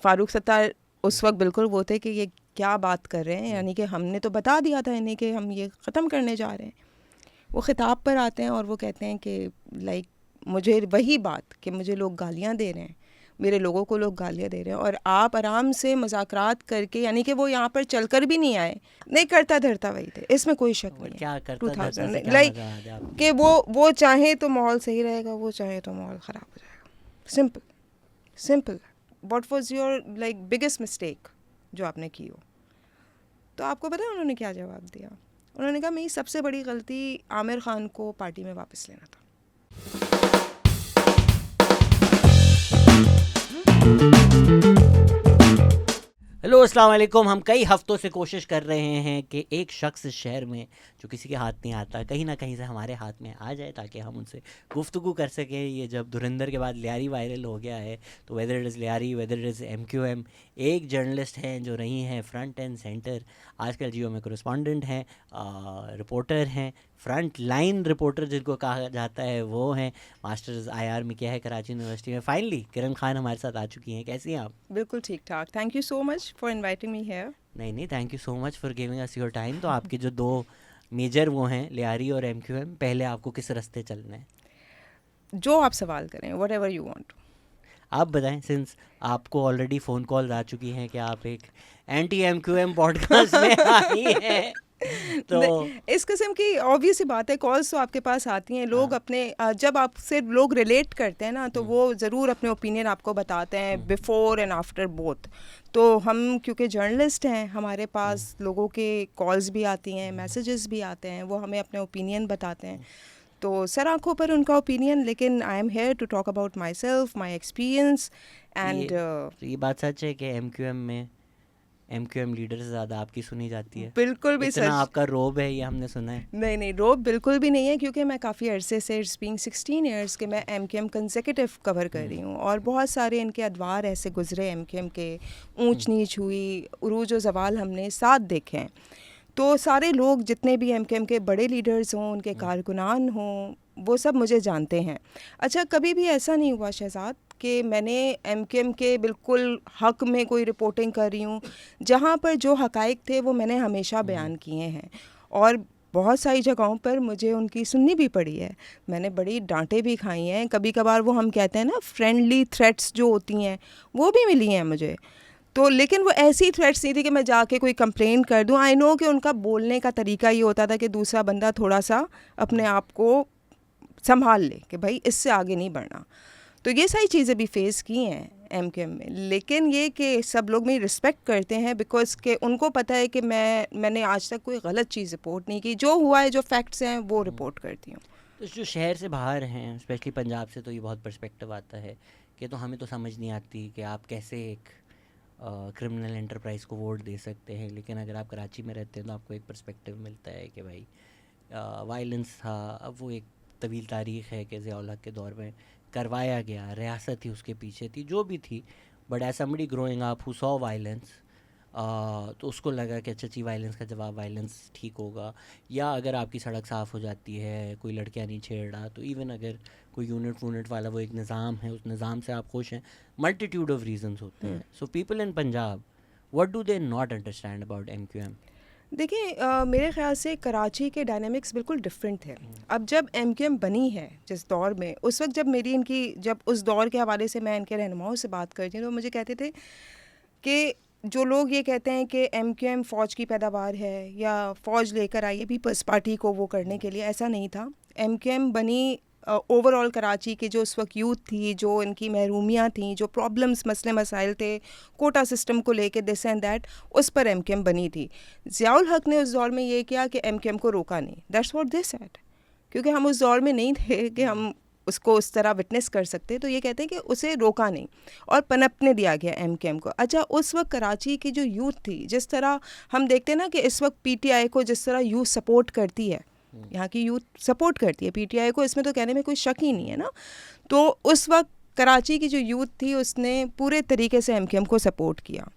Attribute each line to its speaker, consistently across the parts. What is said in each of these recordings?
Speaker 1: फ़ारूक सत्तार उस वक्त बिल्कुल वो थे कि ये क्या बात कर रहे हैं, यानी कि हमने तो बता दिया था इन्हें कि हम ये ख़त्म करने जा रहे हैं। वो ख़िताब पर आते हैं और वो कहते हैं कि लाइक मुझे वही बात कि मुझे लोग गालियाँ दे रहे हैं, मेरे लोगों को लोग गालियाँ दे रहे हैं, और आप आराम से मज़ाकरात करके, यानी कि वो यहाँ पर चलकर भी नहीं आए, नहीं करता धरता वही थे, इसमें कोई शक नहीं है।
Speaker 2: क्या करता धरता से
Speaker 1: 2000
Speaker 2: क्या
Speaker 1: लाइक
Speaker 2: मजा आ जाए आपको?
Speaker 1: कि वो चाहे तो माहौल सही रहेगा, वो चाहे तो माहौल ख़राब हो जाएगा। Simple simple. What was your like biggest mistake जो आपने की हो? तो आपको पता है उन्होंने क्या जवाब दिया? उन्होंने कहा मेरी सबसे बड़ी गलती आमिर खान को पार्टी में वापस लेना था।
Speaker 2: हेलो अस्सलाम वालेकुम। हम कई हफ्तों से कोशिश कर रहे हैं कि एक शख्स इस शहर में जो किसी के हाथ नहीं आता, कहीं ना कहीं से हमारे हाथ में आ जाए ताकि हम उनसे गुफ्तगू कर सकें। ये जब धुरंधर के बाद लियारी वायरल हो गया है, तो whether it is Lyari, whether it is MQM, एक जर्नलिस्ट हैं जो रही हैं फ्रंट एंड सेंटर, आजकल जियो में कोरेस्पॉन्डेंट हैं, रिपोर्टर हैं, फ्रंट लाइन रिपोर्टर जिनको कहा जाता है वो हैं, मास्टर्स IR में किया है कराची यूनिवर्सिटी में। फाइनली किरण खान हमारे साथ आ चुकी हैं। कैसी हैं आप?
Speaker 1: बिल्कुल ठीक ठाक। Thank you so much for inviting me here.
Speaker 2: नहीं, thank you so much for giving us your time. तो आपके जो दो मेजर वो हैं लियारी और MQM, पहले आपको किस रास्ते चलना है?
Speaker 1: जो आप सवाल करें, वट एवर यू वॉन्ट।
Speaker 2: आप बताएं, सिंस आपको ऑलरेडी फ़ोन कॉल आ चुकी हैं कि आप एक एंटी MQM पॉडकास्ट में आई हैं, तो
Speaker 1: इस किस्म की ऑब्वियस सी बात है, कॉल्स तो आपके पास आती हैं, लोग
Speaker 2: हाँ।
Speaker 1: अपने जब आपसे लोग रिलेट करते हैं ना, तो वो ज़रूर अपने ओपिनियन आपको बताते हैं बिफोर एंड आफ्टर बोथ। तो हम क्योंकि जर्नलिस्ट हैं, हमारे पास लोगों के कॉल्स भी आती हैं, मैसेजेस भी आते हैं, वो हमें अपने ओपिनियन बताते हैं, तो सर आंखों पर उनका ओपिनियन, लेकिन I am here to talk about my self, my experience and
Speaker 2: ये बात सच है कि MQM में MQM लीडर से ज़्यादा आपकी सुनी जाती है?
Speaker 1: बिल्कुल भी
Speaker 2: इतना
Speaker 1: सच
Speaker 2: आपका रोब है, ये हमने सुना है।
Speaker 1: नहीं, रोब बिल्कुल भी नहीं है, क्योंकि मैं काफ़ी अरसे से, इट्स बीइंग 16 इयर्स के मैं MQM कंसेक्यूटिव कवर कर रही हूँ, और बहुत सारे इनके अदवार ऐसे गुजरे MQM के, ऊंच नीच हुई, उरूज व ज़वाल हमने साथ देखे हैं। तो सारे लोग जितने भी MQM के बड़े लीडर्स हों, उनके कारकुनान हों, वो सब मुझे जानते हैं। अच्छा, कभी भी ऐसा नहीं हुआ शहजाद कि मैंने MQM के बिल्कुल हक में कोई रिपोर्टिंग कर रही हूँ। जहाँ पर जो हकाइक थे वो मैंने हमेशा बयान किए हैं, और बहुत सारी जगहों पर मुझे उनकी सुननी भी पड़ी है, मैंने बड़ी डांटें भी खाई हैं। कभी कभार वो हम कहते हैं ना फ्रेंडली थ्रेट्स जो होती हैं, वो भी मिली हैं मुझे। तो लेकिन वो ऐसी थ्रेट्स नहीं थी कि मैं जाके कोई कंप्लेंट कर दूं। आई नो कि उनका बोलने का तरीका ये होता था कि दूसरा बंदा थोड़ा सा अपने आप को संभाल ले कि भाई इससे आगे नहीं बढ़ना। तो ये सारी चीज़ें भी फेस की हैं MQM में, लेकिन ये कि सब लोग मेरी रिस्पेक्ट करते हैं बिकॉज के उनको पता है कि मैंने आज तक कोई गलत चीज़ रिपोर्ट नहीं की, जो हुआ है, जो फैक्ट्स हैं वो रिपोर्ट करती हूँ।
Speaker 2: तो जो शहर से बाहर हैं, स्पेशली पंजाब से, तो ये बहुत पर्सपेक्टिव आता है कि तो हमें तो समझ नहीं आती कि आप कैसे एक क्रिमिनल एंटरप्राइज को वोट दे सकते हैं, लेकिन अगर आप कराची में रहते हैं तो आपको एक पर्सपेक्टिव मिलता है कि भाई वायलेंस था। अब वो एक तवील तारीख़ है कि ज़ियाउल हक के दौर में करवाया गया, रियासत ही उसके पीछे थी, जो भी थी, but as somebody growing up who saw violence, तो उसको लगा कि अच्छा जी, वायलेंस का जवाब वायलेंस ठीक होगा। या अगर आपकी सड़क साफ़ हो जाती है, कोई लड़कियां नहीं छेड़ रहा, तो इवन अगर कोई यूनिट वाला वो एक निज़ाम है, उस निज़ाम से आप खुश हैं, मल्टीट्यूड ऑफ रीजंस होते हैं। So people in Punjab, what do they not understand about MQM?
Speaker 1: देखिए, मेरे ख्याल से कराची के डायनामिक्स बिल्कुल डिफरेंट थे। अब जब MQM बनी है जिस दौर में, उस वक्त जब उस दौर के हवाले से मैं इनके रहनुमाओं से बात करती हूँ, तो मुझे कहते थे कि जो लोग ये कहते हैं कि MQM फ़ौज की पैदावार है या फ़ौज लेकर आई है पीपल्स पार्टी को वो करने के लिए, ऐसा नहीं था। MQM बनी ओवरऑल कराची की जो उस वक्त यूथ थी, जो इनकी महरूमियाँ थी, जो प्रॉब्लम्स, मसले मसाइल थे कोटा सिस्टम को लेके, दिस एंड दैट, उस पर MQM बनी थी। ज़ियाउल हक ने उस दौर में ये किया कि MQM को रोका नहीं, दैट्स व्हाट दे सेड, क्योंकि हम उस दौर में नहीं थे कि हम उसको उस तरह विटनेस कर सकते, तो ये कहते हैं कि उसे रोका नहीं और पनपने दिया गया MQM को। अच्छा, उस वक्त कराची की जो यूथ थी, जिस तरह हम देखते हैं ना कि इस वक्त PTI को जिस तरह यूथ सपोर्ट करती है, यहाँ की यूथ सपोर्ट करती है PTI को, इसमें तो कहने में कोई शक ही नहीं है ना। तो उस वक्त कराची की जो यूथ थी उसने पूरे तरीके से MQM को सपोर्ट किया,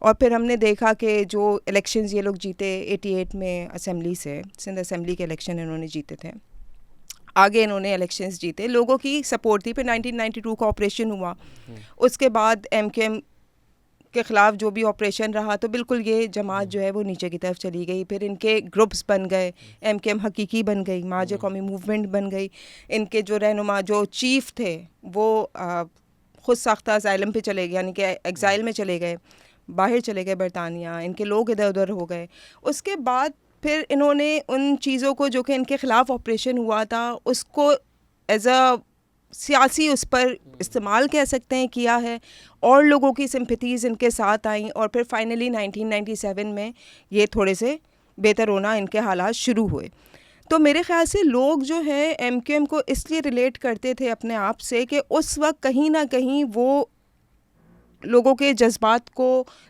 Speaker 1: और फिर हमने देखा कि जो इलेक्शंस ये लोग जीते 88 में असेंबली से, सिंध असेंबली के इलेक्शन इन्होंने जीते थे, आगे इन्होंने इलेक्शंस जीते, लोगों की सपोर्ट थी। फिर 1992 का ऑपरेशन हुआ, उसके बाद MQM के ख़िलाफ़ जो भी ऑपरेशन रहा, तो बिल्कुल ये जमात जो है वो नीचे की तरफ चली गई। फिर इनके ग्रुप्स बन गए, MKM हकीकी बन गई, माज कौमी मूवमेंट बन गई। इनके जो रहनुमा जो चीफ थे वो ख़ुद साख्ता असाइलम पे चले गए, यानी कि एग्ज़ाइल में चले गए, बाहर चले गए बरतानिया। इनके लोग इधर उधर हो गए। उसके बाद फिर इन्होंने उन चीज़ों को जो कि इनके ख़िलाफ़ ऑपरेशन हुआ था उसको एज अ सियासी उस पर इस्तेमाल कह सकते हैं किया है, और लोगों की सिंपैथीज़ इनके साथ आई, और फिर फाइनली 1997 में ये थोड़े से बेहतर होना इनके हालात शुरू हुए। तो मेरे ख़्याल से लोग जो है MKM को इसलिए रिलेट करते थे अपने आप से कि उस वक्त कहीं ना कहीं वो लोगों के जज्बात को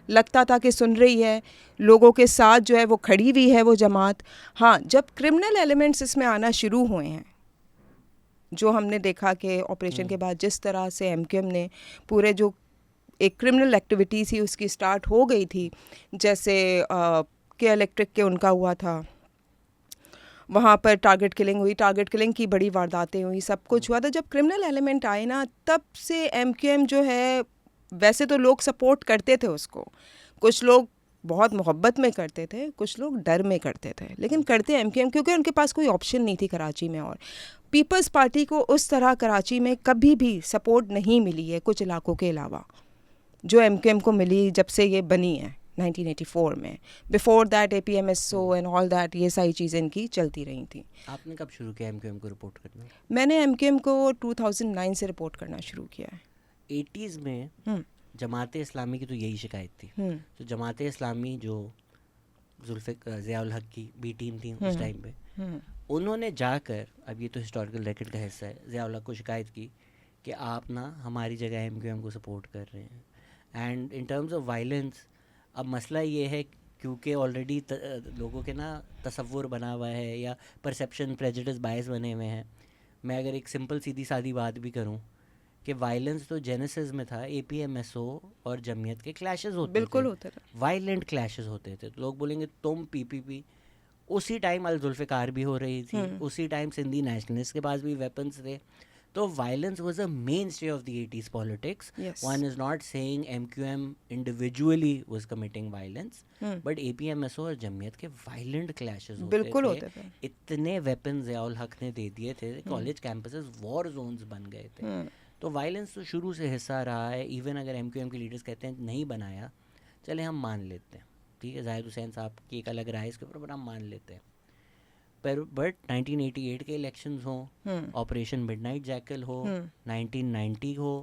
Speaker 1: लगता था कि सुन रही है, लोगों के साथ जो है वो खड़ी हुई है वो जमात। हाँ, जब क्रिमिनल एलिमेंट्स इसमें आना शुरू हुए हैं, जो हमने देखा कि ऑपरेशन के बाद जिस तरह से MKM ने पूरे जो एक क्रिमिनल एक्टिविटी थी उसकी स्टार्ट हो गई थी, जैसे के इलेक्ट्रिक के उनका हुआ था, वहाँ पर टारगेट किलिंग हुई, टारगेट किलिंग की बड़ी वारदातें हुई, सब कुछ हुआ था। जब क्रिमिनल एलिमेंट आए ना, तब से MKM जो है, वैसे तो लोग सपोर्ट करते थे उसको, कुछ लोग बहुत मोहब्बत में करते थे, कुछ लोग डर में करते थे, लेकिन करते MKM क्योंकि उनके पास कोई ऑप्शन नहीं थी कराची में। और पीपल्स पार्टी को उस तरह कराची में कभी भी सपोर्ट नहीं मिली है कुछ इलाकों के अलावा, जो MKM को मिली जब से ये बनी है 1984 में। Before that APMSO and all that, ये सारी चीज़ें इनकी चलती रही थी।
Speaker 2: आपने कब शुरू किया MKM को रिपोर्ट करना?
Speaker 1: मैंने MKM को 2009 से रिपोर्ट करना शुरू किया है।
Speaker 2: 80s में जमात इस्लामी की तो यही शिकायत थी। तो जमात इस्लामी जो ज़ियाउल हक की बी टीम थी उस टाइम पे, उन्होंने जाकर, अब ये तो हिस्टोरिकल रिकॉर्ड का हिस्सा है, ज़ियाउल हक को शिकायत की कि आप ना हमारी जगह MKM को सपोर्ट कर रहे हैं। And in terms of violence, अब मसला ये है क्योंकि ऑलरेडी लोगों के ना तसव्वुर बना हुआ है या परसेप्शन प्रेजुडिस बायस बने हुए हैं। मैं अगर एक सिंपल सीधी सादी बात भी करूं कि वायलेंस तो जेनेसिस में था, APMSO और जमीयत के क्लैशेस होते
Speaker 1: बिल्कुल
Speaker 2: थे,
Speaker 1: होते थे,
Speaker 2: वायलेंट क्लैशेस होते थे। तो लोग बोलेंगे तुम PPP, उसी टाइम अल-जुल्फ़िकार भी हो रही थी, उसी टाइम सिंधी नेशनलिस्ट के पास भी वेपन्स थे। तो violence was a main stay of the 80s politics. One is not saying MQM individually was committing violence, but APMSO और जमीयत के वायलेंट क्लैशेस होते थे। इतने वेपन्स ज़ियाउल हक ने दे दिए थे, कॉलेज कैंपसेस वॉर जोन्स बन गए थे। तो वायलेंस तो शुरू से हिस्सा रहा है। इवन अगर MQM के लीडर्स कहते हैं नहीं बनाया, चले हम मान लेते हैं, ठीक है, जाहिद हुसैन साहब की एक अलग राय इसके ऊपर, पर हम मान लेते हैं। पर बट 1988 के इलेक्शंस हो, ऑपरेशन मिडनाइट जैकल हो, 1990 हो,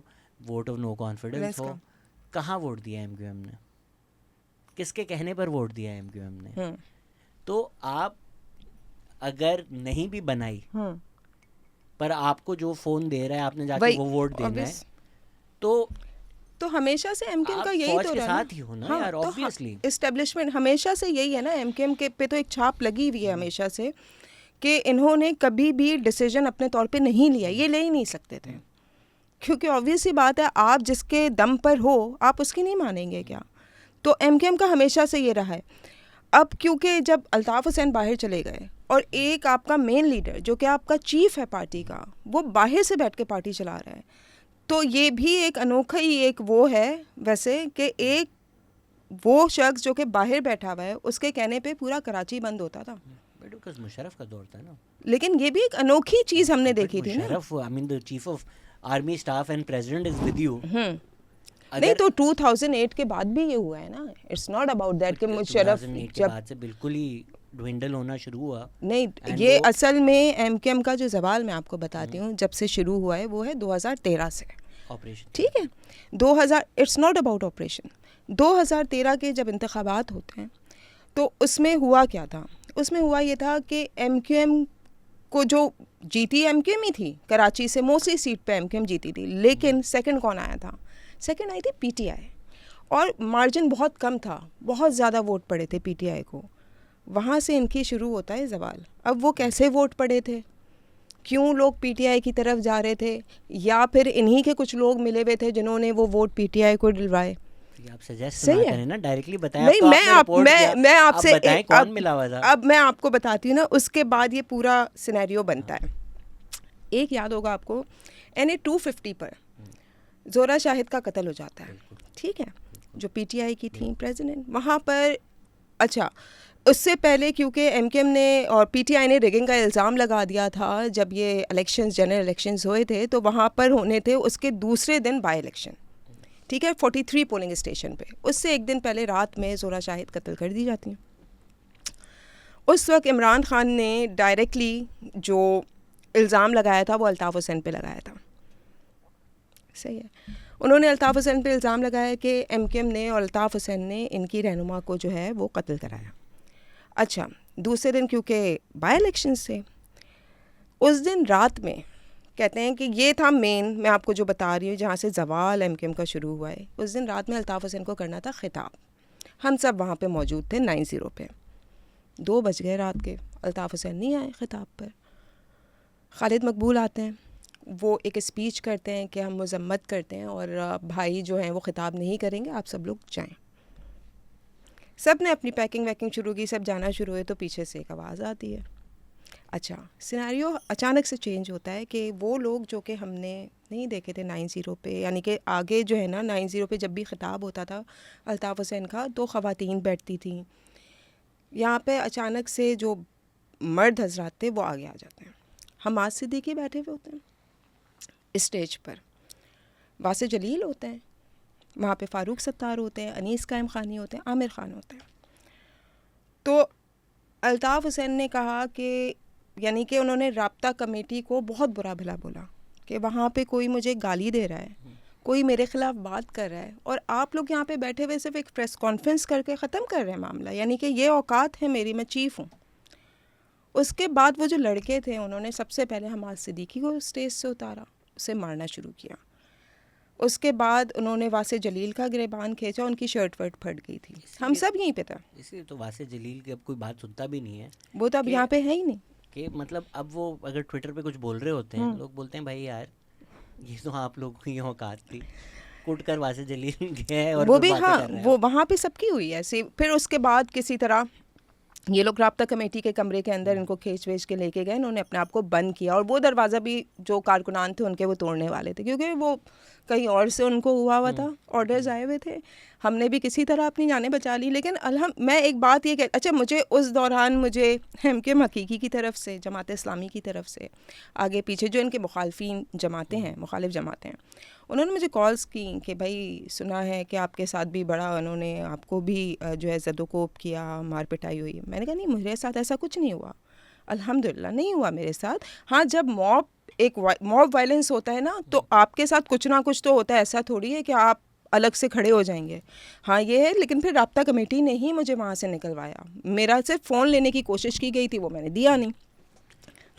Speaker 2: वोट ऑफ नो कॉन्फिडेंस हो, कहाँ वोट दिया MQM ने? किसके कहने पर वोट दिया MQM ने? तो आप अगर नहीं भी बनाई, पर आपको जो फोन दे रहा है, आपने जाके वो वोट देना है, तो
Speaker 1: हमेशा से MKM का यही तो रहा
Speaker 2: है ना यार, ऑब्वियसली
Speaker 1: एस्टेब्लिशमेंट हमेशा से यही है ना। MKM के पे तो एक छाप लगी हुई है हमेशा से कि इन्होंने कभी भी डिसीजन अपने तौर पे नहीं लिया, ये ले ही नहीं सकते थे, क्योंकि ऑब्वियस सी बात है, आप जिसके दम पर हो आप उसकी नहीं मानेंगे क्या? तो MKM का हमेशा से ये रहा है। अब क्योंकि जब अल्ताफ़ हुसैन बाहर चले गए और एक आपका मेन लीडर जो कि आपका चीफ है पार्टी का, वो बाहर से बैठ के पार्टी चला रहा है, तो ये भी एक अनोखा ही एक वो है वैसे कि एक वो शख्स जो कि बाहर बैठा हुआ है उसके कहने पे पूरा कराची बंद होता था।
Speaker 2: बिकॉज़ मुशर्रफ का दौर था ना।
Speaker 1: लेकिन ये भी एक अनोखी चीज़ हमने देखी थी ना।
Speaker 2: Musharraf, I mean the chief of army staff and president is with you.
Speaker 1: नहीं तो 2008 के बाद भी ये हुआ है ना। इट्स नॉट अबाउट दैट कि मुशर्रफ
Speaker 2: के बाद से बिल्कुल ही ड्विंडल होना शुरू हुआ।
Speaker 1: नहीं, ये असल में MKM का जो ज़वाल मैं आपको बताती हूँ जब से शुरू हुआ है वो है 2013 से
Speaker 2: ऑपरेशन,
Speaker 1: ठीक है। 2000 इट्स नॉट अबाउट ऑपरेशन। 2013 के जब इंतखाबात होते हैं तो उसमें हुआ क्या था? उसमें हुआ ये था कि MQM को जो जीती MQM ही थी, कराची से मोस्टली सीट पे MQM जीती थी, लेकिन सेकंड कौन आया था? सेकंड आई थी PTI, और मार्जिन बहुत कम था, बहुत ज़्यादा वोट पड़े थे PTI को। वहाँ से इनकी शुरू होता है ज़वाल। अब वो कैसे वोट पड़े थे, क्यों लोग PTI की तरफ जा रहे थे, या फिर इन्हीं के कुछ लोग मिले हुए थे जिन्होंने वो वोट PTI को दिलवाए?
Speaker 2: आप सजेस्ट ना करें ना, डायरेक्टली बताएं।
Speaker 1: नहीं, मैं आपसे
Speaker 2: बताएं कौन मिला हुआ था।
Speaker 1: अब मैं आपको बताती हूँ ना, उसके बाद ये पूरा सिनेरियो बनता है। एक याद होगा आपको, NA 250 पर जोरा शाहिद का कत्ल हो जाता है, ठीक है। जो पीटीआई की थी प्रेसिडेंट, वहाँ पर अच्छा उससे पहले क्योंकि एमकेएम ने और पीटीआई ने रिगिंग का इल्ज़ाम लगा दिया था जब ये इलेक्शंस जनरल इलेक्शंस हुए थे, तो वहाँ पर होने थे उसके दूसरे दिन बाई इलेक्शन, ठीक है, 43 पोलिंग स्टेशन पे। उससे एक दिन पहले रात में ज़ोरा शाहिद कत्ल कर दी जाती हैं। उस वक्त इमरान खान ने डायरेक्टली जो इल्ज़ाम लगाया था वो अल्ताफ़ हुसैन पे लगाया था, सही है। उन्होंने अल्ताफ़ हुसैन पे इल्ज़ाम लगाया कि एमकेएम ने और अल्ताफ़ हुसैन ने इनकी रहनुमा को जो है वो कत्ल कराया। अच्छा, दूसरे दिन क्योंकि बाई इलेक्शंस थे, उस दिन रात में कहते हैं कि ये था मेन, मैं आपको जो बता रही हूँ जहाँ से जवाल एमकेएम का शुरू हुआ है, उस दिन रात में अल्ताफ़ हुसैन को करना था खिताब। हम सब वहाँ पे मौजूद थे 90 पे। 2 बज गए रात के, अल्ताफ़ हुसैन नहीं आए खिताब पर। खालिद मकबूल आते हैं, वो एक स्पीच करते हैं कि हम मज़म्मत करते हैं और भाई जो हैं वो ख़िताब नहीं करेंगे, आप सब लोग जाएं। सब ने अपनी पैकिंग वैकिंग शुरू की, सब जाना शुरू हुए, तो पीछे से एक आवाज़ आती है। अच्छा, सिनेरियो अचानक से चेंज होता है कि वो लोग जो कि हमने नहीं देखे थे 90 पे, यानी कि आगे जो है ना 90 पे जब भी ख़िताब होता था अल्ताफ़ हुसैन का, 2 ख़वातीन बैठती थी। यहाँ पे अचानक से जो मर्द हजरात थे वो आगे आ जाते हैं। हमाद सिद्दीकी बैठे हुए होते हैं स्टेज पर, वासे जलील होते हैं वहाँ पे, फ़ारूक सत्तार होते हैं, अनीस कायम खानी होते हैं, आमिर खान होते हैं। तो अल्ताफ़ हुसैन ने कहा कि यानी कि उन्होंने राब्ता कमेटी को बहुत बुरा भला बोला कि वहाँ पे कोई मुझे गाली दे रहा है, कोई मेरे ख़िलाफ़ बात कर रहा है, और आप लोग यहाँ पे बैठे हुए सिर्फ एक प्रेस कॉन्फ्रेंस करके ख़त्म कर रहे हैं मामला, यानी कि ये औकात है मेरी, मैं चीफ़ हूँ। उसके बाद वो जो लड़के थे उन्होंने सबसे पहले हमाद सिद्दीकी को स्टेज से उतारा, उसे मारना शुरू किया। उसके बाद उन्होंने वासे जलील का गिरबान खींचा, उनकी शर्ट वर्ट फट गई थी। हम सब यहीं पे था,
Speaker 2: इसलिए तो वासे जलील की अब कोई बात सुनता भी नहीं है,
Speaker 1: वो तो अब यहाँ पे है ही नहीं
Speaker 2: कि मतलब अब वो अगर ट्विटर पे कुछ बोल रहे होते हैं, लोग बोलते हैं भाई यार ये तो आप लोगों की औकात थी, कुट कर वासे जलील गए और
Speaker 1: वो
Speaker 2: फिर
Speaker 1: भी।
Speaker 2: बातें
Speaker 1: हाँ,
Speaker 2: कर रहे
Speaker 1: वो
Speaker 2: हो।
Speaker 1: वहाँ पे सबकी हुई है ऐसे। फिर उसके बाद किसी तरह ये लोग राब्ता कमेटी के कमरे के अंदर इनको खींच वेच के लेके गए, इन्होंने अपने आप को बंद किया, और वो दरवाज़ा भी जो कारकुनान थे उनके वो तोड़ने वाले थे, क्योंकि वो कहीं और से उनको हुआ था, ऑर्डर्स आए हुए थे। हमने भी किसी तरह अपनी जानें बचा ली। लेकिन मैं एक बात ये कह, अच्छा, मुझे उस दौरान मुझे एमकेएम हकीकी की तरफ से, जमात इस्लामी की तरफ से, आगे पीछे जो इनके मुखालफिन जमातें हैं, मुखालिफ जमातें हैं, उन्होंने मुझे कॉल्स की कि भाई सुना है कि आपके साथ भी बड़ा उन्होंने आपको भी जो है ज़दोकोप किया, मार पिटाई हुई। मैंने कहा नहीं, मेरे साथ ऐसा कुछ नहीं हुआ, अल्हम्दुलिल्लाह नहीं हुआ मेरे साथ। हाँ, जब मॉब वायलेंस होता है ना, तो आपके साथ कुछ ना कुछ तो होता है, ऐसा थोड़ी है कि आप अलग से खड़े हो जाएंगे। हाँ ये है, लेकिन फिर राब्ता कमेटी ने ही मुझे वहाँ से निकलवाया। मेरा सिर्फ फ़ोन लेने की कोशिश की गई थी, वो मैंने दिया नहीं।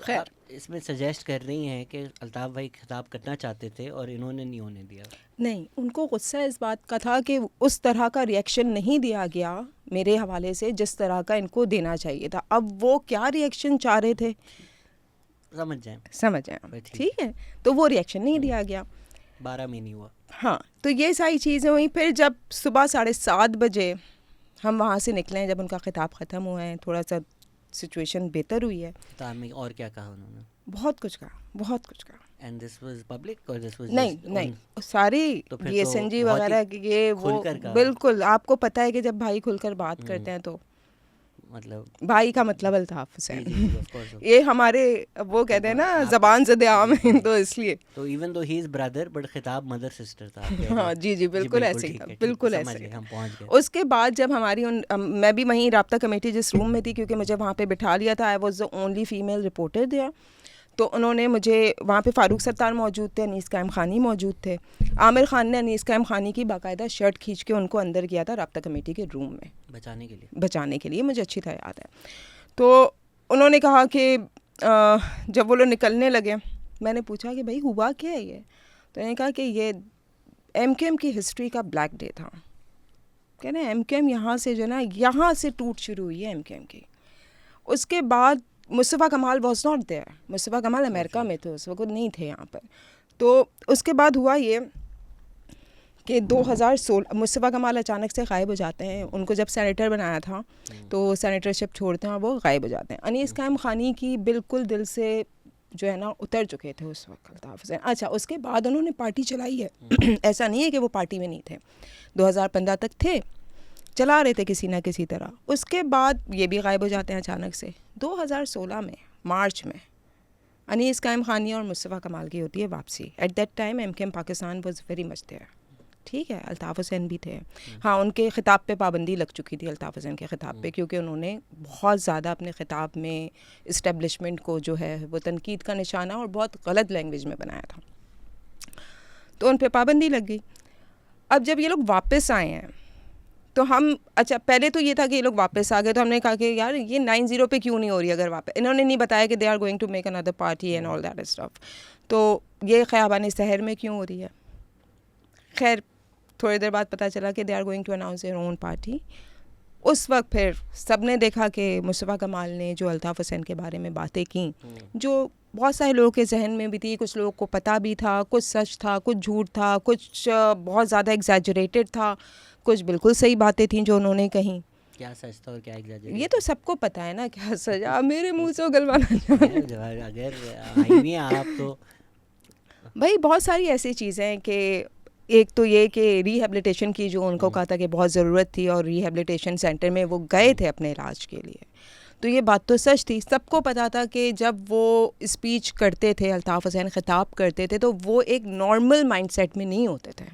Speaker 1: खैर,
Speaker 2: आप इसमें सजेस्ट कर रही हैं कि अल्ताफ़ भाई खिताब करना चाहते थे और इन्होंने नहीं होने दिया।
Speaker 1: नहीं, उनको गुस्सा इस बात का था कि उस तरह का रिएक्शन नहीं दिया गया मेरे हवाले से जिस तरह का इनको देना चाहिए था। अब वो क्या रिएक्शन चाह रहे थे समझ जाएं, ठीक है, तो वो रिएक्शन नहीं दिया गया।
Speaker 2: 12 में नहीं हुआ।
Speaker 1: हाँ, तो ये सारी चीज़ें हुई। फिर जब सुबह 7:30 बजे हम वहाँ से निकले, जब उनका खिताब ख़त्म हुआ है, थोड़ा सा सिचुएशन बेहतर हुई है।
Speaker 2: खिताब में और क्या कहा उन्होंने?
Speaker 1: बहुत कुछ कहा, बहुत कुछ कहा।
Speaker 2: एंड दिस वाज पब्लिक और दिस वाज
Speaker 1: नहीं, सारी
Speaker 2: तो फिर
Speaker 1: बीएसएनजी
Speaker 2: बहुत ही
Speaker 1: वगैरह ये वो
Speaker 2: खुलकर कहा।
Speaker 1: बिल्कुल, आपको पता है कि जब भाई खुलकर बात करते हैं तो
Speaker 2: मतलब
Speaker 1: भाई का मतलब अल्ताफ़
Speaker 2: जी,
Speaker 1: हुसैन।
Speaker 2: जी, of course, of
Speaker 1: ये हमारे वो कहते हैं ना ज़बान ज़द आम है, तो इसलिए।
Speaker 2: तो even though he is brother but खिताब मदर सिस्टर था आपके
Speaker 1: हाँ
Speaker 2: उधर।
Speaker 1: जी, बिल्कुल ऐसे ही
Speaker 2: ठीक
Speaker 1: था,
Speaker 2: है,
Speaker 1: बिल्कुल
Speaker 2: समझ
Speaker 1: ऐसे
Speaker 2: गए,
Speaker 1: ही था।
Speaker 2: हम पहुंच गए।
Speaker 1: उसके बाद जब हमारी मैं भी वहीं राब्ता कमेटी जिस रूम में थी, क्योंकि मुझे वहाँ पे बिठा लिया था, I was the only female reporter there, तो उन्होंने मुझे वहाँ पे फ़ारूक सत्तार मौजूद थे, अनीस कायम खानी मौजूद थे। आमिर खान ने अनीस कायम खानी की बाकायदा शर्ट खींच के उनको अंदर किया था राब्ता कमेटी के रूम में, बचाने के लिए, मुझे अच्छी तरह याद है। तो उन्होंने कहा कि जब वो लोग निकलने लगे, मैंने पूछा कि भाई हुआ क्या है ये, तो उन्होंने कहा कि ये एमकेएम की हिस्ट्री का ब्लैक डे था। कह रहे एमकेएम यहाँ से जो ना, यहाँ से टूट शुरू हुई है एमकेएम की। उसके बाद मुस्तफ़ा कमाल वॉज नॉट देयर, मुस्तफ़ा कमाल अमेरिका में थे, उस वक्त नहीं थे यहाँ पर। तो उसके बाद हुआ ये कि 2016 मुस्तफ़ा कमाल अचानक से गायब हो जाते हैं। उनको जब सेनेटर बनाया था तो सेनेटरशिप छोड़ते हैं और वो गायब हो जाते हैं। अनीस कायम खानी की बिल्कुल दिल से जो है ना उतर चुके थे उस वक्त अल्ताफ़ हुसैन। अच्छा, उसके बाद उन्होंने पार्टी चलाई है ऐसा नहीं है कि वो पार्टी में नहीं थे, 2015 तक थे, चला रहे थे किसी ना किसी तरह। उसके बाद ये भी गायब हो जाते हैं अचानक से। 2016 में मार्च में अनीस कायम खानी और मुस्तफ़ा कमाल की होती है वापसी। At that time MKM Pakistan was very much there, ठीक है, अल्ताफ़ हुसैन भी थे। हाँ, उनके ख़िताब पे पाबंदी लग चुकी थी, अल्ताफ़ हुसैन के ख़िताब पे, क्योंकि उन्होंने बहुत ज़्यादा अपने ख़िताब में इस्टेब्लिशमेंट को जो है वो तनकीद का निशाना और बहुत गलत लैंग्वेज में बनाया था, तो उन पे पाबंदी लग गई। अब जब ये लोग वापस आए हैं तो हम, अच्छा पहले तो ये था कि ये लोग वापस आ गए तो हमने कहा कि यार ये 90 पे क्यों नहीं हो रही, अगर वापस, इन्होंने नहीं बताया कि they are going to make another party and all that stuff, तो ये ख़याबान सहर में क्यों हो रही है। खैर थोड़ी देर बाद पता चला कि they are going to announce their own party. उस वक्त फिर सब ने देखा कि मुस्तफ़ा कमाल ने जो अल्ताफ़ हुसैन के बारे में बातें की, जो बहुत सारे लोगों के जहन में भी थी, कुछ लोगों को पता भी था, कुछ सच था, कुछ झूठ था, कुछ बहुत ज़्यादा एग्जैजरेटेड था, कुछ बिल्कुल सही बातें थी जो उन्होंने कहीं।
Speaker 2: क्या सच था और क्या एग्जैजरेट?
Speaker 1: ये तो सबको पता है ना क्या सच। आप मेरे मुंह से गलवाना चाहें
Speaker 2: अगर आई नहीं आप तो
Speaker 1: भाई, बहुत सारी ऐसी चीज़ें हैं कि एक तो ये कि रिहेबिलिटेशन की जो उनको कहा था कि बहुत ज़रूरत थी और रिहेबिलिटेशन सेंटर में वो गए थे अपने इलाज के लिए, तो ये बात तो सच थी। सबको पता था कि जब वो स्पीच करते थे, अल्ताफ़ हुसैन ख़िताब करते थे, तो वो एक नॉर्मल माइंडसेट में नहीं होते थे।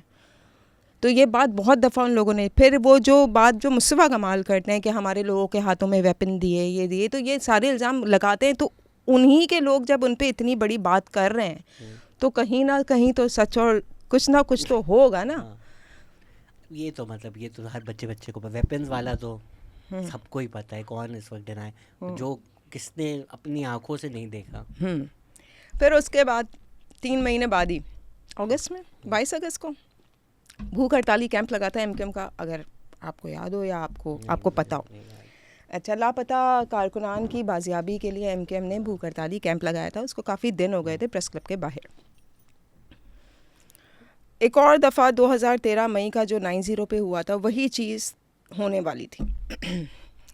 Speaker 1: तो ये बात बहुत दफ़ा उन लोगों ने, फिर वो जो बात जो मुस्तफ़ा कमाल करते हैं कि हमारे लोगों के हाथों में वेपन दिए, ये दिए, तो ये सारे इल्ज़ाम लगाते हैं, तो उन्हीं के लोग जब उन पर इतनी बड़ी बात कर रहे हैं तो कहीं ना कहीं तो सच और कुछ ना कुछ तो होगा ना।
Speaker 2: हाँ, ये तो मतलब ये तो हर बच्चे को वेपन्स वाला तो सबको ही पता है, कौन इस वक्त डिनाई, जो किसने अपनी आंखों से नहीं देखा।
Speaker 1: फिर उसके बाद 3 महीने बाद ही अगस्त में 22 अगस्त को भूख हड़ताली कैंप लगा था एमकेएम का, अगर आपको याद हो या आपको पता हो। अच्छा, लापता कारकुनान की बाजियाबी के लिए एमकेएम ने भूख हड़ताली कैंप लगाया था। उसको काफ़ी दिन हो गए थे प्रेस क्लब के बाहर। एक और दफ़ा 2013 मई का जो 90 पे हुआ था, वही चीज़ होने वाली थी।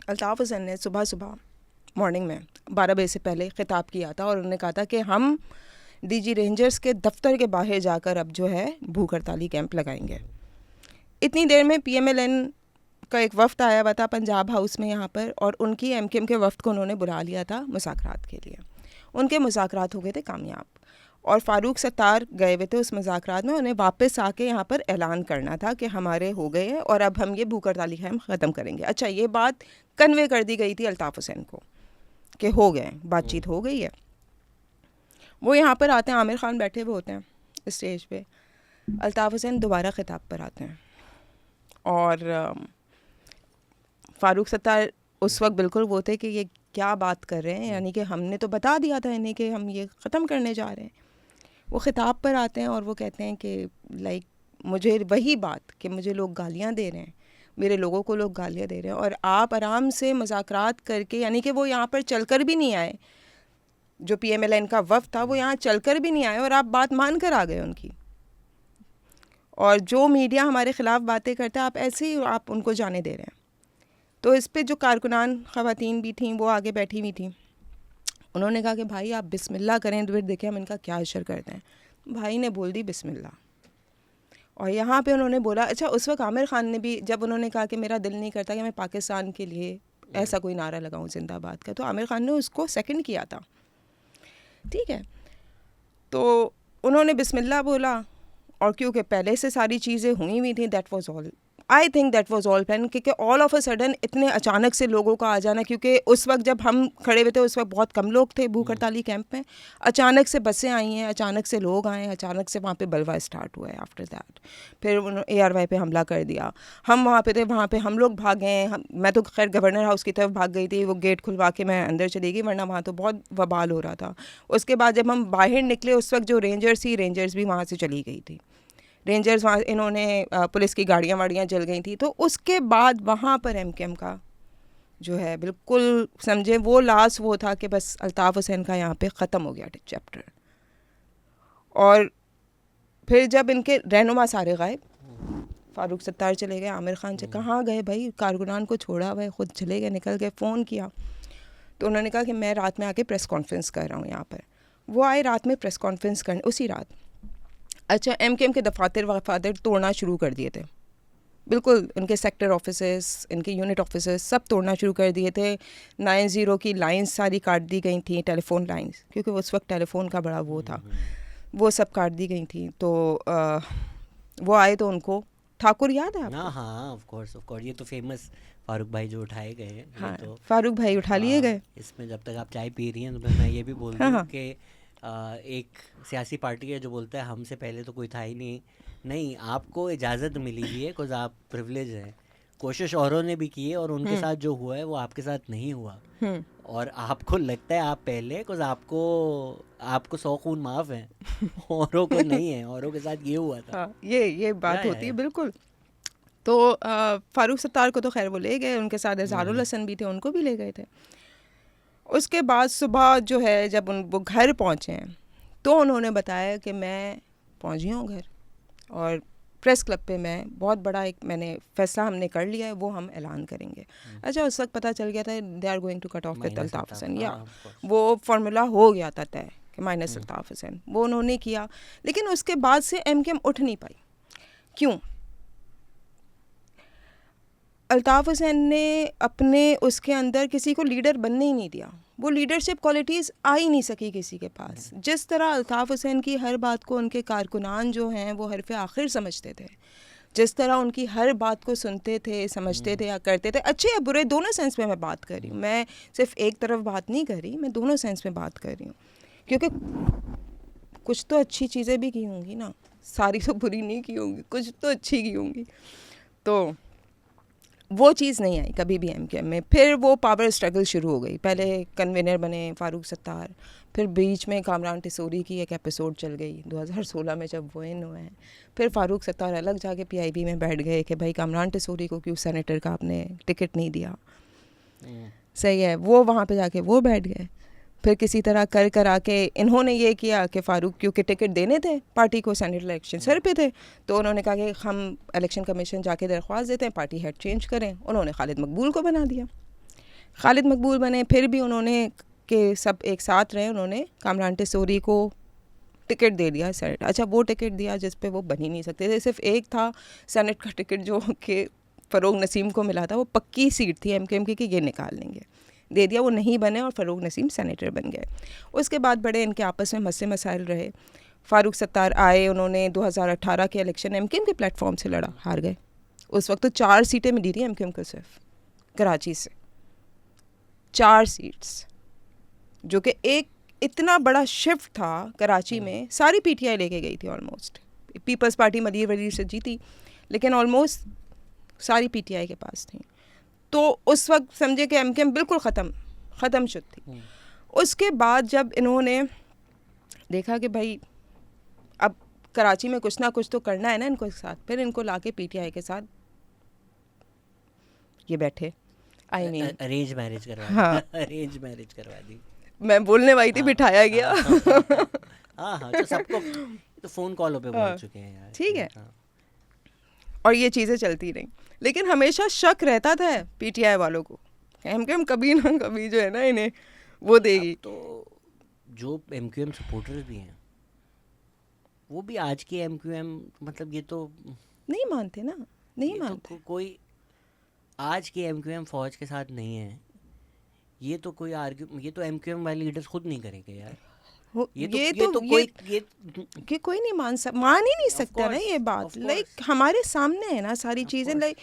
Speaker 1: अल्ताफ़ हुसैन ने सुबह मॉर्निंग में 12 बजे से पहले ख़िताब किया था और उन्होंने कहा था कि हम डीजी रेंजर्स के दफ्तर के बाहर जाकर अब जो है भूख हड़ताली कैंप लगाएंगे। इतनी देर में PMLN का एक वफ़्त आया हुआ था पंजाब हाउस में यहाँ पर, और उनकी एमकेएम के वफ़्त को उन्होंने बुला लिया था मुज़ाकरात के लिए। उनके मुज़ाकरात हो गए थे कामयाब और फ़ारूक सत्तार गए हुए थे उस मुज़ाकरात में। उन्हें वापस आके यहाँ पर ऐलान करना था कि हमारे हो गए हैं और अब हम ये भूख हड़ताली कैंप ख़त्म करेंगे। अच्छा, ये बात कन्वे कर दी गई थी अल्ताफ़ हुसैन को कि हो गए, बातचीत हो गई है। वो यहाँ पर आते हैं, आमिर ख़ान बैठे हुए होते हैं स्टेज पे, अल्ताफ़ हुसैन दोबारा ख़िताब पर आते हैं और फ़ारूक सत्तार उस वक्त बिल्कुल वो थे कि ये क्या बात कर रहे हैं, यानी कि हमने तो बता दिया था इन्हें कि हम ये ख़त्म करने जा रहे हैं। वो ख़िताब पर आते हैं और वो कहते हैं कि लाइक मुझे वही बात कि मुझे लोग गालियाँ दे रहे हैं, मेरे लोगों को लोग गालियाँ दे रहे हैं, और आप आराम से मुज़ाकरात करके, यानी कि वो यहाँ पर चलकर भी नहीं आए, जो PMLN का वफ़्द था वो यहाँ चलकर भी नहीं आए और आप बात मान कर आ गए उनकी। और जो मीडिया हमारे ख़िलाफ़ बातें करता है, आप ऐसे ही आप उनको जाने दे रहे हैं। तो इस पे जो कारकुनान ख़वातीन भी थीं वो आगे बैठी हुई थीं। उन्होंने कहा कि भाई आप बिस्मिल्लाह करें, तो फिर देखें हम इनका क्या असर करते हैं। भाई ने बोल दी बिस्मिल्लाह, और यहाँ पे उन्होंने बोला, अच्छा उस वक्त आमिर ख़ान ने भी, जब उन्होंने कहा कि मेरा दिल नहीं करता कि मैं पाकिस्तान के लिए ऐसा कोई नारा लगाऊं जिंदाबाद का, तो आमिर ख़ान ने उसको सेकंड किया था, ठीक है। तो उन्होंने बिस्मिल्लाह बोला, और क्योंकि पहले से सारी चीज़ें हुई हुई थी, that was all, I think that was all plan, क्योंकि ऑल ऑफ अ सडन इतने अचानक से लोगों का आ जाना, क्योंकि उस वक्त जब हम खड़े हुए थे उस वक्त बहुत कम लोग थे भूख हड़ताली कैंप में। अचानक से बसें आई हैं, अचानक से लोग आए, अचानक से वहाँ पे बलवा स्टार्ट हुआ है। आफ्टर दैट फिर उन्होंने ARY पे हमला कर दिया। हम वहाँ पे थे, वहाँ पे हम लोग भागे, मैं तो खैर गवर्नर हाउस की तरफ भाग गई थी, वो गेट खुलवा के मैं अंदर चली गई, वरना वहाँ तो बहुत वबाल हो रहा था। उसके बाद जब हम बाहर निकले, उस वक्त जो रेंजर्स थी, रेंजर्स भी वहाँ से चली गई थी, रेंजर्स वहाँ, इन्होंने पुलिस की गाड़ियाँ वाड़ियाँ जल गई थी। तो उसके बाद वहाँ पर एमकेएम का जो है बिल्कुल समझे वो लास्ट वो था कि बस अल्ताफ़ हुसैन का यहाँ पे ख़त्म हो गया चैप्टर। और फिर जब इनके रहनुमा सारे गायब, फ़ारूक सत्तार चले गए, आमिर ख़ान से कहाँ गए भाई, कारकुनान को छोड़ा हुआ है, ख़ुद चले गए, निकल गए। फ़ोन किया तो उन्होंने कहा कि मैं रात में आके प्रेस कॉन्फ्रेंस कर रहा हूँ यहाँ पर। वो आए रात में प्रेस कॉन्फ्रेंस करने उसी रात। अच्छा, एमकेएम के दफातर वफातर तोड़ना शुरू कर दिए थे, बिल्कुल इनके सेक्टर ऑफिसेस, इनके यूनिट ऑफिसेस सब तोड़ना शुरू कर दिए थे। 90 की लाइंस सारी काट दी गई थी, टेलीफोन लाइंस, क्योंकि उस वक्त टेलीफोन का बड़ा वो था, वो सब काट दी गई थी। तो वो आए तो उनको ठाकुर याद है आपको?
Speaker 2: हाँ हाँ, ऑफ कोर्स ये तो फेमस फारूक भाई जो उठाए गए हैं,
Speaker 1: हाँ,
Speaker 2: ये तो
Speaker 1: फारूक भाई उठा लिए गए।
Speaker 2: इसमें जब तक आप चाय पी रही हैं तो मैं ये भी बोल
Speaker 1: हाँ,
Speaker 2: दूँ
Speaker 1: हाँ।
Speaker 2: कि एक सियासी पार्टी है जो बोलता है हमसे पहले तो कोई था ही नहीं, आपको इजाज़त मिली हुई है बिकॉज आप प्रिविलेज हैं। कोशिश औरों ने भी की है और उनके साथ जो हुआ है वो आपके साथ नहीं हुआ, और आपको लगता है आप पहले बिकॉज आपको 100 खून माफ़ हैं औरों को नहीं है, औरों के साथ ये हुआ था।
Speaker 1: हाँ, ये बात होती है बिल्कुल। तो फारूक सत्तार को तो खैर वो ले गए, उनके साथ इज़हारुल हसन भी थे, उनको भी ले गए थे। उसके बाद सुबह जो है जब वो घर पहुँचे हैं तो उन्होंने बताया कि मैं पहुँच गई हूँ घर, और प्रेस क्लब पे मैं बहुत बड़ा एक मैंने फैसला हमने कर लिया है, वो हम ऐलान करेंगे। अच्छा, उस वक्त पता चल गया था they are going to cut off with Altaf Hussain, या वो फार्मूला हो गया था तय कि माइनस अल्ताफ़ हुसैन, वो उन्होंने किया। लेकिन उसके बाद से एमकेएम उठ नहीं पाई। क्यों? अल्ताफ़ हुसैन ने अपने उसके अंदर किसी को लीडर बनने ही नहीं दिया, वो लीडरशिप क्वालिटीज़ आ ही नहीं सकी किसी के पास। जिस तरह अल्ताफ़ हुसैन की हर बात को उनके कारकुनान जो हैं वो हरफ़े आखिर समझते थे, जिस तरह उनकी हर बात को सुनते थे, समझते थे या करते थे, अच्छे या बुरे दोनों सेंस में मैं बात कर रही हूँ, मैं सिर्फ एक तरफ बात नहीं कर रही, मैं दोनों सेंस में बात कर रही हूँ, क्योंकि कुछ तो अच्छी चीज़ें भी की होंगी ना, सारी तो बुरी नहीं की होंगी, कुछ तो अच्छी की होंगी। तो वो चीज़ नहीं आई कभी भी एमकेएम में। फिर वो पावर स्ट्रगल शुरू हो गई, पहले कन्वीनर बने फारूक सत्तार, फिर बीच में कामरान टिसोरी की एक एपिसोड चल गई 2016 में जब वो इन हुए हैं। फिर फारूक सत्तार अलग जाके पीआईबी में बैठ गए कि भाई कामरान टिसोरी को क्यों सेनेटर का आपने टिकट नहीं दिया, सही है, वो वहाँ पे जाके वो बैठ गए। फिर किसी तरह कर आके इन्होंने ये किया कि फ़ारूक क्योंकि टिकट देने थे पार्टी को, सेनेट इलेक्शन सर पे थे, तो उन्होंने कहा कि हम इलेक्शन कमीशन जाके दरख्वास्त देते हैं पार्टी हेड चेंज करें। उन्होंने खालिद मकबूल को बना दिया, खालिद मकबूल बने। फिर भी उन्होंने कि सब एक साथ रहे, उन्होंने कामरान टिसोरी को टिकट दे दिया सेनेट। अच्छा, वो टिकट दिया जिस पे वो बन ही नहीं सकते थे, सिर्फ एक था सेनेट का टिकट जो कि फ़रोग नसीम को मिला था, वो पक्की सीट थी एमकेएम की कि ये निकाल लेंगे, दे दिया, वो नहीं बने और फ़रोग नसीम सेनेटर बन गए। उसके बाद बड़े इनके आपस में मसले मसाइल रहे। फारूक सत्तार आए, उन्होंने 2018 के इलेक्शन एमकेएम के प्लेटफॉर्म से लड़ा, हार गए। उस वक्त तो 4 सीटें मिली थी एमकेएम को, सिर्फ कराची से 4 सीट्स, जो कि एक इतना बड़ा शिफ्ट था कराची में। सारी पीटीआई लेके गई थी ऑलमोस्ट, पीपल्स पार्टी मदीर वजीर से जीती, लेकिन ऑलमोस्ट सारी पीटीआई के पास थी। तो उस वक्त समझे कि एमकेएम बिल्कुल ख़त्म शुद थी। उसके बाद जब इन्होंने देखा कि भाई अब कराची में कुछ ना कुछ तो करना है ना इनको साथ, फिर इनको लाके पीटीआई के साथ ये बैठे, आई मीन
Speaker 2: अरेंज मैरिज करवा दी।
Speaker 1: हाँ,
Speaker 2: अरेंज मैरिज करवा दी,
Speaker 1: मैं बोलने वाली थी, बिठाया गया।
Speaker 2: हाँ, तो सबको तो फ़ोन कॉलों पे बोल चुके हैं यार,
Speaker 1: ठीक है।
Speaker 2: हाँ।
Speaker 1: और ये चीज़ें चलती रहीं, लेकिन हमेशा शक रहता था पीटीआई वालों को, एमकेएम कभी ना कभी जो है ना इन्हें वो देगी।
Speaker 2: तो जो एमक्यूएम सपोर्टर्स भी हैं वो भी आज के एमक्यूएम, मतलब ये तो
Speaker 1: नहीं मानते ना, नहीं
Speaker 2: ये
Speaker 1: मानते।
Speaker 2: तो कोई आज के एमक्यूएम फौज के साथ नहीं है, ये तो कोई ये तो एमक्यूएम वाले लीडर्स खुद नहीं करेंगे यार।
Speaker 1: ये कोई नहीं मान ही नहीं सकता ना ये बात। लाइक हमारे सामने है ना सारी चीज़ें, लाइक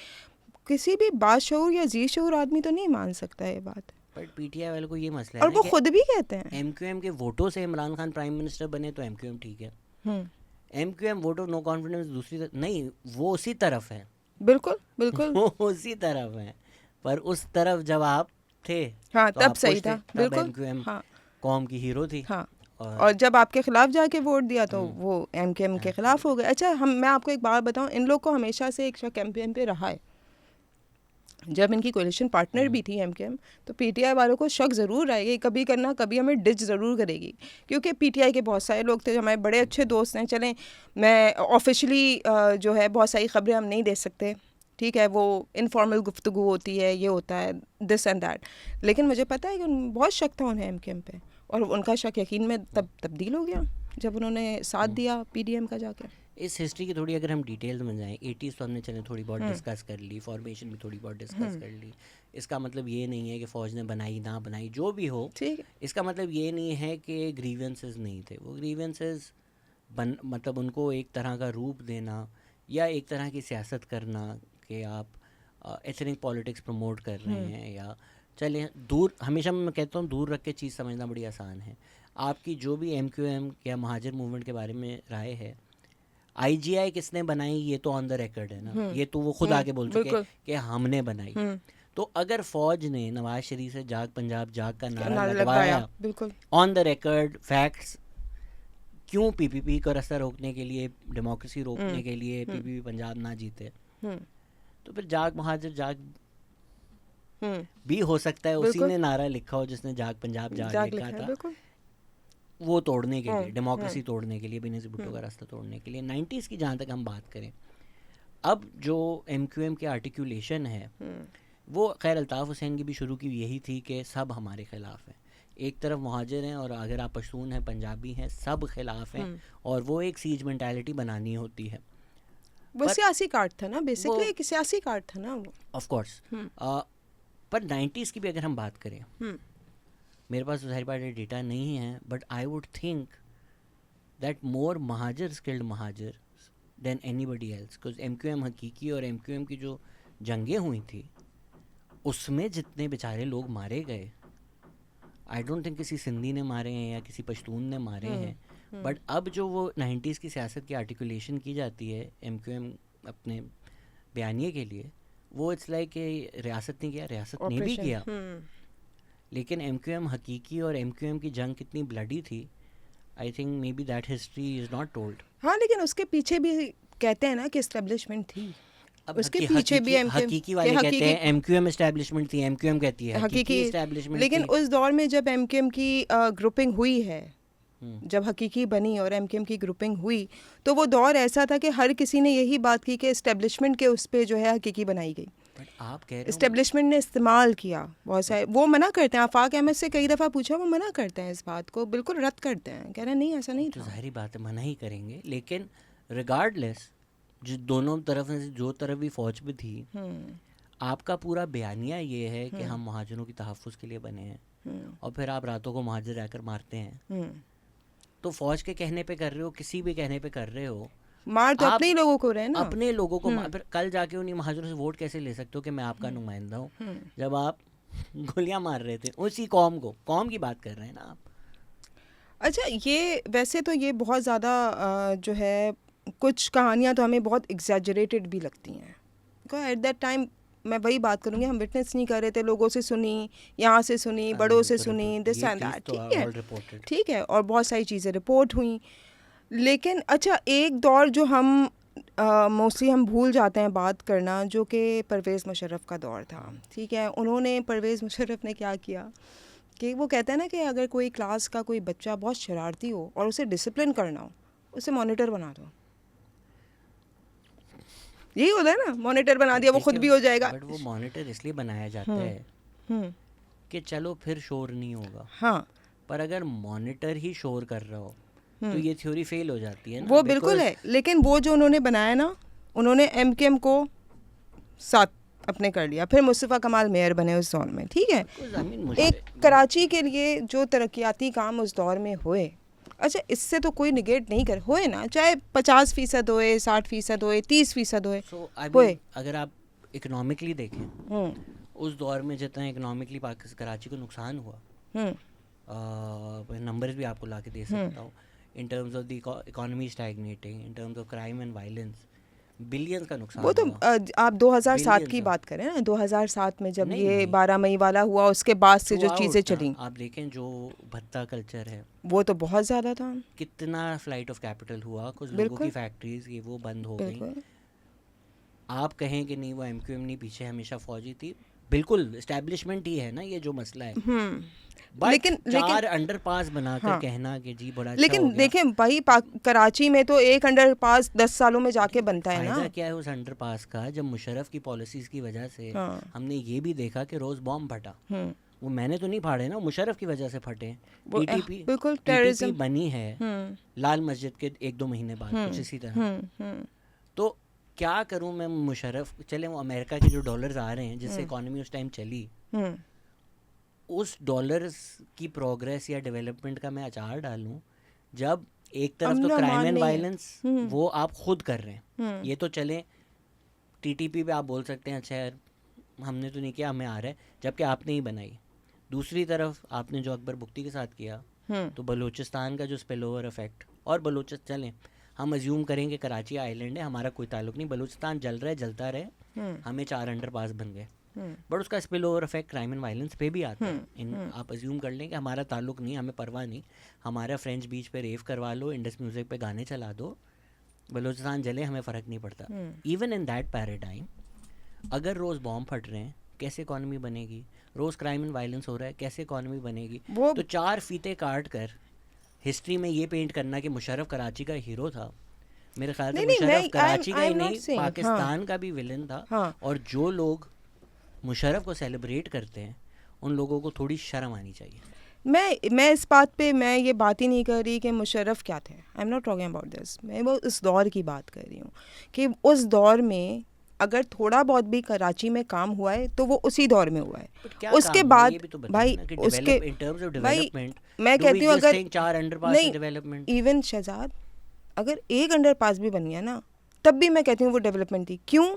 Speaker 1: किसी भी बाशऊर या जी शऊर आदमी तो नहीं मान सकता ये बात।
Speaker 2: बट पीटीआई वाले को ये मसला
Speaker 1: और
Speaker 2: है
Speaker 1: वो खुद भी कहते हैं
Speaker 2: एमक्यूएम के वोटों से इमरान खान प्राइम मिनिस्टर बने तो एमक्यूएम ठीक है, MQM vote of no confidence दूसरी नहीं, वो उसी तरफ है,
Speaker 1: बिल्कुल
Speaker 2: वो उसी तरफ है, पर उस तरफ जब आप थे,
Speaker 1: हाँ,
Speaker 2: तो
Speaker 1: तब
Speaker 2: आप
Speaker 1: सही था, बिल्कुल
Speaker 2: एमक्यूएम
Speaker 1: हाँ,
Speaker 2: कौम की हीरो थी।
Speaker 1: हाँ, और जब आपके खिलाफ जाके वोट दिया तो वो एमकेएम के खिलाफ हो गए। अच्छा, मैं आपको एक बात बताऊं, इन लोग को हमेशा से एक शक एमकेएम पे रहा है। जब इनकी कोalition पार्टनर भी थी एमकेएम, तो पीटीआई वालों को शक ज़रूर रहेगी, कभी करना कभी हमें डिच ज़रूर करेगी, क्योंकि पीटीआई के बहुत सारे लोग थे जो हमारे बड़े अच्छे दोस्त हैं। चलें, मैं ऑफिशियली जो है बहुत सारी खबरें हम नहीं दे सकते, ठीक है, वो इनफॉर्मल गुफ्तगू होती है, ये होता है दिस एंड दैट, लेकिन मुझे पता है कि बहुत शक था उन्हें एमकेएम पे, और उनका शक यकीन में तब तब्दील हो गया जब उन्होंने साथ दिया पीडीएम का जाके।
Speaker 2: इस हिस्ट्री की थोड़ी अगर हम डिटेल्स में जाएं, 80s तो हमने चले थोड़ी बहुत डिस्कस कर ली, फॉर्मेशन भी थोड़ी बहुत डिस्कस कर ली। इसका मतलब ये नहीं है कि फ़ौज ने बनाई ना बनाई, जो भी हो,
Speaker 1: ठीक है।
Speaker 2: इसका मतलब ये नहीं है कि ग्रीवेंसेस नहीं थे। वो ग्रीवेंसेस मतलब उनको एक तरह का रूप देना या एक तरह की सियासत करना कि आप एथनिक पॉलिटिक्स प्रमोट कर रहे हैं, या चले दूर, हमेशा मैं कहता हूँ दूर रख के चीज़ समझना बड़ी आसान है। आपकी जो भी MQM या महाजर मूवमेंट के बारे में राय है, IGI किसने बनाई ये तो ऑन द रिकॉर्ड है ना, ये तो वो खुद आके बोल चुके हैं कि हमने बनाई। तो अगर फौज ने नवाज शरीफ से जाग पंजाब जाग का नारा लगवाया,
Speaker 1: बिल्कुल
Speaker 2: ऑन द रिकॉर्ड फैक्ट्स, क्यों PPP का रास्ता रोकने के लिए, डेमोक्रेसी रोकने के लिए PPP पंजाब ना जीते, तो फिर जाग महाजर जाग भी हो सकता है उसी ने नारा लिखा हो जिसने जाग पंजाब जाग लिखा था, वो तोड़ने के लिए, डेमोक्रेसी तोड़ने के लिए, बेनज़ीर भुट्टो का रास्ता तोड़ने के लिए। 90s की जहाँ तक हम बात करें, अब जो MQM के आर्टिकुलेशन है वो खैर अल्ताफ़ हुसैन की भी शुरू की यही थी कि सब हमारे ख़िलाफ़ हैं, एक तरफ मुहाजिर हैं और अगर आप पश्तून हैं, पंजाबी हैं, सब खिलाफ हैं, और वो एक सीज मेंटालिटी बनानी होती है।
Speaker 1: वो सियासी कार्ड था ना, बेसिकली एक सियासी कार्ड था ना वो,
Speaker 2: ऑफ कोर्स। पर 90s की भी अगर हम बात करें, मेरे पास तो सारी बात डेटा नहीं है, but I would think that more Muhajir skilled Muhajir than anybody else, because MQM Haqiqi और MQM की जो जंगें हुई थी उसमें जितने बेचारे लोग मारे गए, आई डोंट थिंक किसी सिंधी ने मारे हैं या किसी पश्तून ने मारे हैं। बट अब जो वो 90s की सियासत की आर्टिकुलेशन की जाती है MQM अपने बयानिए के लिए, वो इट्स लाइक रियासत ने किया, रियासत ने भी किया, लेकिन MQM हकीकी और MQM की जंग कितनी ब्लडी थी, I think may be that history is not told.
Speaker 1: हाँ, लेकिन उसके पीछे भी कहते हैं ना कि एस्टेब्लिशमेंट थी, उसके पीछे भी
Speaker 2: हकीकी वाले कहते हैं MQM एस्टैब्लिशमेंट थी, MQM कहती है हकीकी एस्टैब्लिशमेंट।
Speaker 1: लेकिन उस दौर में जब MQM की ग्रुपिंग हुई है, जब हकीकी बनी और MQM की ग्रुपिंग हुई, तो वो दौर ऐसा था कि हर किसी ने यही बात की कि एस्टेब्लिशमेंट के उस पे जो है हकीकी बनाई गई।
Speaker 2: आप कह रहे हो
Speaker 1: एस्टेब्लिशमेंट ने इस्तेमाल किया बहुत सारे, वो मना करते हैं। आफाक अहमद से कई दफ़ा पूछा, वो मना करते हैं, इस बात को बिल्कुल रद्द करते हैं, कह रहे हैं नहीं ऐसा नहीं था।
Speaker 2: तो जाहिर बात है मना ही करेंगे, लेकिन रिगार्डलेस जो दोनों तरफ से, जो तरफ भी फौज में थी, आपका पूरा बयानिया ये है कि हम महाजरों की तहफ़्फ़ुज़ के लिए बने हैं, और फिर आप रातों को महाजर रहकर मारते हैं। तो फौज के कहने पे कर रहे हो, किसी भी कहने पे कर रहे हो,
Speaker 1: मार तो अपने ही लोगों को रहे ना,
Speaker 2: अपने लोगों को फिर कल जाके उन्हीं महाजरों से वोट कैसे ले सकते हो कि मैं आपका नुमाइंदा हूँ, जब आप गोलियां मार रहे थे उसी कौम को, कौम की बात कर रहे हैं ना आप।
Speaker 1: अच्छा, ये वैसे तो ये बहुत ज़्यादा जो है, कुछ कहानियाँ तो हमें बहुत एग्जैजरेटेड भी लगती हैं, बिकॉज एट दैट टाइम मैं वही बात करूँगी, हम विटनेस नहीं कर रहे थे, लोगों से सुनी, यहाँ से सुनी, बड़ों से सुनी, दिस एंड दैट, ठीक है, ठीक है, और बहुत सारी चीज़ें रिपोर्ट हुई। लेकिन अच्छा, एक दौर जो हम मोस्टली हम भूल जाते हैं बात करना, जो कि परवेज़ मुशर्रफ का दौर था, ठीक है। उन्होंने, परवेज़ मुशर्रफ ने क्या किया कि वो कहते हैं ना कि अगर कोई क्लास का कोई बच्चा बहुत शरारती हो और उसे डिसिप्लिन करना हो, उसे मॉनिटर बना दो। यही होता है ना, मॉनिटर बना दिया, वो खुद भी हो जाएगा।
Speaker 2: बट वो मॉनिटर इसलिए बनाया जाता है कि चलो फिर शोर नहीं होगा।
Speaker 1: हाँ,
Speaker 2: पर अगर मॉनिटर ही शोर कर रहा हो तो ये थ्योरी फेल हो जाती है ना।
Speaker 1: वो बिल्कुल है, लेकिन वो जो उन्होंने बनाया ना, उन्होंने MQM को साथ अपने कर लिया, फिर मुस्तफ़ा कमाल मेयर बने उस दौर में, ठीक है। एक कराची के लिए जो तरक्याती काम उस दौर में हुए, अच्छा इससे तो कोई निगेट नहीं कर, हुए ना, चाहे 50% होए, 60% होए, 30% होए।
Speaker 2: अगर आप इकोनॉमिकली देखें, उस दौर में जितना इकोनॉमिकली कराची को नुकसान हुआ, नंबर्स भी आपको ला के दे सकता हूँ, in terms of the economy stagnating, in terms of crime and violence, billions का नुकसान।
Speaker 1: वो तो आप 2007 की बात करें ना, 2007 में जब ये 12 मई वाला हुआ, उसके बाद से जो चीज़ें चली,
Speaker 2: आप देखें जो भत्ता कल्चर है वो
Speaker 1: तो बहुत ज़्यादा था।
Speaker 2: कितना फ्लाइट ऑफ कैपिटल हुआ, कुछ लोगों की फैक्ट्रीज की वो बंद हो गई। आप कहें कि नहीं वो MQM नहीं, पीछे हमेशा फौजी थी, बिल्कुल एस्टैब्लिशमेंट ही है ना ये जो मसला है।
Speaker 1: लेकिन
Speaker 2: अंडरपास बनाकर कहना कि जी बड़ा अच्छा
Speaker 1: लेकिन देखें भाई, कराची में तो एक अंडरपास 10 सालों में जाके बनता है ना।
Speaker 2: फायदा क्या है उस अंडरपास का, जब मुशर्रफ की पॉलिसीज की वजह से हमने ये भी देखा कि रोज बॉम्ब फटा, वो मैंने तो नहीं फाड़े ना, मुशर्रफ की वजह से फटे।
Speaker 1: वो
Speaker 2: टीटीपी
Speaker 1: बिल्कुल
Speaker 2: टीटीपी
Speaker 1: टेररिज्म।
Speaker 2: बनी है लाल मस्जिद के 1-2 महीने बाद, कुछ इसी तरह। तो क्या करूं मैं मुशर्रफ, चले वो अमेरिका के जो डॉलर्स आ रहे हैं जिससे इकोनॉमी उस टाइम चली, उस डॉलर्स की प्रोग्रेस या डेवलपमेंट का मैं अचार डालूं, जब एक तरफ तो
Speaker 1: अमन
Speaker 2: क्राइम
Speaker 1: अमान
Speaker 2: एंड
Speaker 1: नहीं है।
Speaker 2: वायलेंस वो आप खुद कर रहे हैं। ये तो चले टीटीपी पे आप बोल सकते हैं अच्छा यार हमने तो नहीं किया, हमें आ रहा है, जबकि आपने ही बनाई। दूसरी तरफ आपने जो अकबर बुख्ती के साथ किया, तो बलूचिस्तान का जो स्पिल ओवर इफेक्ट, और बलूचिस्तान चलें हम अज्यूम करेंगे कराची आइलैंड है, हमारा कोई ताल्लुक नहीं, बलूचिस्तान जल रहा है, जलता रहे, हमें 4 अंडरपास बन गए, बट उसका spill over effect crime and violence पे भी आता है। आप अज्यूम कर लें कि हमारा ताल्लुक नहीं, हमें परवाह नहीं, हमारा फ्रेंच बीच पे रेव करवा लो, इंडस म्यूजिक पे गाने चला दो, बलूचिस्तान जले, हमें फ़र्क नहीं पड़ता। इवन इन दैट पैराडाइम अगर रोज़ बॉम्ब फट रहे हैं, कैसे इकॉनमी बनेगी? रोज़ क्राइम एंड वायलेंस हो रहा है, कैसे इकॉनमी बनेगी? तो 4 फीते काट कर हिस्ट्री में ये पेंट करना कि मुशर्रफ कराची का हीरो था, मेरे ख्याल से मुशर्रफ कराची का ही नहीं पाकिस्तान का भी विलन था। और जो लोग मुशर्रफ को सेलिब्रेट करते हैं उन लोगों को थोड़ी शर्म आनी चाहिए।
Speaker 1: मैं इस बात पे मैं ये बात ही नहीं कर रही कि मुशर्रफ क्या थे, I am not talking about this, मैं वो उस दौर की बात कर रही हूँ कि उस दौर में अगर थोड़ा बहुत भी कराची में काम हुआ है तो वो उसी दौर में हुआ है। उसके बाद भाई उसके भाई मैं कहती हूँ अगर
Speaker 2: 4 अंडरपास
Speaker 1: नहीं
Speaker 2: डेवलपमेंट,
Speaker 1: इवन शहजाद अगर 1 अंडरपास भी बन गया ना तब भी मैं कहती हूँ वो डेवलपमेंट थी। क्यों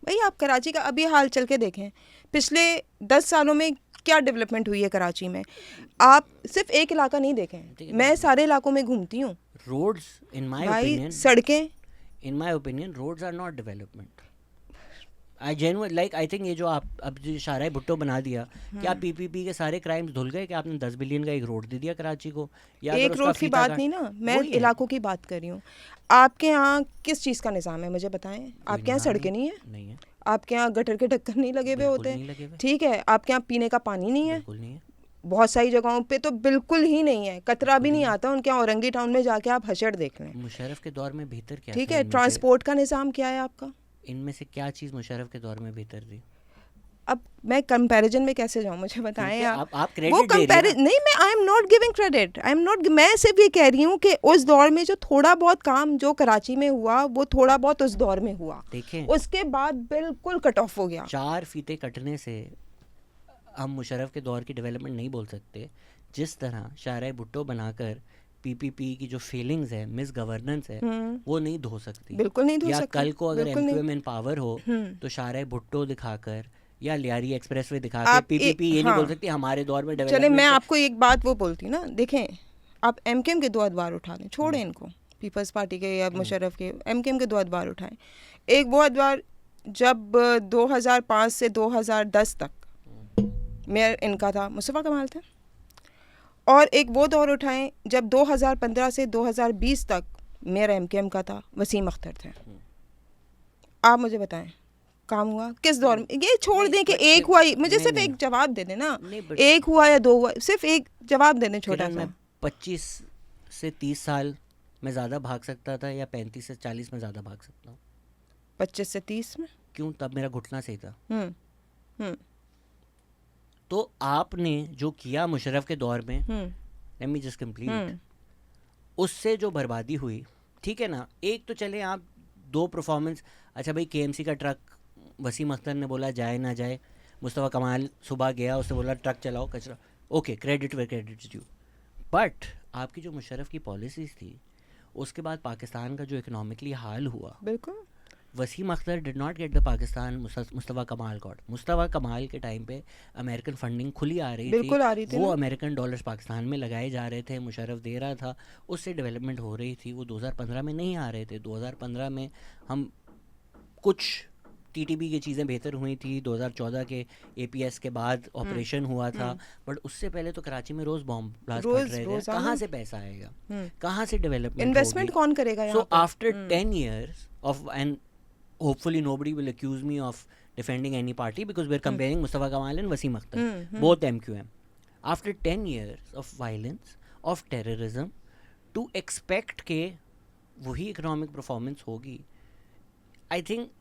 Speaker 1: भाई? आप कराची का अभी हाल चल के देखें, पिछले 10 सालों में क्या डेवलपमेंट हुई है कराची में। आप सिर्फ एक इलाका नहीं देखें, मैं सारे इलाकों में घूमती हूँ।
Speaker 2: रोड्स इन माय
Speaker 1: भाई
Speaker 2: ओपिनियन,
Speaker 1: सड़कें
Speaker 2: in my opinion roads are not development. I genuine like I think ये जो आप अब जो शाहराह भुट्टो बना दिया, क्या पीपीपी के सारे क्राइम्स धुल गए कि आपने 10 बिलियन का एक रोड दे दिया कराची को? या
Speaker 1: एक रोड की बात नहीं ना, मैं इलाकों की बात कर रही हूँ। आपके यहाँ किस चीज़ का निज़ाम है मुझे बताएं? आपके यहाँ सड़कें नहीं है,
Speaker 2: नहीं है,
Speaker 1: आपके यहाँ गटर के ढक्कन नहीं लगे हुए होते हैं, ठीक है, आपके यहाँ पीने का पानी नहीं है,
Speaker 2: बिल्कुल नहीं है,
Speaker 1: बहुत सारी जगहों पे तो बिल्कुल ही नहीं है, कतरा भी नहीं आता। उनके यहाँ औरंगी टाउन में जाके आप हशर देख लें।
Speaker 2: मुशर्रफ के दौर में बेहतर क्या
Speaker 1: ठीक
Speaker 2: था
Speaker 1: है,
Speaker 2: इनमें से?
Speaker 1: ट्रांसपोर्ट का निज़ाम क्या है आपका?
Speaker 2: इनमें से क्या चीज़ मुशर्रफ के दौर में बेहतर थी?
Speaker 1: अब मैं कंपैरिजन में कैसे जाऊं, मुझे बताएं आप
Speaker 2: वो
Speaker 1: क्रेडिट
Speaker 2: क्रेडिट दे रही हैं ना।
Speaker 1: नहीं, मैं I am not giving credit, I am not, मैं सिर्फ ये कह रही हूँ कि उस दौर में जो थोड़ा बहुत काम जो कराची में हुआ वो थोड़ा बहुत उस दौर में हुआ,
Speaker 2: देखें
Speaker 1: उसके बाद बिल्कुल कट ऑफ हो गया।
Speaker 2: 4 फीते कटने से हम मुशर्रफ के दौर की डेवलपमेंट नहीं बोल सकते। जिस तरह शाहराह भुट्टो बनाकर पीपीपी की जो फीलिंग्स है, मिस गवर्नेंस है, वो नहीं धो सकती,
Speaker 1: बिल्कुल नहीं धो
Speaker 2: या
Speaker 1: सकती।
Speaker 2: कल को अगर
Speaker 1: बिल्कुल नहीं।
Speaker 2: एमक्यूएम इन पावर हो तो शाहराह भुट्टो दिखाकर या लियारी एक्सप्रेसवे दिखाकर पीपीपी ये नहीं बोल सकती हमारे दौर में
Speaker 1: चले
Speaker 2: डेवलपमेंट।
Speaker 1: मैं आपको एक बात वो बोलती ना, देखें आप एमकेएम के 2 अदवार उठा लें, छोड़ें इनको, पीपल्स पार्टी के या मुशर्रफ के, एमकेएम के 2 अदवार उठाएं। एक वो अदवार जब 2005 से 2010 तक मेयर इनका था, मुस्तफ़ा कमाल थे, और एक वो दौर उठाएं जब 2015 से 2020 तक मेयर एमकेएम का था, वसीम अख्तर थे। आप मुझे बताएं काम हुआ किस दौर में? ये छोड़ दें कि एक हुआ, मुझे सिर्फ एक जवाब दे देना, एक हुआ या 2 हुआ, सिर्फ एक जवाब दे दें छोटा सा।
Speaker 2: 25 से 30 साल में ज़्यादा भाग सकता था या 35 से 40 में ज़्यादा भाग सकता हूँ?
Speaker 1: 25 से 30 में।
Speaker 2: क्यों? तब मेरा घुटना सही था। तो आपने जो किया मुशर्रफ के दौर में, लेट मी जस्ट कंप्लीट, उससे जो बर्बादी हुई, ठीक है ना। एक तो चले आप 2 परफॉर्मेंस, अच्छा भाई केएमसी का ट्रक वसीम अख्तर ने बोला जाए ना जाए, मुस्तफ़ा कमाल सुबह गया, उसने बोला ट्रक चलाओ कचरा, okay credit way credit due. But आपकी जो मुशर्रफ की पॉलिसीज़ थी, उसके बाद पाकिस्तान का जो इकोनॉमिकली हाल हुआ,
Speaker 1: बिल्कुल
Speaker 2: Wasim Akhtar did not get the Pakistan Mustafa Kamal got. Mustafa कमाल के टाइम पे अमेरिकन फंडिंग खुली आ रही
Speaker 1: बिल्कुल आ रही थी,
Speaker 2: वो अमेरिकन डॉलर्स पाकिस्तान में लगाए जा रहे थे, मुशर्रफ दे रहा था, उससे डेवलपमेंट हो रही थी। वो 2015 में नहीं आ रहे थे। 2015 में हम कुछ टीटीबी की चीज़ें बेहतर हुई थी, 2014 के एपीएस के बाद ऑपरेशन हुआ था, बट उससे पहले तो कराची में रोज़ बॉम्ब ब्लास्ट कर रहे थे। कहाँ से पैसा आएगा, कहाँ से डेवलपमेंट,
Speaker 1: इन्वेस्टमेंट कौन करेगा?
Speaker 2: So after 10 years of, and hopefully nobody will accuse me of defending any party because we're comparing Mustafa Kamal and Wasim Akhtar, both MQM. After 10 years of violence, of terrorism, to expect के वही economic performance होगी, I think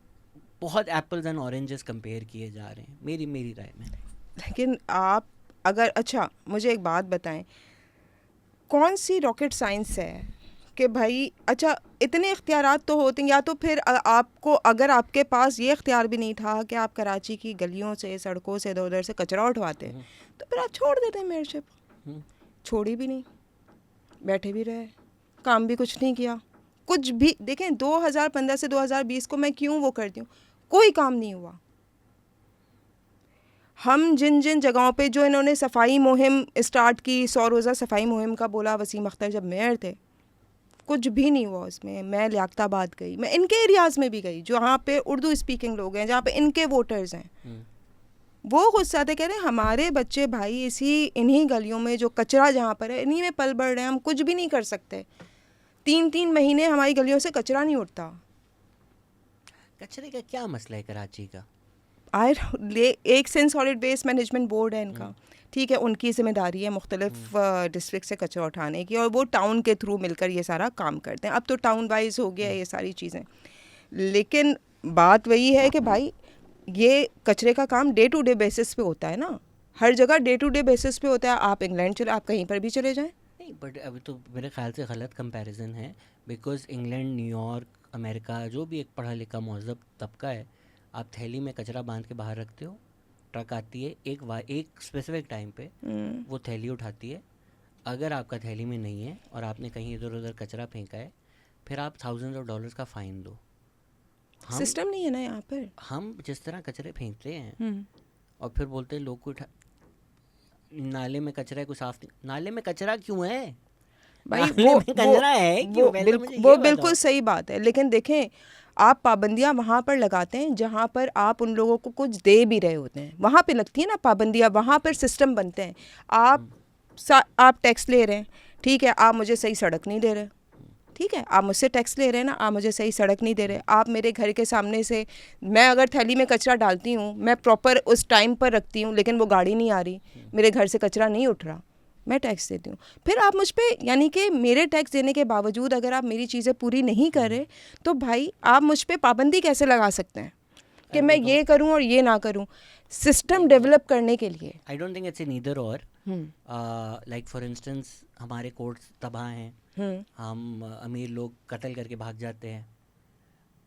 Speaker 2: बहुत apples and oranges compare किए जा रहे हैं मेरी राय में।
Speaker 1: लेकिन आप अगर अच्छा मुझे एक बात बताएं, कौन सी रॉकेट साइंस है कि भाई अच्छा इतने इख्तियारात तो होते हैं, या तो फिर आपको अगर आपके पास ये इख्तियार भी नहीं था कि आप कराची की गलियों से सड़कों से इधर उधर से कचरा उठवाते तो फिर आप छोड़ देते मेयरशिप। छोड़ी भी नहीं, बैठे भी रहे, काम भी कुछ नहीं किया, कुछ भी। देखें 2015 से 2020 को मैं क्यों वो करती हूँ, कोई काम नहीं हुआ। हम जिन जिन जगहों पे जो इन्होंने सफाई मुहिम स्टार्ट की, 100 रोज़ा सफाई मुहिम का बोला वसीम अख्तर जब मेयर थे, कुछ भी नहीं हुआ उसमें। मैं लियाकताबाद गई, मैं इनके एरियाज़ में भी गई जहाँ पे उर्दू स्पीकिंग लोग हैं, जहाँ पे इनके वोटर्स हैं। वो गुस्सा आते, कह रहे हैं हमारे बच्चे भाई इन्हीं गलियों में जो कचरा जहाँ पर है इन्हीं में पल बढ़ रहे हैं, हम कुछ भी नहीं कर सकते। 3-3 महीने हमारी गलियों से कचरा नहीं उठता।
Speaker 2: कचरे का क्या मसला है कराची का?
Speaker 1: एक sense solid waste management board है इनका, ठीक है, उनकी जिम्मेदारी है मुख्तलिफ डिस्ट्रिक्ट से कचरा उठाने की, और वो टाउन के थ्रू मिलकर ये सारा काम करते हैं। अब तो टाउन वाइज हो गया ये सारी चीज़ें, लेकिन बात वही है कि भाई ये कचरे का काम डे टू डे बेसिस पे होता है ना, हर जगह डे टू डे बेसिस पे होता है। आप इंग्लैंड चले, आप कहीं पर भी चले जाएं।
Speaker 2: नहीं, बट अभी तो मेरे ख्याल से गलत कंपैरिजन है, बिकॉज इंग्लैंड, न्यूयॉर्क, अमेरिका, जो भी एक पढ़ा लिखा महज़ब तबका है, आप थैली में कचरा बांध के बाहर रखते हो, ट्रक आती है एक स्पेसिफिक टाइम पे, वो थैली उठाती है। अगर आपका थैली में नहीं है और आपने कहीं इधर उधर कचरा फेंका है, फिर आप थाउजेंड्स ऑफ डॉलर्स का फ़ाइन दो।
Speaker 1: सिस्टम नहीं है ना यहाँ पर।
Speaker 2: हम जिस तरह कचरे फेंकते हैं और फिर बोलते हैं लोग को नाले में कचरा है, कोई साफ नहीं। नाले में कचरा क्यों है
Speaker 1: भाई?
Speaker 2: वो कचरा है क्यों?
Speaker 1: वो बिल्कुल सही बात है, लेकिन देखें आप पाबंदियां वहाँ पर लगाते हैं जहाँ पर आप उन लोगों को कुछ दे भी रहे होते हैं, वहाँ पे लगती है ना पाबंदियां, वहाँ पर सिस्टम बनते हैं। आप टैक्स ले रहे हैं, ठीक है, आप मुझे सही सड़क नहीं दे रहे, ठीक है, आप मुझसे टैक्स ले रहे हैं ना, आप मुझे सही सड़क नहीं दे रहे। आप मेरे घर के सामने से, मैं अगर थैली में कचरा डालती हूँ, मैं प्रॉपर उस टाइम पर रखती हूँ, लेकिन वो गाड़ी नहीं आ रही, मेरे घर से कचरा नहीं उठ रहा, मैं टैक्स देती हूँ। फिर आप मुझ पे, यानी कि मेरे टैक्स देने के बावजूद अगर आप मेरी चीज़ें पूरी नहीं कर रहे, तो भाई आप मुझ पे पाबंदी कैसे लगा सकते हैं कि मैं ये करूँ और ये ना करूँ? सिस्टम डेवलप करने के लिए
Speaker 2: आई don't think it's a neither और। लाइक फॉर इंस्टेंस हमारे कोर्ट्स तबाह हैं, हम अमीर लोग कत्ल करके भाग जाते हैं,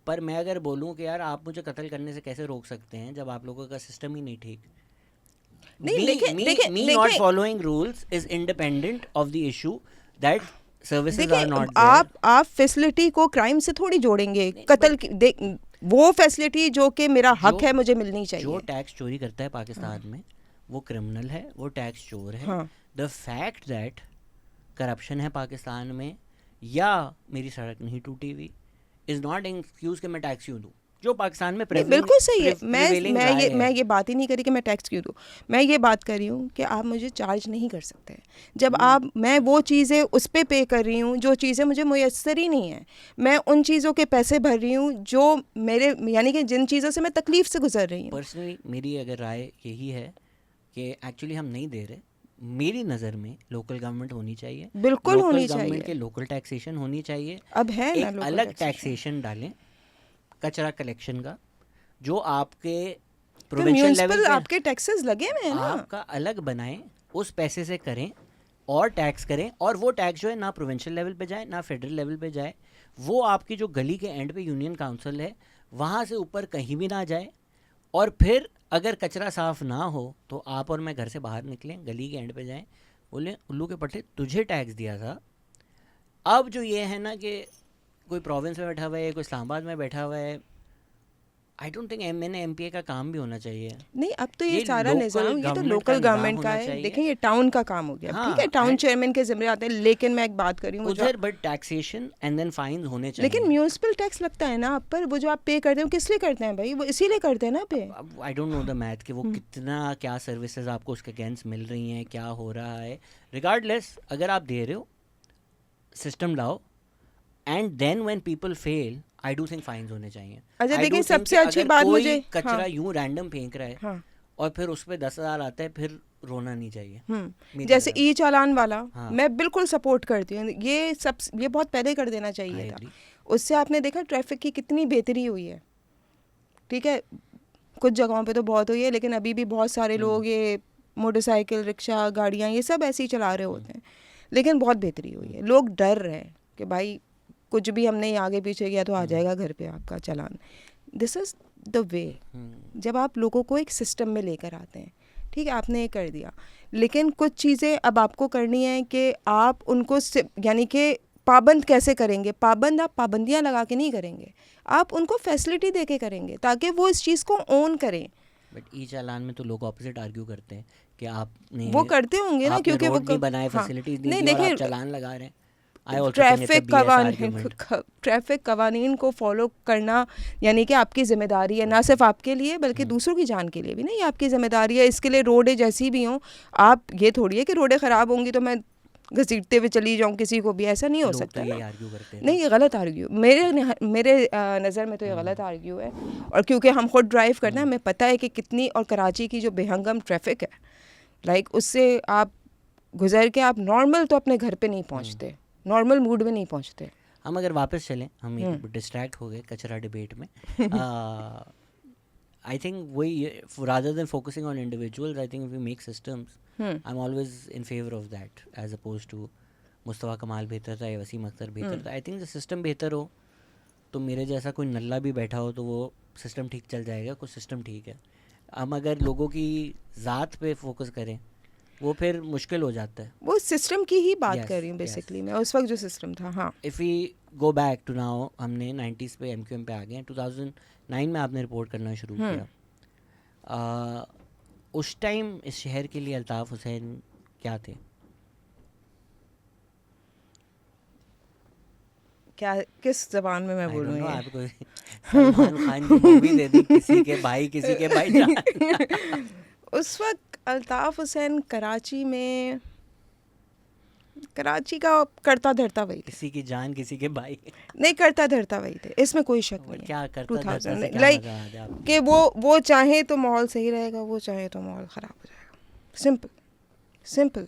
Speaker 2: पर मैं अगर बोलूं कि यार आप मुझे कत्ल करने से कैसे रोक सकते हैं जब आप लोगों का सिस्टम ही नहीं ठीक। Me not following rules is independent of the issue that services are not there.
Speaker 1: आप फैसिलिटी को क्राइम से थोड़ी जोड़ेंगे। कत्ल की वो फैसिलिटी जो कि मेरा हक है मुझे मिलनी चाहिए।
Speaker 2: जो टैक्स चोरी करता है पाकिस्तान में वो क्रिमिनल है, वो टैक्स चोर है। द फैक्ट दैट करप्शन है पाकिस्तान में या मेरी सड़क नहीं टूटी हुई इज नॉट एन एक्सक्यूज कि मैं टैक्स क्यों दूं। जो पाकिस्तान में
Speaker 1: बिल्कुल सही है, मैं ये बात ही नहीं करी कि मैं टैक्स क्यों दूं, मैं ये बात कर रही हूँ कि आप मुझे चार्ज नहीं कर सकते जब मैं वो चीज़ें उस पे कर रही हूँ जो चीज़ें मुझे मुयस्सर ही नहीं है। मैं उन चीज़ों के पैसे भर रही हूँ जो मेरे, यानी कि जिन चीज़ों से मैं तकलीफ से गुजर रही हूँ।
Speaker 2: पर्सनली मेरी अगर राय यही है कि एक्चुअली हम नहीं दे रहे। मेरी नज़र में लोकल गवर्नमेंट होनी चाहिए,
Speaker 1: बिल्कुल होनी चाहिए,
Speaker 2: गवर्नमेंट के लोकल टैक्सेशन होनी चाहिए।
Speaker 1: अब है ना,
Speaker 2: एक अलग टैक्सेशन डालें कचरा कलेक्शन का, जो आपके प्रोविंशियल लेवल पे
Speaker 1: आपके टैक्सेस लगे हुए हैं ना,
Speaker 2: आपका अलग बनाएं, उस पैसे से करें और टैक्स करें, और वो टैक्स जो है ना प्रोविंशियल लेवल पे जाए ना फेडरल लेवल पे जाए, वो आपकी जो गली के एंड पे यूनियन काउंसिल है वहाँ से ऊपर कहीं भी ना जाए। और फिर अगर कचरा साफ ना हो तो आप और मैं घर से बाहर निकलें, गली के एंड पे जाएं, बोलें उल्लू के पट्टे तुझे टैक्स दिया था। अब जो ये है ना कि कोई प्रोविंस में बैठा हुआ है, कोई इस्लामाबाद में बैठा हुआ है, आई डोंट थिंक MPA का काम भी होना चाहिए।
Speaker 1: नहीं, अब तो ये सारा निज़ाम ये तो लोकल गवर्नमेंट का है। देखें ये टाउन का काम हो गया, ठीक है, टाउन चेयरमैन के जिम्मे आते हैं, लेकिन मैं एक बात कर रही हूँ
Speaker 2: उधर but taxation and then fine होने चाहिए।
Speaker 1: लेकिन म्यूनिसिपल टैक्स लगता है ना आप पर, वो जो आप पे करते हो किस लिए करते हैं भाई? वो इसीलिए करते हैं ना पे।
Speaker 2: I don't know the math कि वो कितना क्या सर्विसेज आपको उसके अगेंस्ट मिल रही हैं, क्या हो रहा है। रिगार्डलेस अगर आप दे रहे हो, सिस्टम लाओ, and then when people fail I do think fines होने चाहिए।
Speaker 1: अच्छा देखिए, सबसे अच्छी बात मुझे
Speaker 2: कचरा यूं रैंडम फेंक रहा है और फिर उस पे 10,000 आता है, फिर रोना नहीं चाहिए।
Speaker 1: जैसे ई चालान वाला मैं बिल्कुल सपोर्ट करती हूँ, ये बहुत पहले कर देना चाहिए था। उससे आपने देखा ट्रैफिक की कितनी बेहतरी हुई है, ठीक है, कुछ जगहों पे तो बहुत हुई है, लेकिन अभी भी बहुत सारे लोग ये मोटरसाइकिल, रिक्शा, गाड़ियाँ, ये सब ऐसे ही चला रहे होते हैं, लेकिन बहुत बेहतरी हुई है। लोग डर रहे हैं कि भाई कुछ भी हमने आगे पीछे किया तो आ जाएगा घर पे आपका चालान। This is the way. जब आप लोगों को एक सिस्टम में लेकर आते हैं, ठीक है, आपने ये कर दिया, लेकिन कुछ चीज़ें अब आपको करनी है कि आप उनको यानी कि पाबंद कैसे करेंगे। पाबंद आप पाबंदियाँ लगा के नहीं करेंगे, आप उनको फैसिलिटी दे के करेंगे ताकि वो इस चीज़ को ओन करें।
Speaker 2: बट ई चालान में तो लोग ऑपोजिट आर्ग्यू करते हैं कि आपने
Speaker 1: वो करते होंगे ना,
Speaker 2: आपने
Speaker 1: क्योंकि वो
Speaker 2: रोड नहीं बनाए,
Speaker 1: हाँ,
Speaker 2: फैसिलिटीज नहीं
Speaker 1: नहीं
Speaker 2: दी और आप
Speaker 1: देखिए,
Speaker 2: चालान लगा रहे हैं। I also think it's a BS argument.
Speaker 1: Traffic कवानीन को फॉलो करना यानी कि आपकी ज़िम्मेदारी है, ना सिर्फ आपके लिए बल्कि दूसरों की जान के लिए भी। नहीं, आपकी ज़िम्मेदारी है। इसके लिए रोडें जैसी भी हों, आप ये थोड़ी है कि रोडें ख़राब होंगी तो मैं घसीटते हुए चली जाऊँ किसी को भी, ऐसा नहीं हो
Speaker 2: लोग
Speaker 1: सकता
Speaker 2: तो ये
Speaker 1: ना।
Speaker 2: आर्ग्यू करते हैं
Speaker 1: नहीं, ये गलत आर्ग्यू, मेरे नज़र में तो ये गलत आर्ग्यू है। और क्योंकि हम खुद ड्राइव करना है, हमें पता है कि कितनी, और कराची की जो बेहंगम ट्रैफिक है, लाइक उससे आप गुजर के आप नॉर्मल तो अपने घर पे नहीं पहुंचते, नॉर्मल मूड में नहीं पहुंचते।
Speaker 2: हम अगर वापस चलें, हम एक डिस्ट्रैक्ट हो गए कचरा डिबेट में। आई थिंक वही, rather than focusing on individuals, I think if we make systems, I am always in favour of that as opposed to Mustafa Kamal बेहतर था या वसीम अख्तर बेहतर था। आई थिंक द सिस्टम बेहतर हो तो मेरे जैसा कोई नल्ला भी बैठा हो तो वो सिस्टम ठीक चल जाएगा, कुछ सिस्टम ठीक है। हम अगर लोगों की ज़ात पे फोकस करें वो फिर मुश्किल हो जाता है।
Speaker 1: वो सिस्टम की ही बात
Speaker 2: Yes,
Speaker 1: कर रही हूँ
Speaker 2: yes.
Speaker 1: बेसिकली मैं, उस वक्त जो सिस्टम था। हाँ,
Speaker 2: if we go back to now, हमने 90s पे MQM पे आ गए हैं। 2009 में आपने रिपोर्ट करना शुरू किया। उस टाइम इस शहर के लिए अल्ताफ़ हुसैन क्या थे?
Speaker 1: क्या, किस जबान में मैं
Speaker 2: आई
Speaker 1: बोलूँ
Speaker 2: डोंट नो,
Speaker 1: ये?
Speaker 2: आपको सलमान खान की मूवी दे दी, किसी के भाई किसी के भाईजान।
Speaker 1: उस वक्त अल्ताफ़ हुसैन कराची का करता धरता वही थे।
Speaker 2: किसी की जान किसी के भाई।
Speaker 1: नहीं, करता धरता वही थे, इसमें कोई शक नहीं है।
Speaker 2: क्या करता धरता से
Speaker 1: 2000
Speaker 2: क्या
Speaker 1: लाइक
Speaker 2: मजा आ जाए आपको?
Speaker 1: कि वो चाहे तो माहौल सही रहेगा, वो चाहे तो माहौल ख़राब हो जाएगा। सिंपल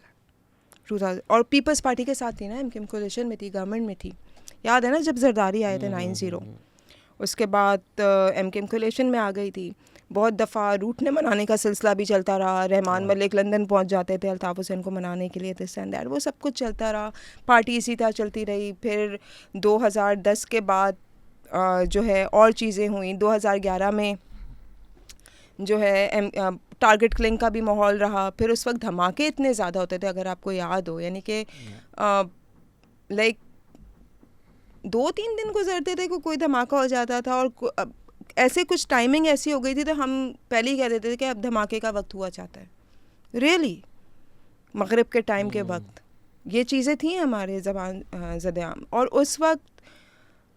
Speaker 1: 2000। और पीपल्स पार्टी के साथ थी ना, एमकेएम कोalition में थी, गवर्नमेंट में थी। याद है ना जब जरदारी आए थे 90, उसके बाद एमकेएम कोalition में आ गई थी। बहुत दफ़ा रूठने मनाने का सिलसिला भी चलता रहा। रहमान मलिक लंदन पहुंच जाते थे अल्ताफ़ हुसैन को मनाने के लिए, दिस एंड दैट, वो सब कुछ चलता रहा। पार्टी इसी तरह चलती रही। फिर 2010 के बाद जो है और चीज़ें हुई। 2011 में जो है टारगेट किलिंग का भी माहौल रहा। फिर उस वक्त धमाके इतने ज़्यादा होते थे, अगर आपको याद हो, यानी कि लाइक 2-3 दिन गुजरते थे कोई धमाका हो जाता था। और ऐसे कुछ टाइमिंग ऐसी हो गई थी तो हम पहले ही कह देते थे कि अब धमाके का वक्त हुआ चाहता है। रियली मगरिब के टाइम के वक्त ये चीज़ें थी हमारे ज़बान ज़द-ए-आम। और उस वक्त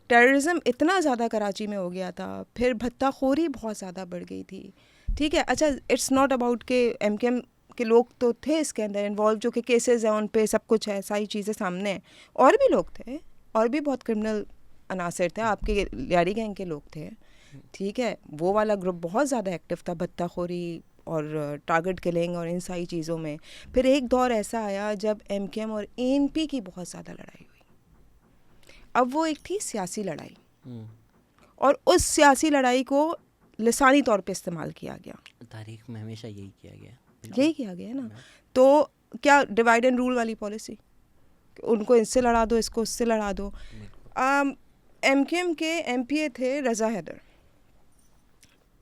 Speaker 1: टेररिज्म इतना ज़्यादा कराची में हो गया था। फिर भत्ताखोरी बहुत ज़्यादा बढ़ गई थी। ठीक है, अच्छा, इट्स नॉट अबाउट के एमकेएम के लोग तो थे इसके अंदर इन्वॉल्व, जो कि केसेस हैं उन पे सब कुछ है, सारी चीज़ें सामने हैं। और भी लोग थे, और भी बहुत क्रिमिनल अनासर थे, आपके लियारी गैंग के लोग थे। ठीक है, वो वाला ग्रुप बहुत ज़्यादा एक्टिव था भत्ताखोरी और टारगेट किलिंग और इन सारी चीज़ों में। फिर एक दौर ऐसा आया जब एमकेएम और एएनपी की बहुत ज़्यादा लड़ाई हुई। अब वो एक थी सियासी लड़ाई, और उस सियासी लड़ाई को लिसानी तौर पे इस्तेमाल किया गया।
Speaker 2: तारीख में हमेशा यही किया गया,
Speaker 1: यही किया गया ना। तो क्या डिवाइड एंड रूल वाली पॉलिसी, उनको इनसे लड़ा दो, इसको उससे लड़ा दो। एमकेएम के एमपीए थे रज़ा हैदर,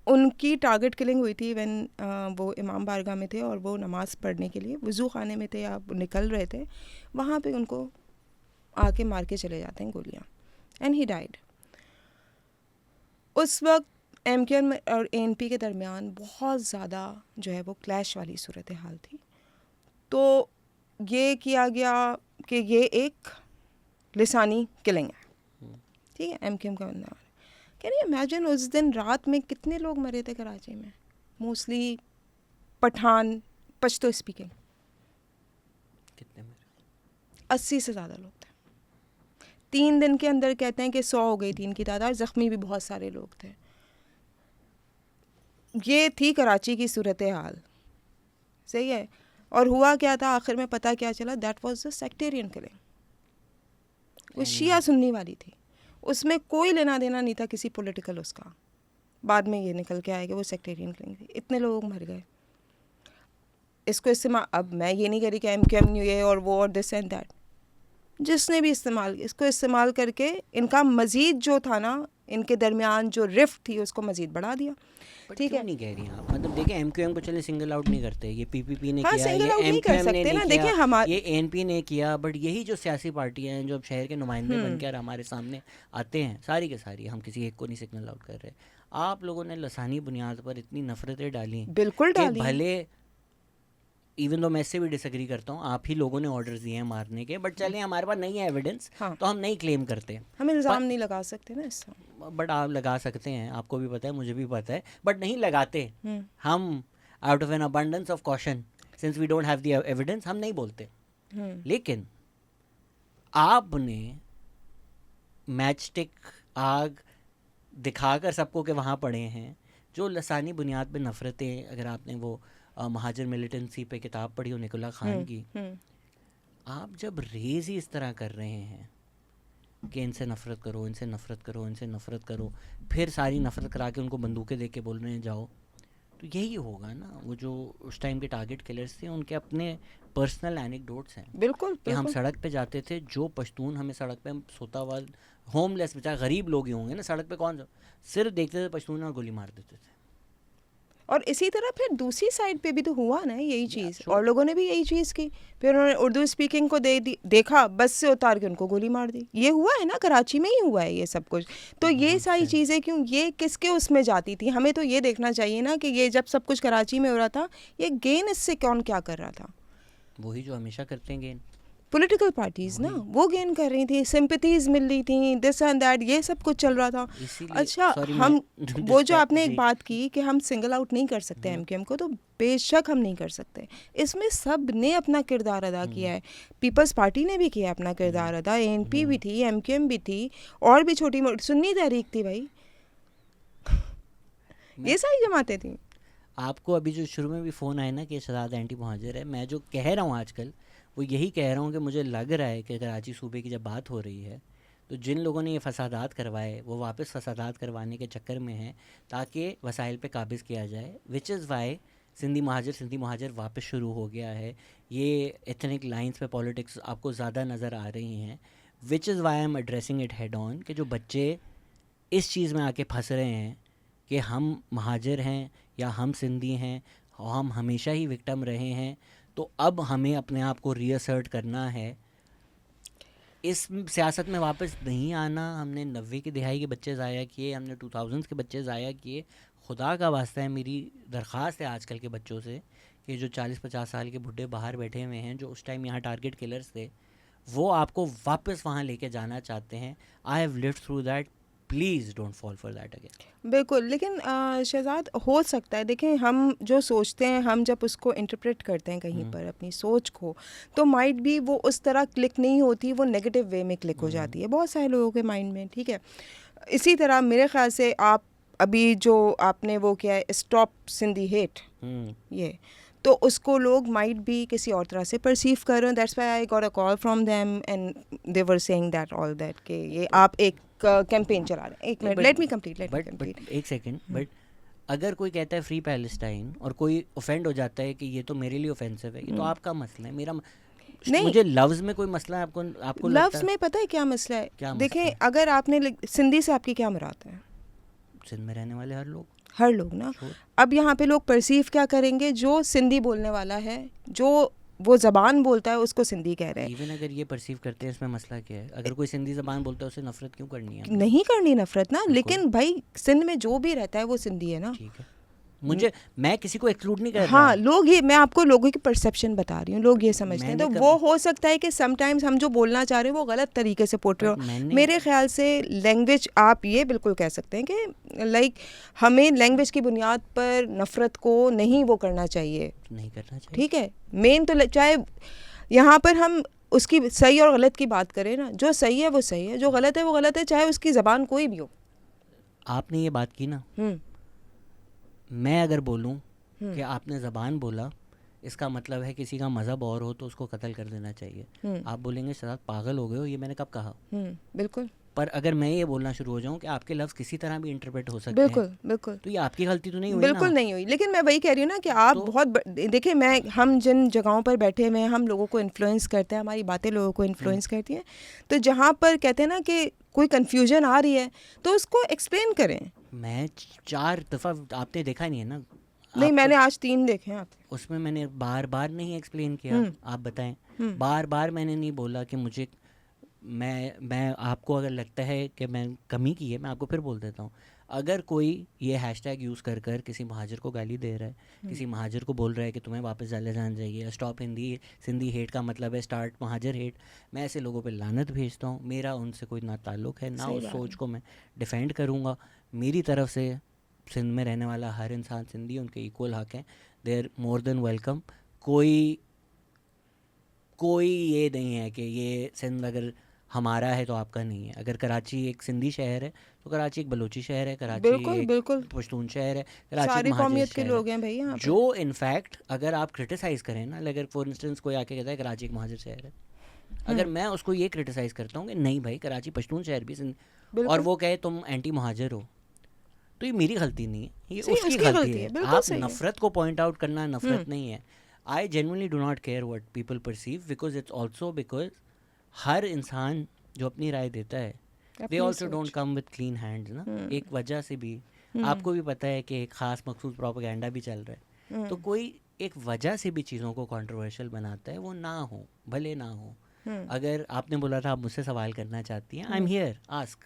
Speaker 1: उनकी टारगेट किलिंग हुई थी व्हेन वो इमाम बारगाह में थे और वो नमाज़ पढ़ने के लिए वज़ू खाने में थे या निकल रहे थे, वहाँ पे उनको आके मार के चले जाते हैं गोलियाँ, एंड ही डाइड। उस वक्त एमकेएम और एएनपी के दरमियान बहुत ज़्यादा जो है वो क्लैश वाली सूरत हाल थी। तो ये किया गया कि ये एक लिसानी किलिंग है, ठीक है, एमकेएम का बंदा। कैन यू इमेजिन उस दिन रात में कितने लोग मरे थे कराची में? Mostly Pathan, Pashto speaking.
Speaker 2: कितने मेरे
Speaker 1: 80 से ज़्यादा लोग थे। 3 दिन के अंदर कहते हैं कि 100 हो गई थी इनकी तादाद। ज़ख्मी भी बहुत सारे लोग थे। ये थी कराची की सूरत हाल, सही है। और हुआ क्या था आखिर में, पता क्या चला? That was the sectarian killing. वो शिया सुन्नी वाली थी, उसमें कोई लेना देना नहीं था किसी पॉलिटिकल उसका। बाद में ये निकल के आया कि वो सेक्टेरियन किलिंग थी। इतने लोग मर गए, इसको इस्तेमाल, अब मैं ये नहीं करी कि MQM ये और वो और दिस एंड दैट, जिसने भी इस्तेमाल इसको इस्तेमाल करके इनका मज़ीद जो था ना, इनके दरमियान जो रिफ्ट थी उसको मज़ीद बढ़ा दिया।
Speaker 2: बट
Speaker 1: ठीक
Speaker 2: क्यों
Speaker 1: है,
Speaker 2: नहीं कह रही हैं आप? मतलब देखिए एमक्यूएम को चले सिंगल आउट नहीं करते, ये पीपीपी ने
Speaker 1: हाँ
Speaker 2: किया,
Speaker 1: सिंगल
Speaker 2: ये
Speaker 1: आउट नहीं कर
Speaker 2: एमक्यूएम ने
Speaker 1: सकते ना,
Speaker 2: नहीं
Speaker 1: देखिए
Speaker 2: किया,
Speaker 1: हमारे
Speaker 2: ये एनपी ने किया, बट यही जो सियासी पार्टियां हैं जो अब शहर के नुमाइंदे बनकर हमारे सामने आते हैं, सारी के सारी, हम किसी एक को नहीं सिग्नल आउट कर रहे, आप लोगों ने लसानी बुनियाद पर इतनी नफरतें डाली
Speaker 1: बिल्कुल
Speaker 2: कि
Speaker 1: डाली हैं।
Speaker 2: भले इवन तो मैं इससे भी डिसएग्री करता हूँ, आप ही लोगों ने ऑर्डर्स दिए हैं मारने के, बट चलिए हमारे पास नहीं है एविडेंस,
Speaker 1: हाँ,
Speaker 2: तो हम नहीं क्लेम करते।
Speaker 1: हम इल्ज़ाम
Speaker 2: पर
Speaker 1: नहीं लगा सकते ना इससे।
Speaker 2: बट आप लगा सकते हैं, आपको भी पता है, मुझे भी पता है, बट नहीं लगाते हम। Out of an abundance of caution, since we don't have the evidence, हम नहीं बोलते। लेकिन आपने मैच स्टिक आग दिखाकर सबको के वहाँ पड़े हैं, जो लसानी बुनियाद पे नफ़रतें, अगर आपने वो महाजर मिलिटेंसी पे किताब पढ़ी हो निकोला खान की, आप जब रेज ही इस तरह कर रहे हैं कि इनसे नफ़रत करो, इनसे नफ़रत करो, इनसे नफ़रत करो, फिर सारी नफ़रत करा के उनको बंदूकें दे के बोल रहे हैं जाओ, तो यही होगा ना। वो जो उस टाइम के टारगेट किलर्स थे, उनके अपने पर्सनल एनेक्डोट्स हैं
Speaker 1: बिल्कुल
Speaker 2: कि हम
Speaker 1: बिल्कुल।
Speaker 2: सड़क पे जाते थे, जो पश्तून हमें सड़क पे, हम सोता हुआ होमलेस बेचारा गरीब लोग ही होंगे ना सड़क पे, कौन सिर्फ देखते थे पश्तून और गोली मार देते थे।
Speaker 1: और इसी तरह फिर दूसरी साइड पे भी तो हुआ ना यही चीज़,
Speaker 2: sure.
Speaker 1: और लोगों ने भी यही चीज़ की, फिर उन्होंने उर्दू स्पीकिंग को देखा, बस से उतार के उनको गोली मार दी। ये हुआ है ना, कराची में ही हुआ है ये सब कुछ। तो ये सारी चीज़ें क्यों, ये किसके उसमें जाती थी? हमें तो ये देखना चाहिए ना कि ये जब सब कुछ कराची में हो रहा था, ये गेन इससे कौन क्या कर रहा था?
Speaker 2: वही जो हमेशा करते हैं, गेन।
Speaker 1: पॉलिटिकल पार्टीज ना, वो गेन कर रही थी, सिंपैथीज मिल रही थी, दिस एंड दैट, ये सब कुछ चल रहा था। अच्छा, हम वो जो आपने एक बात की कि हम सिंगल आउट नहीं कर सकते MQM को, तो बेशक हम नहीं कर सकते। इसमें सब ने अपना किरदार अदा किया है। पीपल्स पार्टी ने भी किया अपना किरदार अदा, ANP भी थी, MQM भी थी, और भी छोटी मोटी सुन्नी तहरीक थी भाई, ये सारी जमातें थी।
Speaker 2: आपको अभी जो शुरू में भी फ़ोन आया ना कि शहजाद एंटी मुहाजिर है, मैं जो कह रहा हूँ आजकल वो यही कह रहा हूँ कि मुझे लग रहा है कि कराची सूबे की जब बात हो रही है, तो जिन लोगों ने ये फसादात करवाए वो वापस फसादात करवाने के चक्कर में हैं ताकि वसाइल पे काबिज़ किया जाए, विच इज़ वाई सिंधी महाजर वापस शुरू हो गया है। ये एथनिक लाइंस पे पॉलिटिक्स आपको ज़्यादा नज़र आ रही हैं, which is why I am addressing it head on, कि जो बच्चे इस चीज़ में आके फंस रहे हैं कि हम महाजर हैं या हम सिंधी हैं, हम हमेशा ही विक्टिम रहे हैं, तो अब हमें अपने आप को रीअसर्ट करना है, इस सियासत में वापस नहीं आना। हमने 90 की दिहाई के बच्चे ज़ाया किए, हमने 2000s के बच्चे ज़ाया किए। खुदा का वास्ता है, मेरी दरख्वास्त है आजकल के बच्चों से कि जो 40-50 साल के बुढ़े बाहर बैठे हुए हैं, जो उस टाइम यहाँ टारगेट किलर्स थे, वो आपको वापस वहाँ लेके जाना चाहते हैं। I have lived through that, please don't fall for that again.
Speaker 1: बिल्कुल, लेकिन शहजाद हो सकता है, देखें हम जो सोचते हैं, हम जब उसको इंटरप्रेट करते हैं कहीं पर अपनी सोच को, तो माइट भी वो उस तरह क्लिक नहीं होती, वो नेगेटिव वे में क्लिक हो जाती है बहुत सारे लोगों के माइंड में। ठीक है, इसी तरह मेरे ख्याल से आप अभी जो आपने वो किया है स्टॉप सिंधी हेट, ये तो उसको लोग माइट भी किसी और तरह से परसीव कर रहे हैं। That's why I got a call from them and they were saying that all that कि ये आप एक कैंपेन चला रहे हैं। एक मिनट, लेट मी कंप्लीट।
Speaker 2: एक सेकंड, बट अगर कोई कहता है फ्री पैलेस्टाइन और कोई ऑफेंड हो जाता है कि ये तो मेरे लिए ऑफेंसिव है, ये तो आपका मसला है, मेरा नहीं। मुझे लव्स में कोई मसला है? आपको
Speaker 1: लव्स में पता है क्या मसला है?
Speaker 2: क्या
Speaker 1: देखें, अगर आपने सिंधी से आपकी क्या मुराद है?
Speaker 2: सिंध में रहने वाले हर लोग
Speaker 1: ना। अब यहाँ पे लोग परसीव क्या करेंगे? जो सिंधी बोलने वाला है, जो वो ज़बान बोलता है, उसको सिंधी कह रहे हैं।
Speaker 2: इवन अगर ये परसीव करते हैं, इसमें मसला क्या है? अगर कोई सिंधी ज़बान बोलता है, उसे नफरत क्यों करनी है?
Speaker 1: नहीं करनी नफरत ना, लेकिन भाई सिंध में जो भी रहता है वो सिंधी है ना।
Speaker 2: ठीक है, मैं किसी को एक्सक्लूड नहीं कर रहा।
Speaker 1: हाँ, लोग ये, मैं आपको लोगों की परसेप्शन बता रही हूँ, लोग ये समझते हैं। तो वो हो सकता है कि समटाइम्स हम जो बोलना चाह रहे हैं वो गलत तरीके से पोर्ट्रे हो। मेरे ख्याल से लैंग्वेज, आप ये बिल्कुल कह सकते हैं कि लाइक हमें लैंग्वेज की बुनियाद पर नफ़रत को नहीं वो करना चाहिए,
Speaker 2: नहीं करना चाहिए।
Speaker 1: ठीक है, मेन तो चाहे यहाँ पर हम उसकी सही और गलत की बात करें ना, जो सही है वो सही है, जो गलत है वो गलत है, चाहे उसकी ज़बान कोई भी हो।
Speaker 2: आपने ये बात की ना, मैं अगर बोलूं कि आपने ज़बान बोला, इसका मतलब है किसी का मज़हब और हो तो उसको कत्ल कर देना चाहिए, आप बोलेंगे शहजाद पागल हो गए हो, ये मैंने कब कहा?
Speaker 1: बिल्कुल।
Speaker 2: पर अगर मैं ये बोलना शुरू हो जाऊं कि आपके लफ्ज़ किसी तरह भी इंटरप्रेट हो सकते
Speaker 1: बिल्कुल
Speaker 2: हैं,
Speaker 1: बिल्कुल
Speaker 2: तो ये आपकी गलती तो नहीं हुई
Speaker 1: बिल्कुल
Speaker 2: ना।
Speaker 1: नहीं हुई, लेकिन मैं वही कह रही हूँ ना कि आप
Speaker 2: तो
Speaker 1: बहुत देखिए, मैं हम जिन जगहों पर बैठे हुए हैं, हम लोगों को इन्फ्लुएंस करते हैं, हमारी बातें लोगों को इन्फ्लुएंस करती हैं। तो जहाँ पर कहते हैं ना कि कोई कन्फ्यूजन आ रही है तो उसको एक्सप्लेन करें।
Speaker 2: मैं 4 दफ़ा, आपने देखा नहीं है ना,
Speaker 1: नहीं,
Speaker 2: आपको
Speaker 1: मैंने आज 3 देखे हैं आपके।
Speaker 2: उसमें मैंने बार बार नहीं एक्सप्लेन किया।
Speaker 1: हम्म
Speaker 2: आप बताएं,
Speaker 1: हम्म
Speaker 2: बार बार मैंने नहीं बोला कि मुझे, मैं आपको अगर लगता है कि मैं कमी की है, मैं आपको फिर बोल देता हूँ। अगर कोई ये हैशटैग यूज़ कर कर किसी महाजर को गाली दे रहा है, किसी महाजर को बोल रहा है कि तुम्हें वापस जाले जाना चाहिए, स्टॉप हिंदी सिंधी हेट का मतलब है स्टार्ट महाजर हेट, मैं ऐसे लोगों पे लानत भेजता हूँ। मेरा उनसे कोई ना ताल्लुक़ है, ना
Speaker 1: सही
Speaker 2: उस
Speaker 1: बात
Speaker 2: सोच
Speaker 1: है।
Speaker 2: को मैं डिफेंड करूँगा। मेरी तरफ से सिंध में रहने वाला हर इंसान सिंधी, उनके इक्वल हक हैं, they are more than welcome. कोई ये नहीं है कि ये सिंध अगर हमारा है तो आपका नहीं है। अगर कराची एक सिंधी शहर है तो कराची एक बलोची शहर है, कराची
Speaker 1: बिल्कुल
Speaker 2: एक
Speaker 1: बिल्कुल,
Speaker 2: पश्तून शहर है, कराची एक
Speaker 1: सारी
Speaker 2: महाजन
Speaker 1: कौमियत के
Speaker 2: शहर है।
Speaker 1: लोग हैं भाई यहाँ पर।
Speaker 2: जो इनफैक्ट अगर आप क्रिटिसाइज़ करें ना, अगर फॉर इंस्टेंस कोई आके कहता है कराची एक महाजन शहर है, अगर मैं उसको ये क्रिटिसाइज़ करता हूँ कि नहीं भाई कराची पश्तून शहर भी सिंध, और
Speaker 1: बिल्कुल
Speaker 2: वो कहे तुम एंटी महाजर हो, तो ये मेरी गलती नहीं है, ये
Speaker 1: सही,
Speaker 2: उसकी
Speaker 1: उसकी
Speaker 2: गलती
Speaker 1: गलती है,
Speaker 2: है।
Speaker 1: बिल्कुल
Speaker 2: आप
Speaker 1: सही है।
Speaker 2: नफ़रत को पॉइंट आउट करना नफ़रत
Speaker 1: हम्म
Speaker 2: नहीं है। I genuinely do not care what people perceive, because it's also because हर इंसान जो अपनी राय देता है, दे
Speaker 1: अपनी
Speaker 2: ऑल्सो डोंट
Speaker 1: सोच।
Speaker 2: कम विद क्लीन हैंड्स ना। एक वजह से भी
Speaker 1: हम्म
Speaker 2: आपको भी पता है कि एक ख़ास मखसूस प्रोपेगेंडा भी चल रहा है, तो
Speaker 1: हम्म
Speaker 2: कोई एक वजह से भी चीज़ों को कंट्रोवर्शियल बनाता है, वो ना हो, भले ना हो।
Speaker 1: हम्म
Speaker 2: अगर आपने बोला था आप मुझसे सवाल करना चाहती हैं, आई एम हियर, आस्क।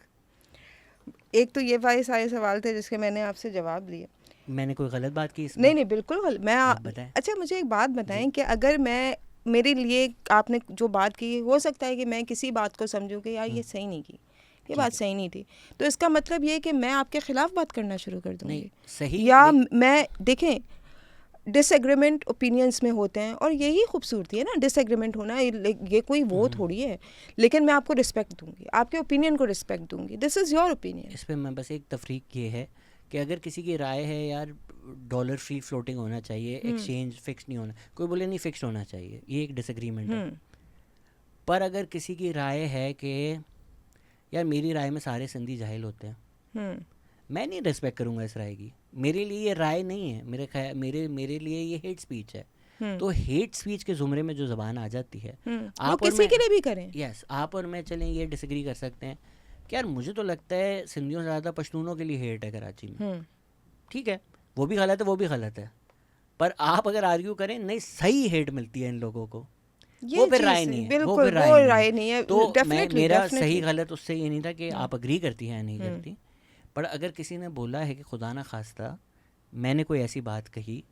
Speaker 1: एक तो ये वाले सारे सवाल थे जिसके मैंने आपसे जवाब दिए।
Speaker 2: मैंने कोई गलत बात की इसमें?
Speaker 1: नहीं नहीं, बिल्कुल मैं
Speaker 2: आप बताएं।
Speaker 1: अच्छा, मुझे एक बात
Speaker 2: जी
Speaker 1: बताएं कि अगर मैं, मेरे लिए आपने जो बात की, हो सकता है कि मैं किसी बात को समझूं कि यार ये सही नहीं की, ये बात
Speaker 2: ठीक है।
Speaker 1: सही नहीं थी, तो इसका मतलब ये है कि मैं आपके खिलाफ बात करना शुरू कर
Speaker 2: नहीं
Speaker 1: दूंगी।
Speaker 2: सही
Speaker 1: या मैं, देखें, डिसएग्रीमेंट ओपिनियंस में होते हैं और यही खूबसूरती है ना, डिसएग्रीमेंट होना, ये कोई वो थोड़ी है। लेकिन मैं आपको रिस्पेक्ट दूंगी, आपके ओपिनियन को रिस्पेक्ट दूंगी, दिस इज़ योर ओपिनियन।
Speaker 2: इस पे मैं बस एक तफरीक ये है कि अगर किसी की राय है यार डॉलर फ्री फ्लोटिंग होना चाहिए, एक्सचेंज फिक्स नहीं होना, कोई बोले नहीं फिक्स होना चाहिए, ये एक डिसएग्रीमेंट है। पर अगर किसी की राय है कि यार मेरी राय में सारे सिंधी जाहिल होते हैं, मैं नहीं रिस्पेक्ट करूँगा इस राय की। मेरे लिए ये राय नहीं है, मेरे लिए ये हेट स्पीच है। तो हेट स्पीच के ज़ुमरे में जो ज़बान आ जाती है,
Speaker 1: वो
Speaker 2: आप और
Speaker 1: किसी
Speaker 2: मैं,
Speaker 1: के लिए भी करें।
Speaker 2: यस, आप और मैं चलें ये डिसएग्री कर सकते हैं कि यार मुझे तो लगता है सिंधियों से ज़्यादा पश्तूनों के लिए हेट है कराची में। ठीक है, वो भी गलत है, वो भी गलत है। पर आप अगर आर्ग्यू करें नहीं सही हेट मिलती है इन लोगों को, वो
Speaker 1: ये
Speaker 2: फिर
Speaker 1: चीज़
Speaker 2: राय
Speaker 1: है,
Speaker 2: नहीं है, वो
Speaker 1: बिल्कुल
Speaker 2: फिर
Speaker 1: वो
Speaker 2: राय
Speaker 1: राय
Speaker 2: नहीं
Speaker 1: नहीं
Speaker 2: है।
Speaker 1: है।
Speaker 2: तो
Speaker 1: डेफिनेटली
Speaker 2: मेरा सही
Speaker 1: डेफिनेटली।
Speaker 2: गलत उससे ये नहीं था कि आप अग्री करती हैं या नहीं करती। पर अगर किसी ने बोला है कि खुदा ना खास्ता मैंने कोई ऐसी बात कही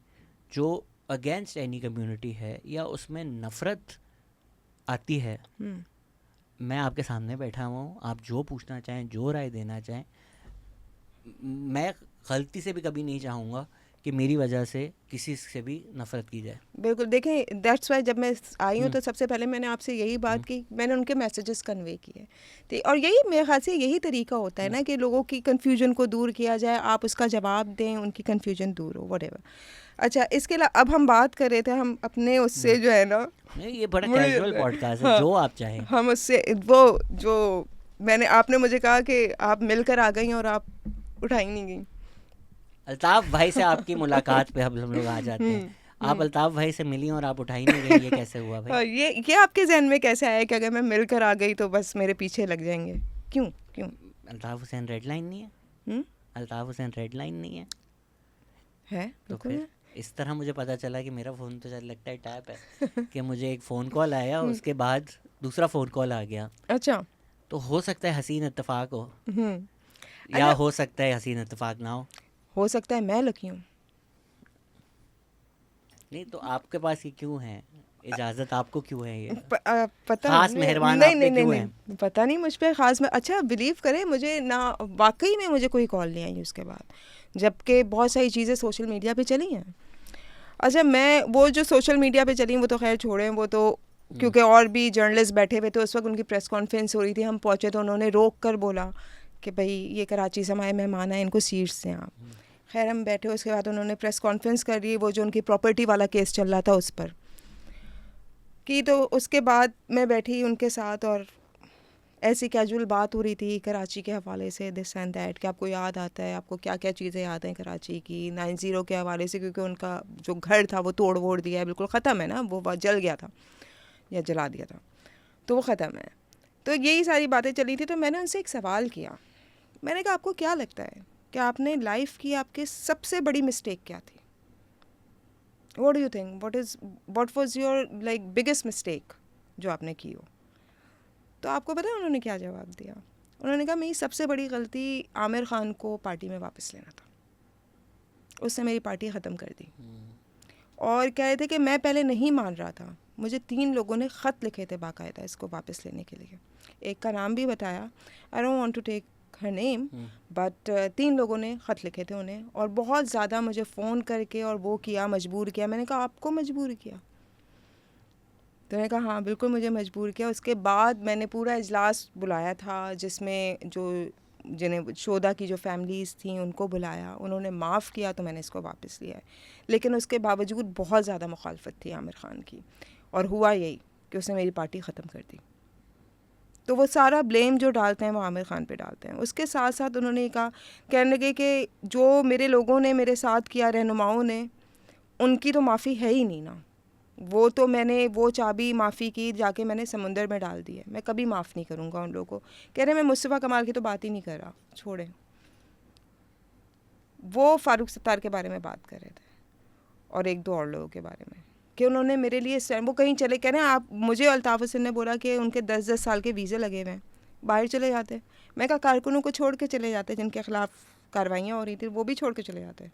Speaker 2: जो अगेंस्ट एनी कम्युनिटी है या उसमें नफ़रत आती है, मैं आपके सामने बैठा हुआ हूँ, आप जो पूछना चाहें, जो राय देना चाहें, मैं गलती से भी कभी नहीं चाहूँगा कि मेरी वजह से किसी से भी नफ़रत की जाए।
Speaker 1: बिल्कुल, देखें, दैट्स वाई जब मैं आई हूँ तो सबसे पहले मैंने आपसे यही बात की, मैंने उनके मैसेजेस कन्वे किए थे, और यही मेरे ख्याल से यही तरीका होता है ना कि लोगों की कन्फ्यूजन को दूर किया जाए, आप उसका जवाब दें, उनकी कन्फ्यूजन दूर हो, व्हाटएवर। अच्छा, इसके अलावा अब हम बात कर रहे थे, हम अपने उससे जो है ना,
Speaker 2: नहीं ये बड़ा
Speaker 1: मुझे
Speaker 2: कैजुअल पॉडकास्ट है,
Speaker 1: हाँ,
Speaker 2: जो आप चाहें।
Speaker 1: हम उससे वो जो मैंने, आपने मुझे कहा कि आप मिलकर आ गई और आप उठाई नहीं गई।
Speaker 2: अल्ताफ़ भाई से आपकी मुलाकात पे हम लोग आ जाते हैं। आप अल्ताफ़ भाई से मिली और आप उठाई नहीं गई, ये कैसे हुआ भाई?
Speaker 1: ये आपके जहन में कैसे आया कि अगर मैं मिलकर आ गई तो बस मेरे पीछे लग जाएंगे? क्यों क्यों?
Speaker 2: अल्ताफ़ हुसैन रेड लाइन नहीं है? अल्ताफ़ हुसैन रेड लाइन नहीं है?
Speaker 1: है
Speaker 2: तो
Speaker 1: बिल्कुल
Speaker 2: फिर
Speaker 1: है।
Speaker 2: इस तरह मुझे पता चला कि मेरा फ़ोन तो शायद लगता है टैप है कि मुझे एक फ़ोन कॉल आया, उसके बाद दूसरा फ़ोन कॉल आ गया।
Speaker 1: अच्छा।
Speaker 2: तो हो सकता है हसीन इत्तेफाक हो, या
Speaker 1: अच्छा,
Speaker 2: हो सकता है हसीन इत्तेफाक ना
Speaker 1: हो सकता है मैं लकी हूँ।
Speaker 2: नहीं तो आपके पास ये क्यों है, इजाज़त आपको क्यों है, ये
Speaker 1: पता
Speaker 2: ख़ास
Speaker 1: नहीं,
Speaker 2: मेहरबान
Speaker 1: नहीं
Speaker 2: आप
Speaker 1: नहीं
Speaker 2: पे
Speaker 1: नहीं
Speaker 2: क्यों है?
Speaker 1: नहीं, पता नहीं मुझ पे खास में। अच्छा, बिलीव करें, मुझे ना वाकई में मुझे कोई कॉल नहीं आई उसके बाद, जबकि बहुत सारी चीज़ें सोशल मीडिया पे चली हैं। अच्छा, मैं वो जो सोशल मीडिया पे चली वो तो खैर छोड़ें, वो तो क्योंकि और भी जर्नलिस्ट बैठे हुए थे उस वक्त, उनकी प्रेस कॉन्फ्रेंस हो रही थी, हम पहुँचे तो उन्होंने रोक कर बोला कि भाई ये कराची से हमारे मेहमान आए, इनको सीट्स दें आप। खैर हम बैठे, उसके बाद उन्होंने प्रेस कॉन्फ्रेंस कर ली, वो जो उनकी प्रॉपर्टी वाला केस चल रहा था उस पर की, तो उसके बाद मैं बैठी उनके साथ और ऐसी कैजुअल बात हो रही थी कराची के हवाले से, दिस एंड दैट, कि आपको याद आता है, आपको क्या क्या चीज़ें याद हैं कराची की 90 के हवाले से, क्योंकि उनका जो घर था वो तोड़ वोड़ दिया है, बिल्कुल ख़त्म है ना, वो जल गया था या जला दिया था, तो वो ख़त्म है। तो यही सारी बातें चली थी। तो मैंने उनसे एक सवाल किया, मैंने कहा आपको क्या लगता है कि आपने लाइफ की आपकी सबसे बड़ी मिस्टेक क्या थी? What do you think, what was your like biggest mistake जो आपने की हो? तो आपको पता है उन्होंने क्या जवाब दिया? उन्होंने कहा मेरी सबसे बड़ी गलती आमिर खान को पार्टी में वापस लेना था, उसने मेरी पार्टी ख़त्म कर दी। और कह रहे थे कि मैं पहले नहीं मान रहा था, मुझे 3 लोगों ने ख़त लिखे थे बाकायदा इसको वापस लेने के लिए। एक का नाम भी बताया, I don't want to take her name, but 3 लोगों ने ख़त लिखे थे उन्हें, और बहुत ज़्यादा मुझे फ़ोन करके और वो किया, मजबूर किया। मैंने कहा आपको मजबूर किया? तो मैंने कहा हाँ बिल्कुल मुझे मजबूर किया। उसके बाद मैंने पूरा इजलास बुलाया था जिसमें जो जिन्हें शोदा की जो फैमिलीज़ थी उनको बुलाया, उन्होंने माफ़ किया, तो मैंने इसको वापस लिया है। लेकिन उसके बावजूद बहुत ज़्यादा मुखालफत थी आमिर खान की, और हुआ यही कि उसने मेरी पार्टी ख़त्म कर दी। तो वो सारा ब्लेम जो डालते हैं वो आमिर खान पे डालते हैं। उसके साथ साथ उन्होंने कहा, कहने लगे कि जो मेरे लोगों ने मेरे साथ किया, रहनुमाओं ने, उनकी तो माफ़ी है ही नहीं ना, वो तो मैंने वो चाबी माफ़ी की जाके मैंने समुंदर में डाल दी है, मैं कभी माफ़ नहीं करूँगा उन लोगों को। कह रहे मैं मुस्तफ़ा कमाल की तो बात ही नहीं कर रहा, छोड़ें। वो फ़ारूक सत्तार के बारे में बात कर रहे थे और 1-2 और लोगों के बारे में, कि उन्होंने मेरे लिए वो कहीं चले, कह रहे हैं आप, मुझे अल्ताफ़ हुसैन ने बोला कि उनके 10-10 साल के वीज़े लगे हुए हैं, बाहर चले जाते। मैं कहा कारकुनों को छोड़ के चले जाते जिनके ख़िलाफ़ कार्रवाइयाँ हो रही थी, वो भी छोड़ के चले जाते।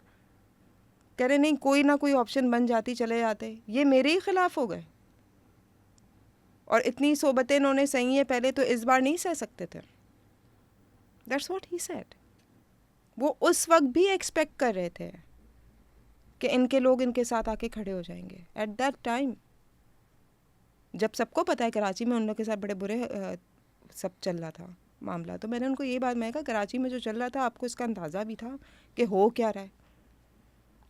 Speaker 1: कह रहे नहीं, कोई ना कोई ऑप्शन बन जाती, चले जाते। ये मेरे ही ख़िलाफ़ हो गए, और इतनी सोबतें इन्होंने सही है पहले, तो इस बार नहीं सह सकते थे। That's what he said. वो उस वक्त भी एक्सपेक्ट कर रहे थे कि इनके लोग इनके साथ आके खड़े हो जाएंगे। एट दैट टाइम जब सबको पता है कराची में उन लोगों के साथ बड़े बुरे सब चल रहा था मामला, तो मैंने उनको ये बात, मैं कहा कराची में जो चल रहा था आपको इसका अंदाज़ा भी था कि हो क्या रहा है?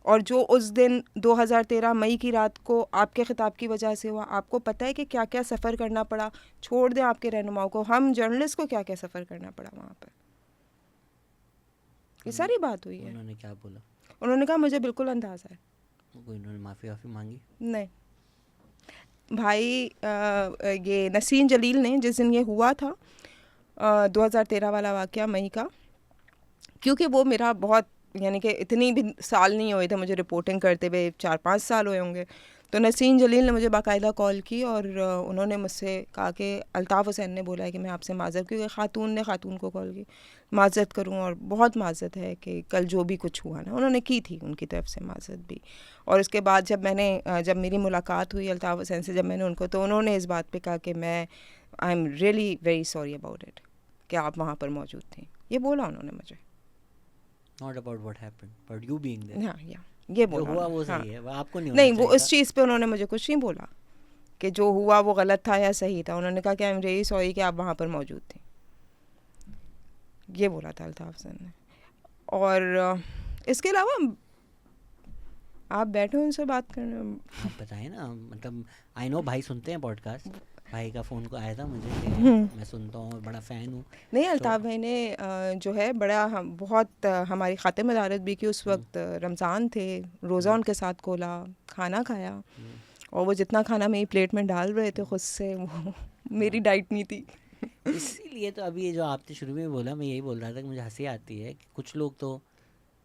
Speaker 1: और जो उस दिन 2013 मई की रात को आपके ख़िताब की वजह से हुआ, आपको पता है कि क्या क्या सफ़र करना पड़ा। छोड़ दें आपके रहनुमाओं को, हम जर्नलिस्ट को क्या क्या सफ़र करना पड़ा वहाँ पर। ये सारी बात हुई है।
Speaker 2: उन्होंने क्या बोला?
Speaker 1: उन्होंने कहा मुझे बिल्कुल अंदाज़ा है।
Speaker 2: कोई उन्होंने माफ़ी वाफ़ी मांगी?
Speaker 1: नहीं भाई, ये नसीन जलील ने जिस दिन ये हुआ था 2013 वाला वाक़या मई का, क्योंकि वो मेरा बहुत, यानी कि इतनी भी साल नहीं हुए थे मुझे रिपोर्टिंग करते हुए, 4-5 साल हुए होंगे। तो नसीन जलील ने मुझे बाकायदा कॉल की और उन्होंने मुझसे कहा कि अल्ताफ़ हुसैन ने बोला है कि मैं आपसे माज़रत, क्योंकि ख़ातून ने ख़ातून को कॉल की, माज़रत करूं, और बहुत माज़रत है कि कल जो भी कुछ हुआ ना, उन्होंने की थी उनकी तरफ से माज़रत भी। और उसके बाद जब मेरी मुलाकात हुई अल्ताफ़ हुसैन से, जब मैंने उनको, तो उन्होंने इस बात पर कहा कि मैं I am really very sorry about it कि आप वहाँ पर मौजूद थी। ये बोला उन्होंने मुझे।
Speaker 2: Not about what happened, but you being there.
Speaker 1: हाँ, ये
Speaker 2: जो
Speaker 1: बोला
Speaker 2: हुआ
Speaker 1: उन्होंने,
Speaker 2: वो
Speaker 1: हाँ।
Speaker 2: सही है, वो आपको नहीं होना
Speaker 1: नहीं, वो
Speaker 2: चाहिए
Speaker 1: उस
Speaker 2: था।
Speaker 1: चीज़ पे उन्होंने मुझे कुछ नहीं बोला कि जो हुआ वो गलत था या सही था। उन्होंने कहा कि आई एम रियली सॉरी कि आप वहाँ पर मौजूद थी, ये बोला था अल्ताफ़ हुसैन ने। और इसके अलावा आप बैठे उनसे बात करने।
Speaker 2: आप बताएं ना, मतलब आई नो भाई सुनते हैं पॉडकास्ट, भाई का फ़ोन को आया था मुझे कि मैं सुनता हूँ, बड़ा फ़ैन हूँ।
Speaker 1: नहीं, अल्ताफ़ भाई ने जो है बड़ा बहुत हमारी खातिर मदारत भी की। उस वक्त रमज़ान थे, रोज़ा उनके साथ खोला, खाना खाया, और वो जितना खाना मेरी प्लेट में डाल रहे थे खुद से, वो मेरी डाइट नहीं थी।
Speaker 2: इसीलिए तो अभी ये जो आपने शुरू में बोला, मैं यही बोल रहा था कि मुझे हंसी आती है कि कुछ लोग तो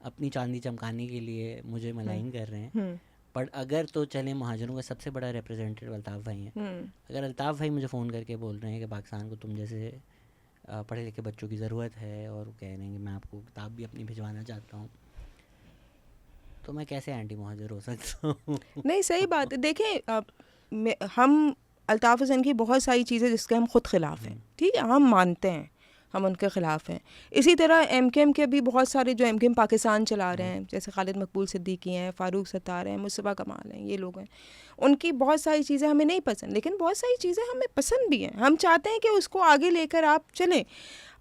Speaker 2: अपनी चांदी चमकाने के लिए मुझे मलाइन कर रहे हैं, पर अगर तो चले महाजरों का सबसे बड़ा रिप्रेजेंटेटिव अल्ताफ़ भाई हैं। अगर अल्ताफ़ भाई मुझे फ़ोन करके बोल रहे हैं कि पाकिस्तान को तुम जैसे पढ़े लिखे बच्चों की ज़रूरत है, और कह रहे हैं कि मैं आपको किताब भी अपनी भिजवाना चाहता हूँ, तो मैं कैसे एंटी महाजर हो सकता हूँ?
Speaker 1: नहीं, सही बात है। देखें, हम अल्ताफ़ हुसैन की बहुत सारी चीज़ें जिसके हम ख़ुद ख़िलाफ़ हैं, ठीक है, हम मानते हैं हम उनके ख़िलाफ़ हैं। इसी तरह एमकेएम के भी बहुत सारे जो एमकेएम पाकिस्तान चला रहे हैं, जैसे खालिद मकबूल सिद्दीकी हैं, फ़ारूक सत्तार हैं, मुस्तफ़ा कमाल हैं, ये लोग हैं, उनकी बहुत सारी चीज़ें हमें नहीं पसंद, लेकिन बहुत सारी चीज़ें हमें पसंद भी हैं। हम चाहते हैं कि उसको आगे लेकर आप चलें।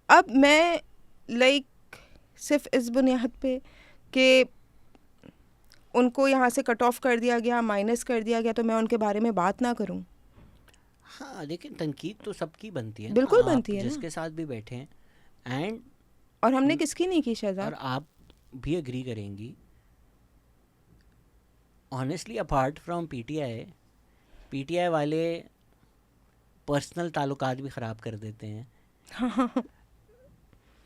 Speaker 1: अब मैं सिर्फ इस बुनियाद पे कि उनको यहाँ से कट ऑफ कर दिया गया, माइनस कर दिया गया, तो मैं उनके बारे में बात ना करूँ।
Speaker 2: हाँ, लेकिन तनकीद तो सबकी बनती है ना,
Speaker 1: बिल्कुल
Speaker 2: आप
Speaker 1: बनती है ना।
Speaker 2: जिसके साथ भी बैठे हैं एंड
Speaker 1: और हमने किसकी नहीं की
Speaker 2: और
Speaker 1: शहजाद?
Speaker 2: आप भी एग्री करेंगी, ऑनेस्टली अपार्ट फ्रॉम पीटीआई वाले पर्सनल ताल्लुकात भी ख़राब कर देते हैं।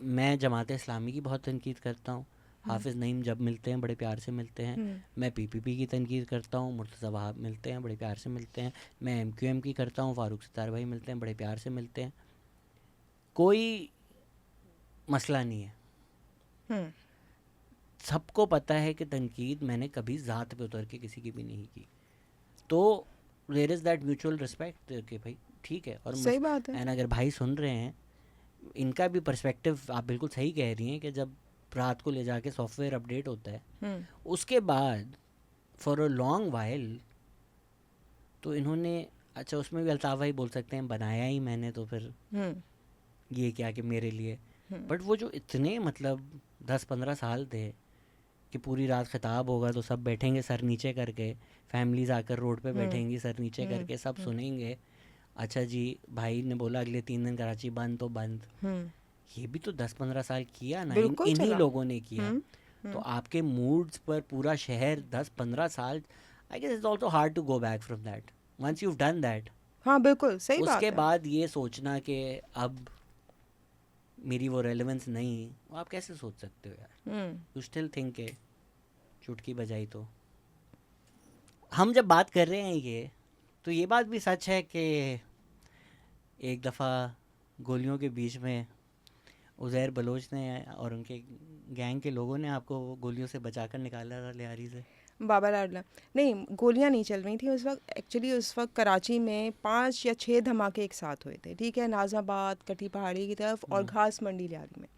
Speaker 2: मैं जमात इस्लामी की बहुत तनकीद करता हूँ, हाफिज़ नईम जब मिलते हैं बड़े प्यार से मिलते हैं। मैं पीपीपी की तनकीद करता हूँ, मुर्तज़ा वहाब मिलते हैं बड़े प्यार से मिलते हैं। मैं एमक्यूएम की करता हूँ, फ़ारूक सत्तार भाई मिलते हैं बड़े प्यार से मिलते हैं, कोई मसला नहीं है। सबको पता है कि तनकीद मैंने कभी ज़ात पे उतर के किसी की भी नहीं की, तो there is that mutual respect कि भाई ठीक है। और
Speaker 1: सही बात है।
Speaker 2: एंड अगर भाई सुन रहे हैं, इनका भी पर्सपेक्टिव आप बिल्कुल सही कह रही हैं कि जब रात को ले जाके सॉफ्टवेयर अपडेट होता है, उसके बाद फॉर अ लॉन्ग वाइल तो इन्होंने, अच्छा उसमें भी अल्ताफ़ भाई बोल सकते हैं बनाया ही मैंने, तो फिर ये क्या कि मेरे लिए, बट वो जो इतने मतलब 10-15 साल थे कि पूरी रात खिताब होगा तो सब बैठेंगे सर नीचे करके, फैमिलीज आकर रोड पे बैठेंगी सर नीचे करके, सब सुनेंगे, अच्छा जी भाई ने बोला अगले 3 दिन कराची बंद तो बंद। ये भी तो 10-15 साल किया ना,
Speaker 1: बिल्कुल
Speaker 2: इन्हीं
Speaker 1: चला।
Speaker 2: लोगों ने किया। तो आपके मूड्स पर पूरा शहर 10-15 साल, I guess it's also hard to go back from that once you done that.
Speaker 1: हाँ बिल्कुल सही बात
Speaker 2: उसके
Speaker 1: है।
Speaker 2: बाद ये सोचना कि अब मेरी वो रेलेवेंस नहीं, वो आप कैसे सोच सकते हो यार? यू स्टिल थिंक के चुटकी बजाई तो। हम जब बात कर रहे हैं ये, तो ये बात भी सच है कि एक दफ़ा गोलियों के बीच में उज़ैर बलोच ने और उनके गैंग के लोगों ने आपको गोलियों से बचाकर निकाला था लियारी से।
Speaker 1: बाबा लाडला नहीं, गोलियां नहीं चल रही थी उस वक्त। एक्चुअली उस वक्त कराची में 5 या 6 धमाके एक साथ हुए थे, ठीक है, नाज़ाबाद, कटी पहाड़ी की तरफ और घास मंडी लियारी में।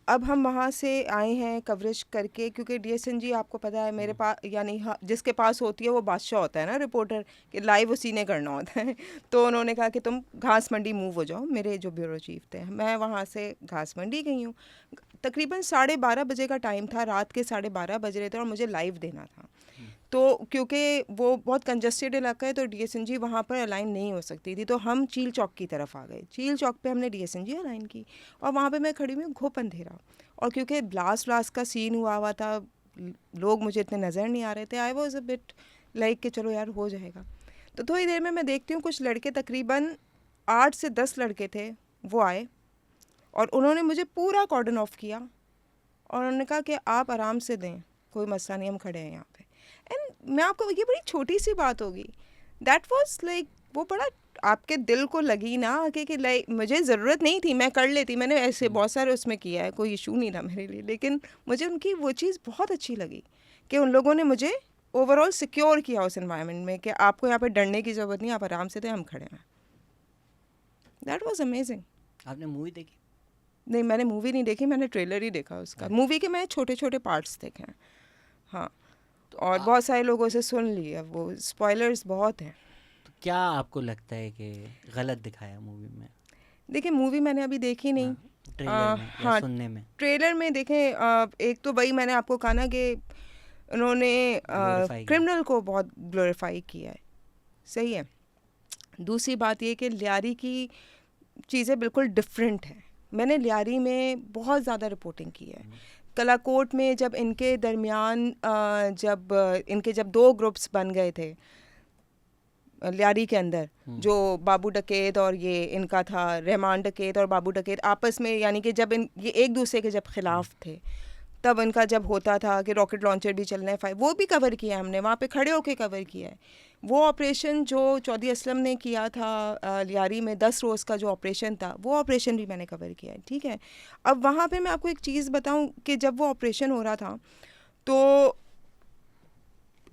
Speaker 1: अब हम वहाँ से आए हैं कवरेज करके, क्योंकि डीएसएनजी आपको पता है मेरे पास, यानी जिसके पास होती है वो बादशाह होता है ना, रिपोर्टर कि लाइव उसी ने करना होता है। तो उन्होंने कहा कि तुम घास मंडी मूव हो जाओ, मेरे जो ब्यूरो चीफ थे। मैं वहाँ से घास मंडी गई हूँ, तकरीबन 12:30 बजे का टाइम था, रात के 12:30 बज रहे थे और मुझे लाइव देना था। तो क्योंकि वो बहुत कंजस्टेड इलाका है तो डीएसएनजी वहाँ पर अलाइन नहीं हो सकती थी, तो हम चील चौक की तरफ आ गए। चील चौक पे हमने डीएसएनजी अलाइन की और वहाँ पे मैं खड़ी हुई घुप अंधेरा, और क्योंकि ब्लास्ट का सीन हुआ था, लोग मुझे इतने नज़र नहीं आ रहे थे। I was a bit like कि चलो यार हो जाएगा। तो थोड़ी देर में मैं देखती हूँ कुछ लड़के, तकरीबन 8 से 10 लड़के थे, वो आए और उन्होंने मुझे पूरा कॉर्डन ऑफ किया और उन्होंने कहा कि आप आराम से दें, कोई मसला नहीं, हम खड़े हैं यहाँ पे। एंड मैं आपको, ये बड़ी छोटी सी बात होगी, दैट वाज लाइक, वो बड़ा आपके दिल को लगी ना कि लाइक मुझे ज़रूरत नहीं थी, मैं कर लेती, मैंने ऐसे बहुत सारे उसमें किया है, कोई इशू नहीं था मेरे लिए, लेकिन मुझे उनकी वो चीज़ बहुत अच्छी लगी कि उन लोगों ने मुझे ओवरऑल सिक्योर किया उस एनवायरनमेंट में कि आपको यहाँ पे डरने की ज़रूरत नहीं, आप आराम से थे, हम खड़े हैं। That was amazing.
Speaker 2: आपने मूवी देखी?
Speaker 1: नहीं, मैंने मूवी नहीं देखी, मैंने ट्रेलर ही देखा उसका। मूवी के मैंने छोटे छोटे पार्ट्स देखे हैं, हाँ,
Speaker 2: तो
Speaker 1: और बहुत सारे लोगों से सुन ली है, वो स्पॉयलर्स बहुत हैं।
Speaker 2: तो क्या आपको लगता है कि गलत दिखाया मूवी में?
Speaker 1: देखिए मूवी मैंने अभी देखी नहीं।
Speaker 2: ट्रेलर में या
Speaker 1: हाँ,
Speaker 2: सुनने में
Speaker 1: ट्रेलर में देखें, एक तो वही मैंने आपको कहा ना कि उन्होंने
Speaker 2: Glorify किया।
Speaker 1: क्रिमिनल को बहुत ग्लोरीफाई किया है, सही है। दूसरी बात ये कि लियारी की चीज़ें बिल्कुल डिफरेंट हैं। मैंने लियारी में बहुत ज़्यादा रिपोर्टिंग की है। कलाकोट में जब इनके दरमियान जब 2 ग्रुप्स बन गए थे लियारी के अंदर, जो बाबू डकैत और ये इनका था रहमान डकैत और बाबू डकैत आपस में, यानी कि जब ये एक दूसरे के जब खिलाफ थे, तब इनका जब होता था कि रॉकेट लॉन्चर भी चलना है, वो भी कवर किया है हमने, वहाँ पे खड़े होके कवर किया है। वो ऑपरेशन जो चौधरी असलम ने किया था लियारी में, 10 रोज़ का जो ऑपरेशन था, वो ऑपरेशन भी मैंने कवर किया है, ठीक है। अब वहाँ पे मैं आपको एक चीज़ बताऊँ कि जब वो ऑपरेशन हो रहा था तो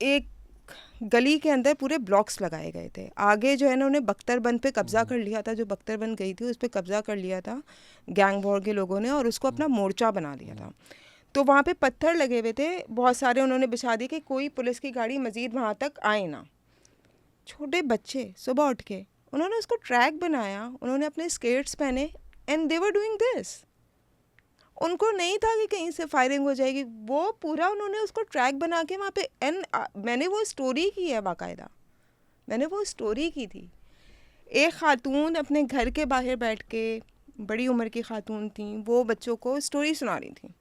Speaker 1: एक गली के अंदर पूरे ब्लॉक्स लगाए गए थे। आगे जो है ना उन्होंने बख्तरबंद पे कब्ज़ा कर लिया था, जो बख्तरबंद गई थी उस पर कब्ज़ा कर लिया था गैंग वॉर के लोगों ने, और उसको अपना मोर्चा बना लिया था। तो वहाँ पे पत्थर लगे हुए थे बहुत सारे, उन्होंने बिछा दिए कि कोई पुलिस की गाड़ी मज़ीद वहाँ तक आए ना। छोटे बच्चे सुबह उठ के उन्होंने उसको ट्रैक बनाया, उन्होंने अपने स्केट्स पहने and they were doing this. उनको नहीं था कि कहीं से फायरिंग हो जाएगी, वो पूरा उन्होंने उसको ट्रैक बना के वहाँ पे मैंने वो स्टोरी की है, बाकायदा मैंने वो स्टोरी की थी। एक खातून अपने घर के बाहर बैठ के, बड़ी उम्र की खातून थी, वो बच्चों को स्टोरी सुना रही थी।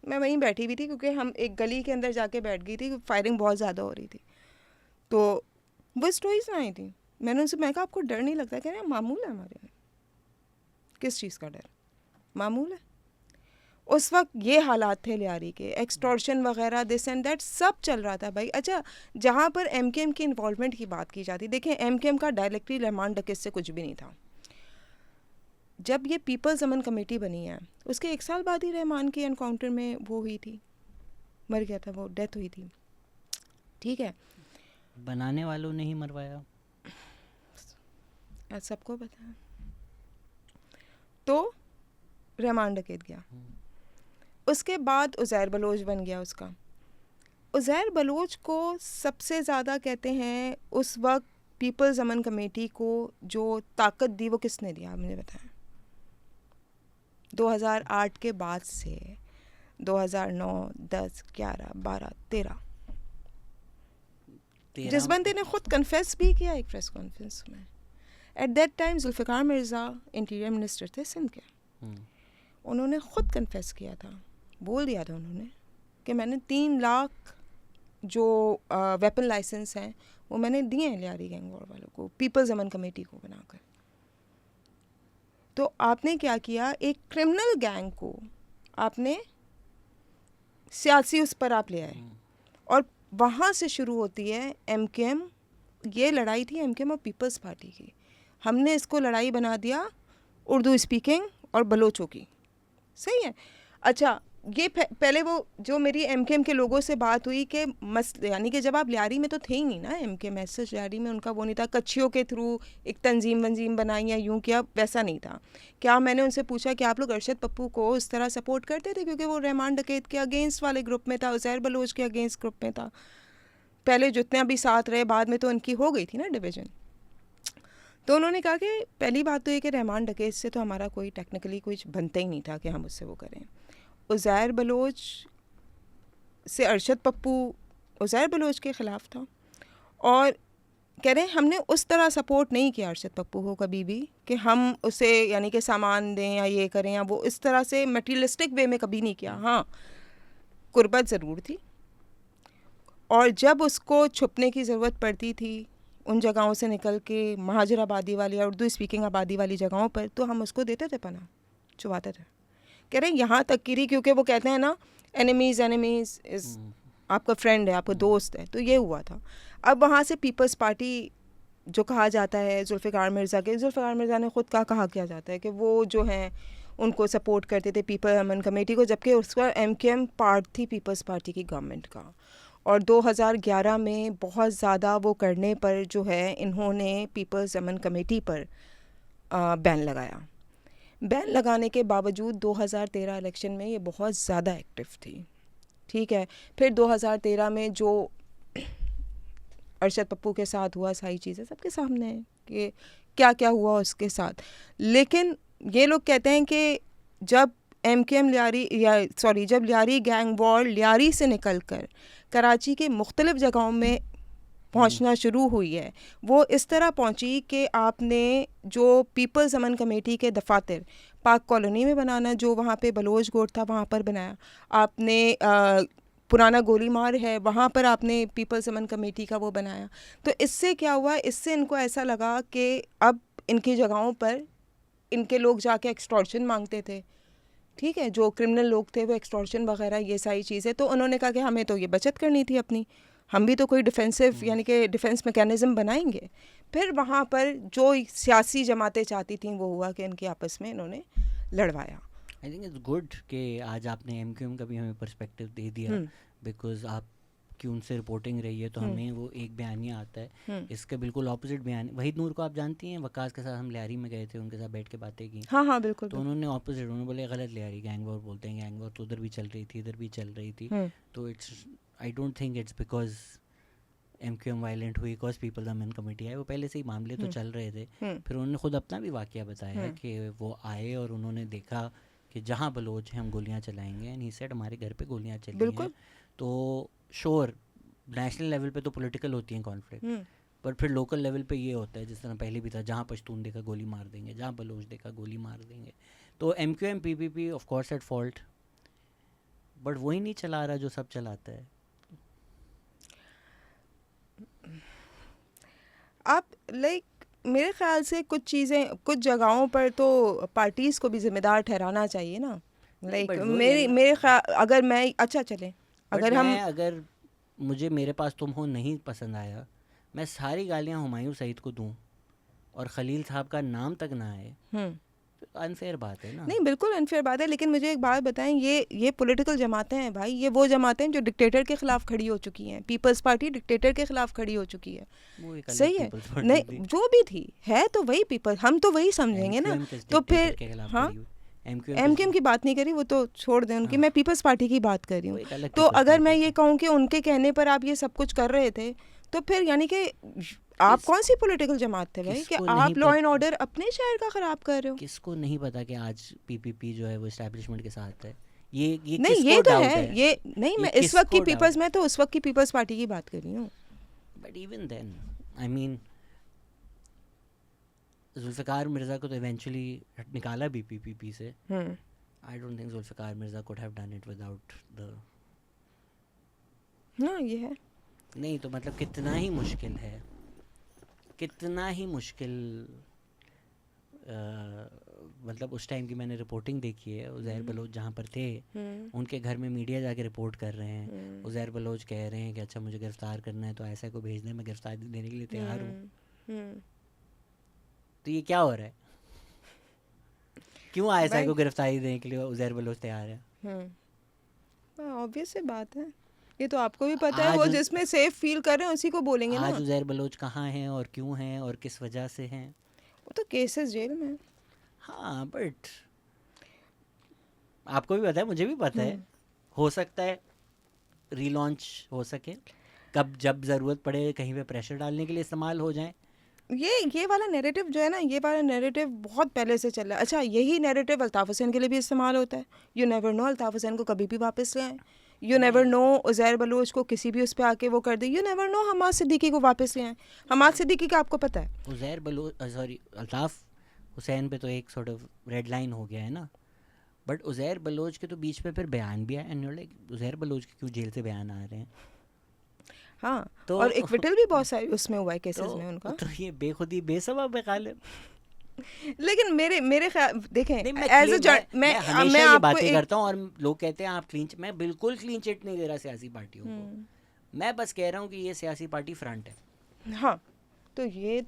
Speaker 1: मैं वहीं बैठी हुई थी क्योंकि हम एक गली के अंदर जाके बैठ गई थी, फायरिंग बहुत ज़्यादा हो रही थी, तो वो स्टोरी सुनाई थी। मैंने उनसे, मैं कहा आपको डर नहीं लगता? कह रहे हैं मामूल है हमारे यहाँ। किस चीज़ का डर? मामूल है। उस वक्त ये हालात थे लियारी के, एक्सटॉर्शन वगैरह, दिस एंड दैट सब चल रहा था भाई। अच्छा, जहाँ पर एमकेएम की इन्वॉल्वमेंट की बात की जाती, देखें एमकेएम का डायरेक्टली रहमान डकैत से कुछ भी नहीं था। जब ये पीपल्स अमन कमेटी बनी है, उसके 1 साल बाद ही रहमान की एनकाउंटर में वो हुई थी, मर गया था, वो डेथ हुई थी। ठीक है,
Speaker 2: बनाने वालों ने ही मरवाया।
Speaker 1: आज सबको पता है। तो रहमान डकैत गया, उसके बाद उज़ैर बलोच बन गया उसका। उज़ैर बलोच को सबसे ज़्यादा कहते हैं उस वक्त पीपल्स अमन कमेटी को जो ताकत दी, वो किसने दिया? आप मुझे बताएं। 2008 के बाद से 2009, 10, 11, 12, 13 जिस बंदे ने खुद कन्फेस भी किया एक प्रेस कॉन्फ्रेंस में, at that time Zulfiqar Mirza interior minister थे सिंध के, उन्होंने खुद कन्फेस किया था, बोल दिया था उन्होंने कि मैंने 3 लाख जो वेपन लाइसेंस हैं वो मैंने दिए हैं लियारी गैंग वॉर वालों को, पीपल्स अमन कमेटी को बनाकर। तो आपने क्या किया, एक क्रिमिनल गैंग को आपने सियासी उस पर आप ले आए, और वहाँ से शुरू होती है एमकेएम। ये लड़ाई थी एमकेएम और पीपल्स पार्टी की। हमने इसको लड़ाई बना दिया उर्दू स्पीकिंग और बलोचों की। सही है। अच्छा, ये पहले वो जो मेरी एमकेएम के लोगों से बात हुई कि यानी कि जब आप लियारी में तो थे ही नहीं ना, एमकेएम ऐसे लियारी में उनका वो नहीं था, कच्छियों के थ्रू एक तंजीम वंजीम बनाई या यूं किया, वैसा नहीं था। क्या मैंने उनसे पूछा कि आप लोग अरशद पप्पू को उस तरह सपोर्ट करते थे? क्योंकि वो रहमान डकैत के अगेंस्ट वाले ग्रुप में था, उज़ैर बलोच के अगेंस्ट ग्रुप में था। पहले जितना भी साथ रहे, बाद में तो उनकी हो गई थी ना डिवीज़न। तो उन्होंने कहा कि पहली बात तो ये कि रहमान डकैत से तो हमारा कोई टेक्निकली कुछ बनता ही नहीं था कि हम उससे वो करें। उज़ैर बलोच से अरशद पप्पू उज़ैर बलोच के ख़िलाफ़ था, और कह रहे हैं हमने उस तरह सपोर्ट नहीं किया अरशद पप्पू को कभी भी कि हम उसे यानी कि सामान दें या ये करें, या वो इस तरह से मटीरियलिस्टिक वे में कभी नहीं किया। हाँ, कुर्बत ज़रूर थी, और जब उसको छुपने की ज़रूरत पड़ती थी उन जगहों से निकल के महाजर आबादी वाली या उर्दू स्पीकिंग आबादी वाली जगहों पर, तो हम उसको देते थे पना, छुपाते थे। कह रहे हैं यहाँ तक की रही, क्योंकि वो कहते हैं ना एनिमीज़ इज़ आपका फ्रेंड है, आपका दोस्त है, तो ये हुआ था। अब वहाँ से पीपल्स पार्टी जो कहा जाता है जुल्फ़िकार मिर्ज़ा ने ख़ुद कहा किया जाता है कि वो जो हैं उनको सपोर्ट करते थे पीपल्स अमन कमेटी को, जबकि उसका एमकेएम पार्ट थी पीपल्स पार्टी की गवर्नमेंट का। और 2011 में बहुत ज़्यादा वो करने पर जो है इन्होंने पीपल्स अमन कमेटी पर बैन लगाया। बैन लगाने के बावजूद 2013 इलेक्शन में ये बहुत ज़्यादा एक्टिव थी। ठीक है, फिर 2013 में जो अरशद पप्पू के साथ हुआ, सारी चीज़ें सबके सामने है कि क्या क्या हुआ उसके साथ। लेकिन ये लोग कहते हैं कि जब एमकेएम जब लियारी गैंग वॉर लियारी से निकल कर कराची के मुख्तलिफ जगहों में पहुंचना शुरू हुई है, वो इस तरह पहुंची कि आपने जो पीपल्स अमन कमेटी के दफातर पाक कॉलोनी में बनाना, जो वहाँ पे बलोच गोट था वहाँ पर बनाया आपने, पुराना गोली मार है वहाँ पर आपने पीपल्स अमन कमेटी का वो बनाया। तो इससे क्या हुआ, इससे इनको ऐसा लगा कि अब इनकी जगहों पर इनके लोग जाके एक्सटॉर्शन मांगते थे। ठीक है, जो क्रिमिनल लोग थे वो एक्सटॉर्शन वगैरह ये सारी चीज़ें, तो उन्होंने कहा कि हमें तो ये बचत करनी थी अपनी, हम भी तो कोई डिफेंसिव यानी कि डिफेंस मैकेनिज़्म बनाएंगे। फिर वहाँ पर जो सियासी जमातें चाहती थीं वो हुआ कि इनके आपस में इन्होंने लड़वाया।
Speaker 2: आई थिंक इट्स गुड कि आज आपने एमक्यूएम का भी हमें पर्सपेक्टिव दे दिया, बिकॉज आप की उनसे रिपोर्टिंग रही है तो हमें वो एक बयानिया आता है, इसका बिल्कुल ऑपोजिट बयान। वहीद नूर को आप जानती हैं, वकास के साथ हम लियारी में गए थे, उनके साथ बैठ के बातें की।
Speaker 1: हाँ हाँ बिल्कुल।
Speaker 2: तो उन्होंने ऑपोजिट, उन्होंने बोले गलत लियारी, गैंग वॉर बोलते हैं, गैंग वॉर तो उधर भी चल रही थी, इधर भी चल रही थी। तो it's, I don't think it's because MQM violent हुई बिकॉज पीपल्स अमन कमेटी आए, वो पहले से ही मामले तो चल रहे थे। फिर उन्होंने खुद अपना भी वाकया बताया कि वो आए और उन्होंने देखा कि जहाँ बलोच हैं हम गोलियाँ चलाएंगे, एंड ही सेड हमारे घर पे गोलियाँ चली हैं। तो श्योर नेशनल लेवल पे तो पॉलिटिकल होती हैं कॉन्फ्लिक्ट, पर फिर लोकल लेवल पे ये होता है जिस तरह पहले भी था, जहाँ पश्तून देखा गोली मार देंगे, जहाँ बलोच देखा गोली मार देंगे। तो MQM PPP of course at fault, but वही नहीं चला रहा जो सब चलाता है।
Speaker 1: आप लाइक मेरे ख्याल से कुछ चीज़ें कुछ जगहों पर तो पार्टीज़ को भी जिम्मेदार ठहराना चाहिए ना। लाइक
Speaker 2: but वही है ना।
Speaker 1: मेरे ख्याल अगर मैं अच्छा चले
Speaker 2: बट
Speaker 1: अगर हम
Speaker 2: मैं अगर मुझे मेरे पास तुम हो नहीं पसंद आया, मैं सारी गालियाँ हुमायूं सईद को दूं और खलील साहब का नाम तक ना आए, तो अनफेयर बात है ना।
Speaker 1: नहीं बिल्कुल अनफेयर बात है, लेकिन मुझे एक बात बताएं, ये पॉलिटिकल जमातें हैं भाई, ये वो जमातें हैं जो डिक्टेटर के खिलाफ खड़ी हो चुकी हैं। पीपल्स पार्टी डिक्टेटर के खिलाफ खड़ी हो चुकी है,
Speaker 2: वो एक अलग
Speaker 1: सही है,
Speaker 2: पीपल्स पार्टी
Speaker 1: नहीं
Speaker 2: थी।
Speaker 1: जो भी थी है तो वही पीपल, हम तो वही समझेंगे ना।
Speaker 2: MQM किस
Speaker 1: तो
Speaker 2: डिक्टेटर
Speaker 1: फिर
Speaker 2: के खिलाफ
Speaker 1: हाँ,
Speaker 2: खड़ी हुई? MQM
Speaker 1: एमकेएम की बात नहीं करी, वो तो छोड़ दें उनकी,
Speaker 2: हाँ।
Speaker 1: मैं पीपल्स पार्टी की बात कर रही
Speaker 2: वो
Speaker 1: हूँ।
Speaker 2: एक अलग
Speaker 1: तो
Speaker 2: पीपल्स
Speaker 1: अगर मैं
Speaker 2: पार्टी
Speaker 1: ये
Speaker 2: थी।
Speaker 1: कहूँ कि उनके कहने पर आप ये सब कुछ कर रहे थे, तो फिर यानी कि आप
Speaker 2: किस-
Speaker 1: कौन सी पॉलिटिकल जमात थे भाई कि
Speaker 2: किसको नहीं
Speaker 1: आप लॉ एंड
Speaker 2: पता,
Speaker 1: ऑर्डर अपने शहर का खराब कर रहे हो?
Speaker 2: किसको नहीं पता कि आज PPP जो है वो एस्टैब्लिशमेंट के साथ है? ये
Speaker 1: नहीं
Speaker 2: किसको
Speaker 1: ये तो
Speaker 2: डाउट
Speaker 1: है,
Speaker 2: है?
Speaker 1: ये नहीं,
Speaker 2: ये
Speaker 1: मैं इस वक्त की
Speaker 2: किसको
Speaker 1: पीपल्स,
Speaker 2: doubt?
Speaker 1: मैं तो उस वक्त की पीपल्स पार्टी की बात कर रही हूँ।
Speaker 2: But even then I mean Zulfiqar Mirza को तो इवेंचुअली निकाला भी PPP से। I don't think Zulfiqar Mirza could have done it without the,
Speaker 1: हाँ ये है।
Speaker 2: नहीं तो मतलब कितना ही मुश्किल है, कितना ही मुश्किल मतलब उस टाइम की मैंने रिपोर्टिंग देखी है। उज़ैर बलोच जहाँ पर थे, उनके घर में मीडिया जाके रिपोर्ट कर रहे हैं। उज़ैर बलोच कह रहे हैं कि अच्छा मुझे गिरफ्तार करना है तो ऐसा को भेज दें, मैं गिरफ्तारी देने के लिए तैयार हूँ। तो ये क्या हो रहा है? क्यों ISI को गिरफ्तारी देने के लिए उज़ैर बलोच तैयार है?
Speaker 1: ऑब्वियस सी बात है, ये तो आपको भी पता है। वो
Speaker 2: आज
Speaker 1: जिसमें सेफ फील कर रहे हैं उसी को बोलेंगे ना।
Speaker 2: आज उज़ैर बलोच कहाँ हैं और क्यों हैं और किस वजह से हैं?
Speaker 1: वो तो केसेस जेल में।
Speaker 2: हाँ बट आपको भी पता है, मुझे भी पता है, हो सकता है रीलॉन्च हो सके, कब जब ज़रूरत पड़े कहीं पे प्रेशर डालने के लिए इस्तेमाल हो जाए।
Speaker 1: ये वाला नैरेटिव जो है ना, ये वाला नैरेटिव बहुत पहले से चल रहा है। अच्छा यही नैरेटिव अल्ताफ़ हुसैन के लिए भी इस्तेमाल होता है। You never know Altaf Hussain को कभी भी वापस ले आए। You never know Uzair Baloch को किसी भी उस पर आके वो कर दे। You never know Hammad Siddiqui को वापस ले आए। हमाद सिद्दीकी का आपको पता है,
Speaker 2: उज़ैर बलोच सॉरी अल्ताफ़ हुसैन पे तो एक सॉर्ट ऑफ रेड लाइन हो गया है ना, बट उज़ैर बलोच के तो बीच में फिर बयान भी आए and you like Uzair Baloch के क्यों जेल से बयान आ रहे हैं?
Speaker 1: हाँ
Speaker 2: तो
Speaker 1: और एक्विटल भी बहुत सारे उसमें हुआ है केसेस में उनका।
Speaker 2: तो ये बेखुदी बेसबब है गालिब।
Speaker 1: लेकिन मेरे ख्याल देखें
Speaker 2: नहीं मैं
Speaker 1: एज
Speaker 2: clean-
Speaker 1: अ
Speaker 2: मैं हमेशा ये
Speaker 1: आपको
Speaker 2: बातें
Speaker 1: एक
Speaker 2: करता हूँ और लोग कहते हैं आप क्लीन, मैं बिल्कुल क्लीन चिट नहीं दे रहा सियासी पार्टियों को। मैं बस कह रहा हूँ कि ये सियासी पार्टी फ्रंट है।
Speaker 1: हाँ तो ये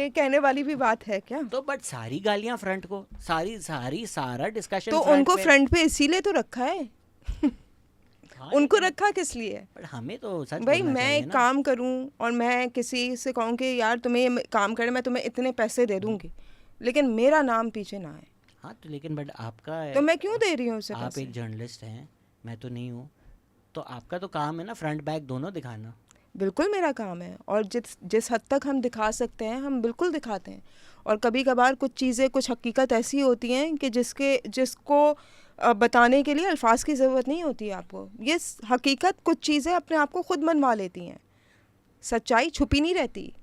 Speaker 1: कहने वाली भी बात है क्या?
Speaker 2: तो बट सारी गालियाँ फ्रंट को, सारा डिस्कशन
Speaker 1: तो उनको फ्रंट पे इसीलिए तो रखा है।
Speaker 2: हाँ,
Speaker 1: उनको रखा किस लिए?
Speaker 2: बट हमें तो सच
Speaker 1: भाई
Speaker 2: बोलना
Speaker 1: मैं
Speaker 2: चाहिए
Speaker 1: एक
Speaker 2: ना।
Speaker 1: काम करूं और मैं किसी से कहूं कि यार तुम्हें ये काम करना, मैं तुम्हें इतने पैसे दे दूंगी, लेकिन मेरा नाम पीछे ना आए,
Speaker 2: हाँ तो लेकिन बट आपका
Speaker 1: तो मैं क्यों दे रही हूँ उसे
Speaker 2: आप
Speaker 1: पैसे?
Speaker 2: एक जर्नलिस्ट हैं, मैं तो नहीं हूँ, तो आपका तो काम है ना फ्रंट बैक दोनों दिखाना।
Speaker 1: बिल्कुल मेरा काम है, और जिस हद तक हम दिखा सकते हैं हम बिल्कुल दिखाते हैं। और कभी कभार कुछ चीज़ें, कुछ हकीकत ऐसी होती हैं कि जिसको बताने के लिए अल्फाज की ज़रूरत नहीं होती है आपको। ये हकीकत कुछ चीज़ें अपने आप को खुद मनवा लेती हैं, सच्चाई छुपी नहीं रहती।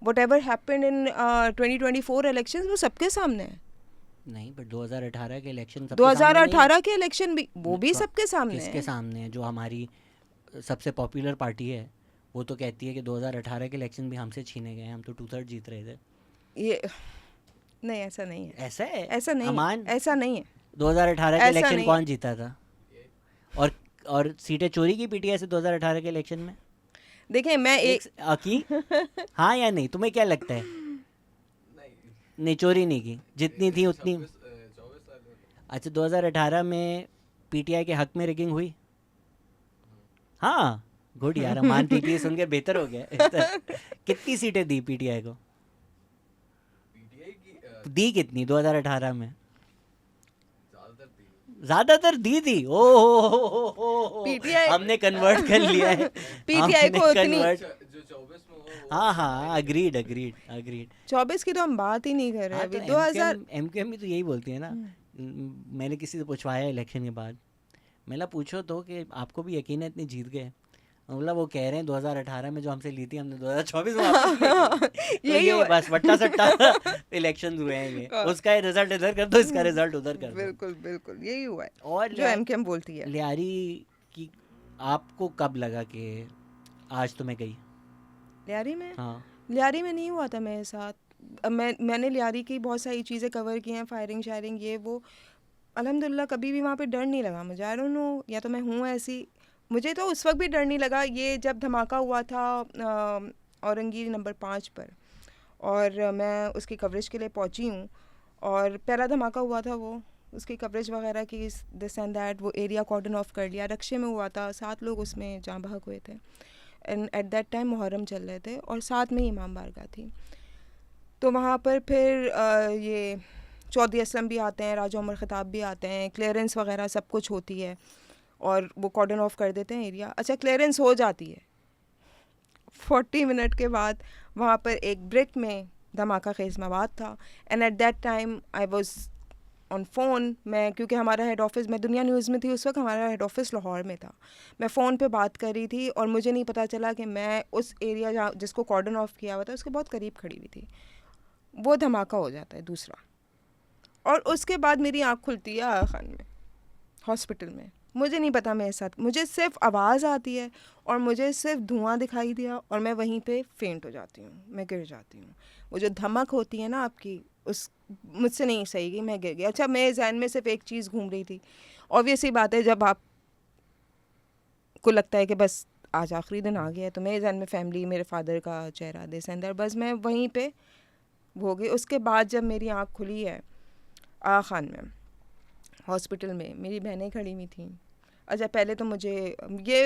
Speaker 1: What ever happened in 2024 election वो सबके सामने है।
Speaker 2: नहीं बट 2018 के इलेक्शन
Speaker 1: 2018 के इलेक्शन भी वो भी सबके सामने
Speaker 2: किसके
Speaker 1: है।
Speaker 2: सामने है? जो हमारी सबसे पॉपुलर पार्टी है वो तो कहती है कि 2018 के इलेक्शन भी हमसे छीने गए हैं, हम तो 2/3 जीत रहे थे।
Speaker 1: ये नहीं, ऐसा नहीं है,
Speaker 2: ऐसा है?
Speaker 1: ऐसा नहीं
Speaker 2: अमान,
Speaker 1: है, ऐसा नहीं है।
Speaker 2: 2018 के
Speaker 1: ऐसा
Speaker 2: इलेक्शन
Speaker 1: नहीं
Speaker 2: कौन जीता था? और सीटें चोरी की PTI से 2018 के इलेक्शन में
Speaker 1: देखें मैं एक
Speaker 2: की हाँ या नहीं? तुम्हें क्या लगता है? नहीं चोरी नहीं की, जितनी थी उतनी। अच्छा 2018 में PTI के हक में रिगिंग हुई? हाँ गुड यार, अमान PTI सुन के बेहतर हो गया। कितनी सीटें दी PTI को? दी कितनी 2018 में? ज्यादातर दी थी। ओ
Speaker 1: PTI
Speaker 2: हमने कन्वर्ट कर लिया है।
Speaker 1: PTI को उतनी
Speaker 2: हाँ अग्रीड
Speaker 1: 24 की तो हम बात ही नहीं कर रहे
Speaker 2: हाँ,
Speaker 1: अभी।
Speaker 2: तो
Speaker 1: 2000
Speaker 2: MQM भी तो यही बोलती है ना। मैंने किसी से पूछवाया इलेक्शन के बाद, मैंने पूछो तो कि आपको भी यकीन है इतनी जीत गए? मतलब वो कह रहे हैं 2018 में जो हमसे ली थी हमने 2024 में वापस ले ली। तो
Speaker 1: यही
Speaker 2: ये
Speaker 1: हुआ।
Speaker 2: बस वट्टा सट्टा इलेक्शन हुए हैं ये,
Speaker 1: हाँ।
Speaker 2: उसका रिजल्ट इधर कर दो, इसका रिजल्ट उधर कर दो।
Speaker 1: बिल्कुल बिल्कुल यही हुआ है
Speaker 2: और
Speaker 1: जो एमकेएम बोलती है।
Speaker 2: लियारी की आपको कब लगा कि आज तो मैं गई?
Speaker 1: लियारी में
Speaker 2: हाँ।
Speaker 1: लियारी में नहीं हुआ था मेरे साथ। अब मैंने लियारी की बहुत सारी चीज़ें कवर की हैं, फायरिंग शायरिंग ये वो, अल्हम्दुलिल्लाह कभी भी वहाँ पे डर नहीं लगा मुझे। आई डोंट नो, या तो मैं हूँ ऐसी, मुझे तो उस वक्त भी डर नहीं लगा। ये जब धमाका हुआ था औरंगी नंबर 5 पर, और मैं उसकी कवरेज के लिए पहुँची हूँ, और पहला धमाका हुआ था वो, उसकी कवरेज वगैरह की, दिस एंड दैट, वो एरिया कॉर्डन ऑफ कर लिया, रक्शे में हुआ था, 7 लोग उसमें जाँ बहक हुए थे। And eight that time Muharram चल रहे थे और साथ में ही इमाम बारगाह थी। तो वहाँ पर फिर ये चौधरी असलम भी आते हैं, राजा उमर ख़ताब भी आते हैं, क्लियरेंस वगैरह सब कुछ होती है, और वो कॉर्डन ऑफ कर देते हैं एरिया। अच्छा, क्लियरेंस हो जाती है, 40 मिनट के बाद वहाँ पर एक ब्रिक में धमाका ख़ैज़माबाद था। And eight that time I was on phone. मैं, क्योंकि हमारा हेड ऑफ़िस, मैं दुनिया न्यूज़ में थी उस वक्त, हमारा हेड ऑफ़िस लाहौर में था। मैं फ़ोन पे बात कर रही थी और मुझे नहीं पता चला कि मैं उस एरिया जहाँ जिसको कॉर्डन ऑफ किया हुआ था उसके बहुत करीब खड़ी हुई थी। वो धमाका हो जाता है दूसरा, और उसके बाद मेरी आँख खुलती है आगा खान में, हॉस्पिटल में। मुझे नहीं पता मेरे साथ, मुझे सिर्फ आवाज़ आती है और मुझे सिर्फ धुआं दिखाई दिया, और मैं वहीं पे फेंट हो जाती हूँ, मैं गिर जाती हूँ। वो जो धमक होती है ना आपकी, उस मुझसे नहीं सही गई, मैं गिर गई। अच्छा, मेरे जहन में सिर्फ एक चीज़ घूम रही थी, ऑब्वियस ही बात है जब आप को लगता है कि बस आज आखिरी दिन आ गया है, तो मेरे जहन में फैमिली, मेरे फादर का चेहरा, दिस एंड दैट, बस मैं वहीं पे हो गई। उसके बाद जब मेरी आँख खुली है आगा खान में हॉस्पिटल में, मेरी बहनें खड़ी हुई थी। अच्छा, पहले तो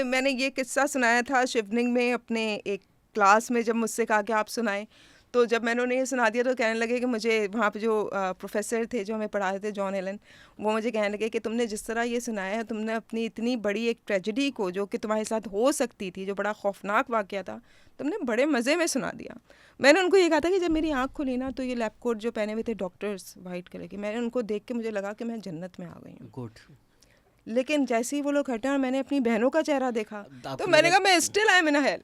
Speaker 1: मैंने ये किस्सा सुनाया था शिवनिंग में अपने एक क्लास में, जब मुझसे कहा कि आप सुनाएं, तो जब मैंने उन्हें ये सुना दिया तो कहने लगे कि मुझे, वहाँ पे जो प्रोफेसर थे जो हमें पढ़ाते थे, जॉन एलन, वो मुझे कहने लगे कि तुमने जिस तरह ये सुनाया है, तुमने अपनी इतनी बड़ी एक ट्रेजेडी को, जो कि तुम्हारे साथ हो सकती थी, जो बड़ा खौफनाक वाक़या था, तुमने बड़े मज़े में सुना दिया। मैंने उनको ये कहा था कि जब मेरी आँख खुली ना, तो ये लैब कोट जो पहने हुए थे डॉक्टर्स वाइट कलर के, मैंने उनको देख के मुझे लगा कि मैं जन्नत में आ गई हूँ।
Speaker 2: गुड।
Speaker 1: लेकिन जैसे ही वो लोग हटे और मैंने अपनी बहनों का चेहरा देखा,
Speaker 2: आपको
Speaker 1: तो मैंने
Speaker 2: लगा-
Speaker 1: कहा मैं still I am in hell.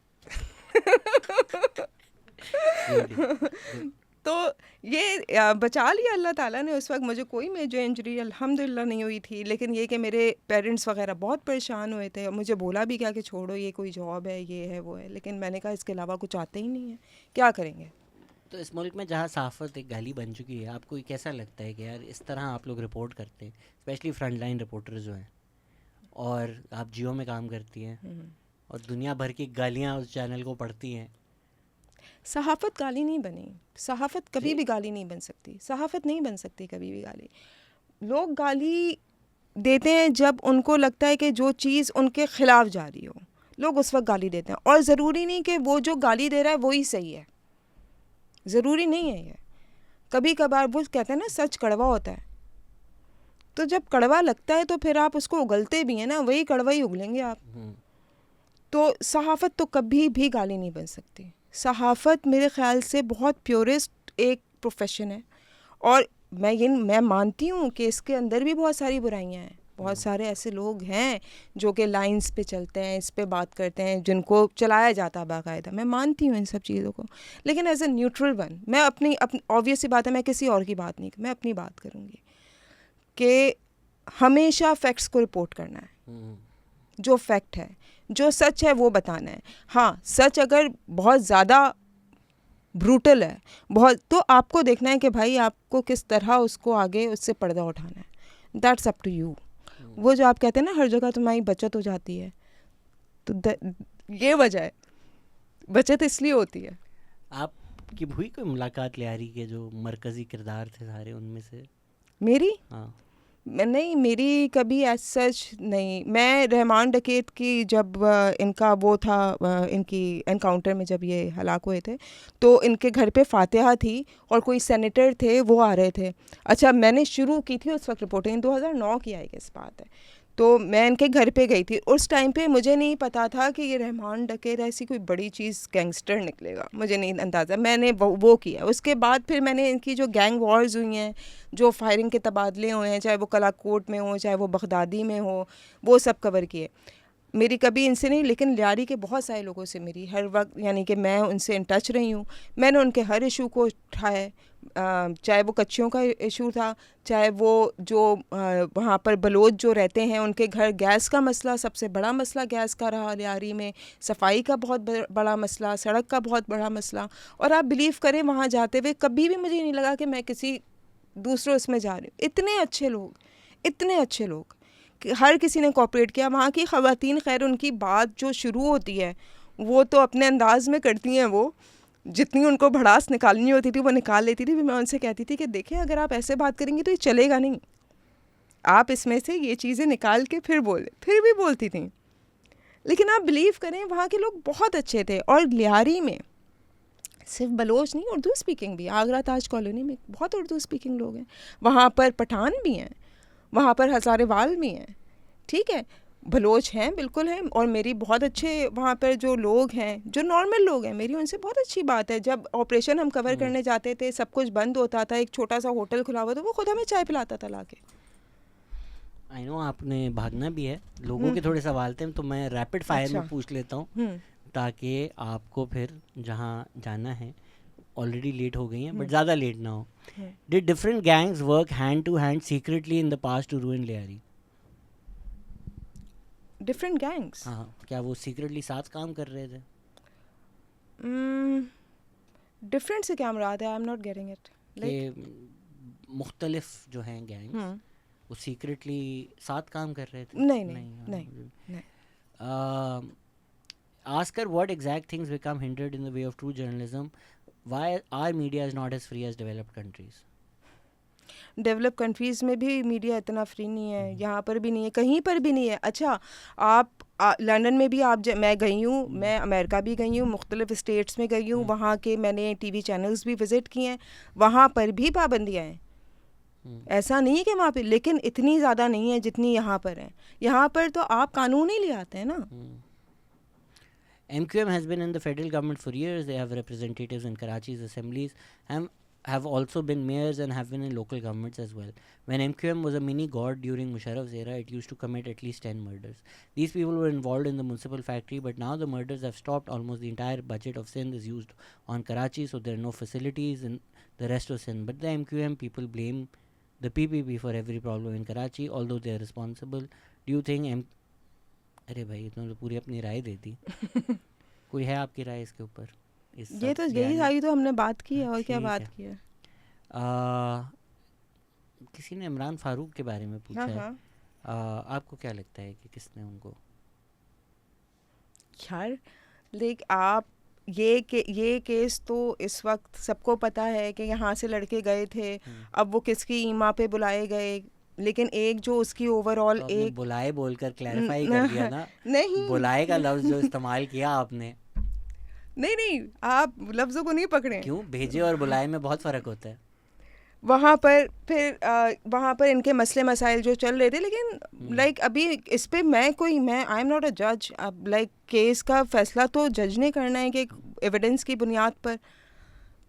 Speaker 1: तो ये बचा लिया अल्लाह ताला ने। उस वक्त मुझे कोई मेजर इंजरी अल्हम्दुलिल्लाह नहीं हुई थी, लेकिन ये कि मेरे पेरेंट्स वगैरह बहुत परेशान हुए थे। मुझे बोला भी क्या कि छोड़ो, ये कोई जॉब है, ये है वो है, लेकिन मैंने कहा इसके अलावा कुछ आता ही नहीं है, क्या करेंगे।
Speaker 2: तो इस मुल्क में जहाँ सहाफ़त एक गाली बन चुकी है, आपको ये कैसा लगता है कि यार इस तरह आप लोग रिपोर्ट करते हैं, स्पेशली फ्रंट लाइन रिपोर्टर जो हैं, और आप जियो में काम करती हैं और दुनिया भर की गालियाँ उस चैनल को पढ़ती हैं?
Speaker 1: सहाफ़त गाली नहीं बनी, सहाफ़त कभी
Speaker 2: जी।
Speaker 1: भी गाली नहीं बन सकती, सहाफ़त नहीं बन सकती कभी भी गाली। लोग गाली देते हैं जब उनको लगता है कि जो चीज़ उनके ख़िलाफ़ जा रही हो, लोग उस वक्त गाली देते हैं। और ज़रूरी नहीं कि वो जो गाली दे रहा है वही सही है, ज़रूरी नहीं है ये। कभी कभार वो कहते हैं ना, सच कड़वा होता है, तो जब कड़वा लगता है तो फिर आप उसको उगलते भी हैं ना, वही कड़वा ही उगलेंगे आप। तो सहाफ़त तो कभी भी गाली नहीं बन सकती। सहाफ़त मेरे ख़्याल से बहुत प्योरेस्ट एक प्रोफेशन है, और मैं मानती हूँ कि इसके अंदर भी बहुत सारी बुराइयाँ हैं। बहुत सारे ऐसे लोग हैं जो कि लाइंस पे चलते हैं, इस पे बात करते हैं, जिनको चलाया जाता है बाकायदा। मैं मानती हूँ इन सब चीज़ों को, लेकिन एज ए न्यूट्रल वन, मैं अपनी ऑब्वियस सी बात है, मैं किसी और की बात नहीं, मैं अपनी बात करूँगी कि हमेशा फैक्ट्स को रिपोर्ट करना है। जो फैक्ट है, जो सच है, वो बताना है। हाँ, सच अगर बहुत ज़्यादा ब्रूटल है बहुत, तो आपको देखना है कि भाई आपको किस तरह उसको आगे उससे पर्दा उठाना है। That's up to you. वो जो आप कहते हैं ना, हर जगह तुम्हारी बचत हो जाती है, तो ये वजह है, बचत इसलिए होती है।
Speaker 2: आपकी हुई कोई मुलाकात लियारी के जो मरकज़ी किरदार थे सारे उनमें से?
Speaker 1: मेरी
Speaker 2: हाँ।
Speaker 1: नहीं, मेरी कभी एज सच नहीं। मैं रहमान डकैत की जब इनका वो था, इनकी एनकाउंटर में जब ये हलाक हुए थे, तो इनके घर पे फातिहा थी और कोई सेनेटर थे, वो आ रहे थे। अच्छा, मैंने शुरू की थी उस वक्त रिपोर्टिंग, 2009 की आई इस बात है, तो मैं इनके घर पे गई थी। उस टाइम पे मुझे नहीं पता था कि ये रहमान डकैत ऐसी कोई बड़ी चीज़ गैंगस्टर निकलेगा, मुझे नहीं अंदाज़ा। मैंने वो किया। उसके बाद फिर मैंने इनकी जो गैंग वॉर्स हुई हैं, जो फायरिंग के तबादले हुए हैं, चाहे वो कलाकोट में हो, चाहे वो बगदादी में हो, वो सब कवर किए। मेरी कभी इनसे नहीं, लेकिन लियारी के बहुत सारे लोगों से मेरी हर वक्त, यानी कि मैं उनसे इन टच रही हूँ। मैंने उनके हर इशू को उठाया है, चाहे वो कच्चियों का इशू था, चाहे वो जो वहाँ पर बलोच जो रहते हैं उनके घर गैस का मसला, सबसे बड़ा मसला गैस का रहा लियारी में, सफाई का बहुत बड़ा मसला, सड़क का बहुत बड़ा मसला। और आप बिलीव करें, वहाँ जाते हुए कभी भी मुझे नहीं लगा कि मैं किसी दूसरे उसमें जा रही हूँ। इतने अच्छे लोग, इतने अच्छे लोग, हर किसी ने कोऑपरेट किया। वहाँ की ख़वातीन, खैर उनकी बात जो शुरू होती है वो तो अपने अंदाज में करती हैं, वो जितनी उनको भड़ास निकालनी होती थी वो निकाल लेती थी। फिर मैं उनसे कहती थी कि देखें, अगर आप ऐसे बात करेंगी तो ये चलेगा नहीं, आप इसमें से ये चीज़ें निकाल के फिर बोले। फिर भी बोलती थी। लेकिन आप बिलीव करें, वहाँ के लोग बहुत अच्छे थे। और लियारी में सिर्फ बलोच नहीं, उर्दू स्पीकिंग भी। आगरा ताज कॉलोनी में बहुत उर्दू स्पीकिंग लोग हैं। वहाँ पर पठान भी हैं, वहाँ पर हज़ारेवाल भी हैं, ठीक है, बलोच हैं, बिल्कुल हैं। और मेरी बहुत अच्छे वहाँ पर जो लोग हैं, जो नॉर्मल लोग हैं, मेरी उनसे बहुत अच्छी बात है। जब ऑपरेशन हम कवर करने जाते थे, सब कुछ बंद होता था, एक छोटा सा होटल खुला हुआ था, वो खुद हमें चाय पिलाता था लाके।
Speaker 2: आई नो आपने भागना भी है, लोगों के थोड़े सवाल थे तो मैं रैपिड फायर
Speaker 1: अच्छा।
Speaker 2: में पूछ लेता हूँ ताकि आपको फिर जहाँ जाना है, ऑलरेडी लेट हो गई हैं बट ज़्यादा लेट ना हो। Did different gangs work hand to hand secretly in the past to ruin Lyari?
Speaker 1: Different gangs,
Speaker 2: हाँ, क्या वो सीक्रेटली साथ काम कर रहे थे?
Speaker 1: डिफरेंट से क्या मुराद है? I am not getting it.
Speaker 2: कि मुख्तलिफ जो हैं गैंग्स वो सीक्रेटली साथ काम कर रहे थे?
Speaker 1: नहीं
Speaker 2: हाँ,
Speaker 1: नहीं नहीं।
Speaker 2: Ask her what exact things become hindered in the way of true journalism. Why our media is not as free as developed countries?
Speaker 1: Develop countries में भी मीडिया इतना फ्री नहीं है, यहाँ पर भी नहीं है, कहीं पर भी नहीं है। अच्छा, आप लंदन में भी आप मैं गई हूँ, मैं अमेरिका भी गई हूँ, मुख्तलिफ स्टेट्स में गई हूँ, वहाँ के मैंने टीवी चैनल्स भी विज़िट किए हैं, वहाँ पर भी पाबंदियाँ हैं। ऐसा नहीं है कि वहाँ पे, लेकिन इतनी ज़्यादा नहीं है जितनी यहाँ पर है। यहाँ पर तो आप कानून ही ले आते हैं ना।
Speaker 2: MQM has been in the federal government for years. They have representatives in Karachi's assemblies and have also been mayors and have been in local governments as well. When MQM was a mini god during Musharraf's era, it used to commit at least 10 murders. These people were involved in the municipal factory, but now the murders have stopped. Almost the entire budget of Sindh is used on Karachi, so there are no facilities in the rest of Sindh. But the MQM people blame the PPP for every problem in Karachi, although they are responsible. Do you think अरे भाई तुम तो पूरी अपनी राय दे दी। कोई है आपकी राय इसके ऊपर?
Speaker 1: ये तो यही सारी तो हमने बात की है, और क्या बात की है।
Speaker 2: किसी ने इमरान फारूक के बारे में पूछा है। आपको क्या लगता है कि किसने उनको?
Speaker 1: यार लेकिन आप ये केस तो इस वक्त सबको पता है कि यहाँ से लड़के गए थे, अब वो किसकी ईमा पे बुलाए गए, लेकिन एक जो उसकी ओवरऑल
Speaker 2: तो
Speaker 1: एक
Speaker 2: बुलाए बोलकर क्लैरिफाई कर दिया ना।
Speaker 1: नहीं,
Speaker 2: बुलाए का लफ्ज जो इस्तेमाल किया आपने,
Speaker 1: नहीं आप लफ्ज़ों को नहीं पकड़े।
Speaker 2: क्यों? भेजे और बुलाए में बहुत फ़र्क होता है।
Speaker 1: वहाँ पर फिर वहाँ पर इनके मसले मसाइल जो चल रहे थे, लेकिन लाइक अभी इस पे मैं आई एम नॉट अ जज। अब लाइक केस का फैसला तो जज ने करना है कि एविडेंस की बुनियाद पर,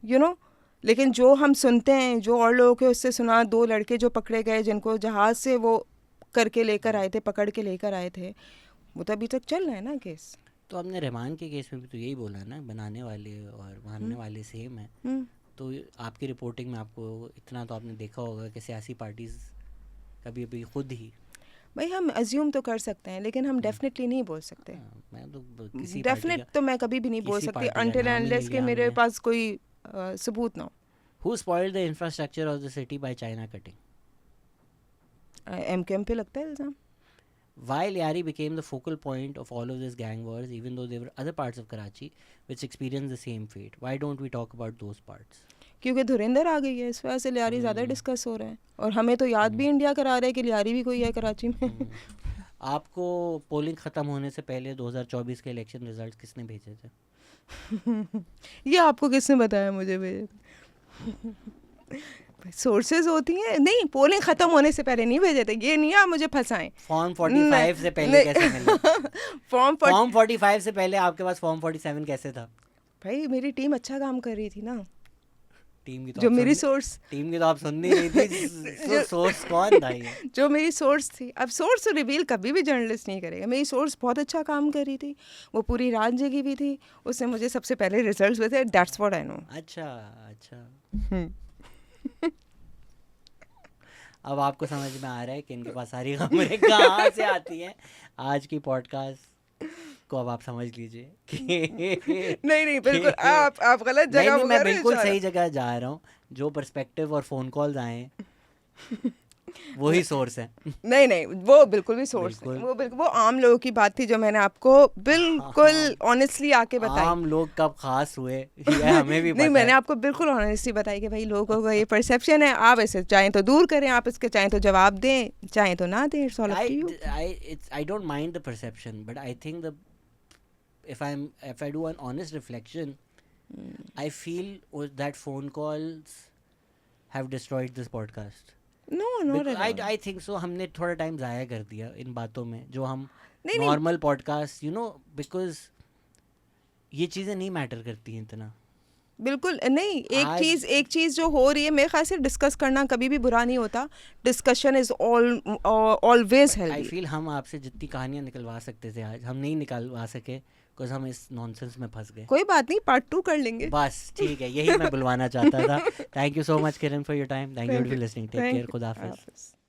Speaker 1: यू नो। लेकिन जो हम सुनते हैं, जो और लोगों के उससे सुना, 2 लड़के जो पकड़े गए जिनको जहाज़ से वो करके लेकर आए थे, पकड़ के लेकर आए थे, वो तो अभी तक चल रहा है ना केस।
Speaker 2: तो हमने रहमान के केस में भी तो यही बोला ना, बनाने वाले और मारने वाले सेम है। तो आपकी रिपोर्टिंग में आपको इतना तो आपने देखा होगा कि सियासी पार्टीज़ कभी अभी खुद ही,
Speaker 1: भाई हम अज्यूम तो कर सकते हैं, लेकिन हम डेफिनेटली नहीं बोल सकते।
Speaker 2: मैं तो किसी
Speaker 1: डेफिनेट तो मैं कभी भी नहीं बोल सकती अनटिल एंड अनलेस कि मेरे पास कोई सबूत ना हो।
Speaker 2: Who spoiled the infrastructure of the city by China cutting?
Speaker 1: MQM पे लगता है इल्ज़ाम।
Speaker 2: Why Liari became the focal point of all of this gang wars, even though there were other parts of Karachi which experienced the same fate? Why don't we talk about those parts?
Speaker 1: क्योंकि धुरिंदर आ गई है, इस वजह से लियारी ज़्यादा discuss हो रहा है, और हमें तो याद भी इंडिया करा रहा है कि लियारी भी कोई है कराची में।
Speaker 2: आपको पोलिंग ख़त्म होने से पहले 2024 के इलेक्शन रिजल्ट किसने भेजे थे?
Speaker 1: ये आपको किसने बताया मुझे भेजे? सोर्सेज होती हैं। नहीं, पोलिंग खत्म होने से पहले नहीं भेजे थे, ये नहीं आप मुझे फंसाएं।
Speaker 2: फॉर्म 45 से पहले कैसे मिला?
Speaker 1: फॉर्म
Speaker 2: 45 से पहले आपके पास फॉर्म 47 कैसे था?
Speaker 1: भाई मेरी टीम अच्छा काम कर रही थी ना।
Speaker 2: टीम की तो
Speaker 1: जो
Speaker 2: आप
Speaker 1: मेरी
Speaker 2: सुन
Speaker 1: सोर्स
Speaker 2: टीम की तो आप सुन नहीं रही थी, सोर्स कौन था ये?
Speaker 1: जो मेरी सोर्स थी, अब सोर्स रिवील कभी भी जर्नलिस्ट नहीं करेगा, मेरी सोर्स बहुत अच्छा काम कर रही थी, वो पूरी रात जगी हुई थी, उसने मुझे सबसे पहले रिजल्ट्स हुए थे, दैट्स व्हाट आई नो।
Speaker 2: अच्छा अच्छा, अब आपको समझ में आ रहा है कि इनके पास सारी खबरें कहाँ से आती हैं। आज की पॉडकास्ट को अब आप समझ लीजिए कि
Speaker 1: नहीं नहीं बिल्कुल आप गलत
Speaker 2: नहीं
Speaker 1: जगह
Speaker 2: नहीं, मैं
Speaker 1: वगैरह
Speaker 2: बिल्कुल
Speaker 1: जा रहे
Speaker 2: सही जगह जा रहा हूँ। जो पर्सपेक्टिव और फोन कॉल्स आए हैं वही सोर्स है।
Speaker 1: नहीं नहीं, वो बिल्कुल भी सोर्स नहीं,
Speaker 2: बिल्कुल।
Speaker 1: वो बिल्कुल वो आम लोगों की बात थी जो मैंने आपको बिल्कुल
Speaker 2: हाँ,
Speaker 1: ऑनेस्टली आके बताई।
Speaker 2: आम लोग कब खास हुए ये हमें भी
Speaker 1: नहीं,
Speaker 2: पता
Speaker 1: मैंने
Speaker 2: है।
Speaker 1: आपको बिल्कुल ऑनेस्टली बताई कि भाई लोगों का ये परसेप्शन है, आप इसे चाहें तो दूर करें, आप इसके चाहें तो जवाब दें, चाहें तो ना दें, it's all up to you.
Speaker 2: I don't mind the perception, but I think if I do an honest reflection, I feel that phone calls have destroyed this podcast.
Speaker 1: No not
Speaker 2: Because
Speaker 1: at all.
Speaker 2: I think so, हमने थोड़ा time ज़ाया कर दिया इन बातों में जो हम
Speaker 1: नहीं नहीं
Speaker 2: नॉर्मल पॉडकास्ट बिकॉज ये चीज़ें नहीं मैटर करती हैं इतना।
Speaker 1: बिल्कुल नहीं,
Speaker 2: आज
Speaker 1: एक चीज़ जो हो रही है मेरे ख्याल से डिस्कस करना कभी भी बुरा नहीं होता, discussion is always
Speaker 2: I
Speaker 1: healthy.
Speaker 2: Feel हम आपसे जितनी कहानियाँ निकलवा सकते थे आज हम नहीं निकलवा सके बिकॉज हम इस नॉनसेंस में फंस गए।
Speaker 1: कोई बात नहीं, पार्ट 2 कर लेंगे।
Speaker 2: बस ठीक है, यही मैं बुलवाना चाहता था। Thank you so much Kiran for your time, thank you for listening, take care, खुदा हाफिज़।
Speaker 1: हाफिज़।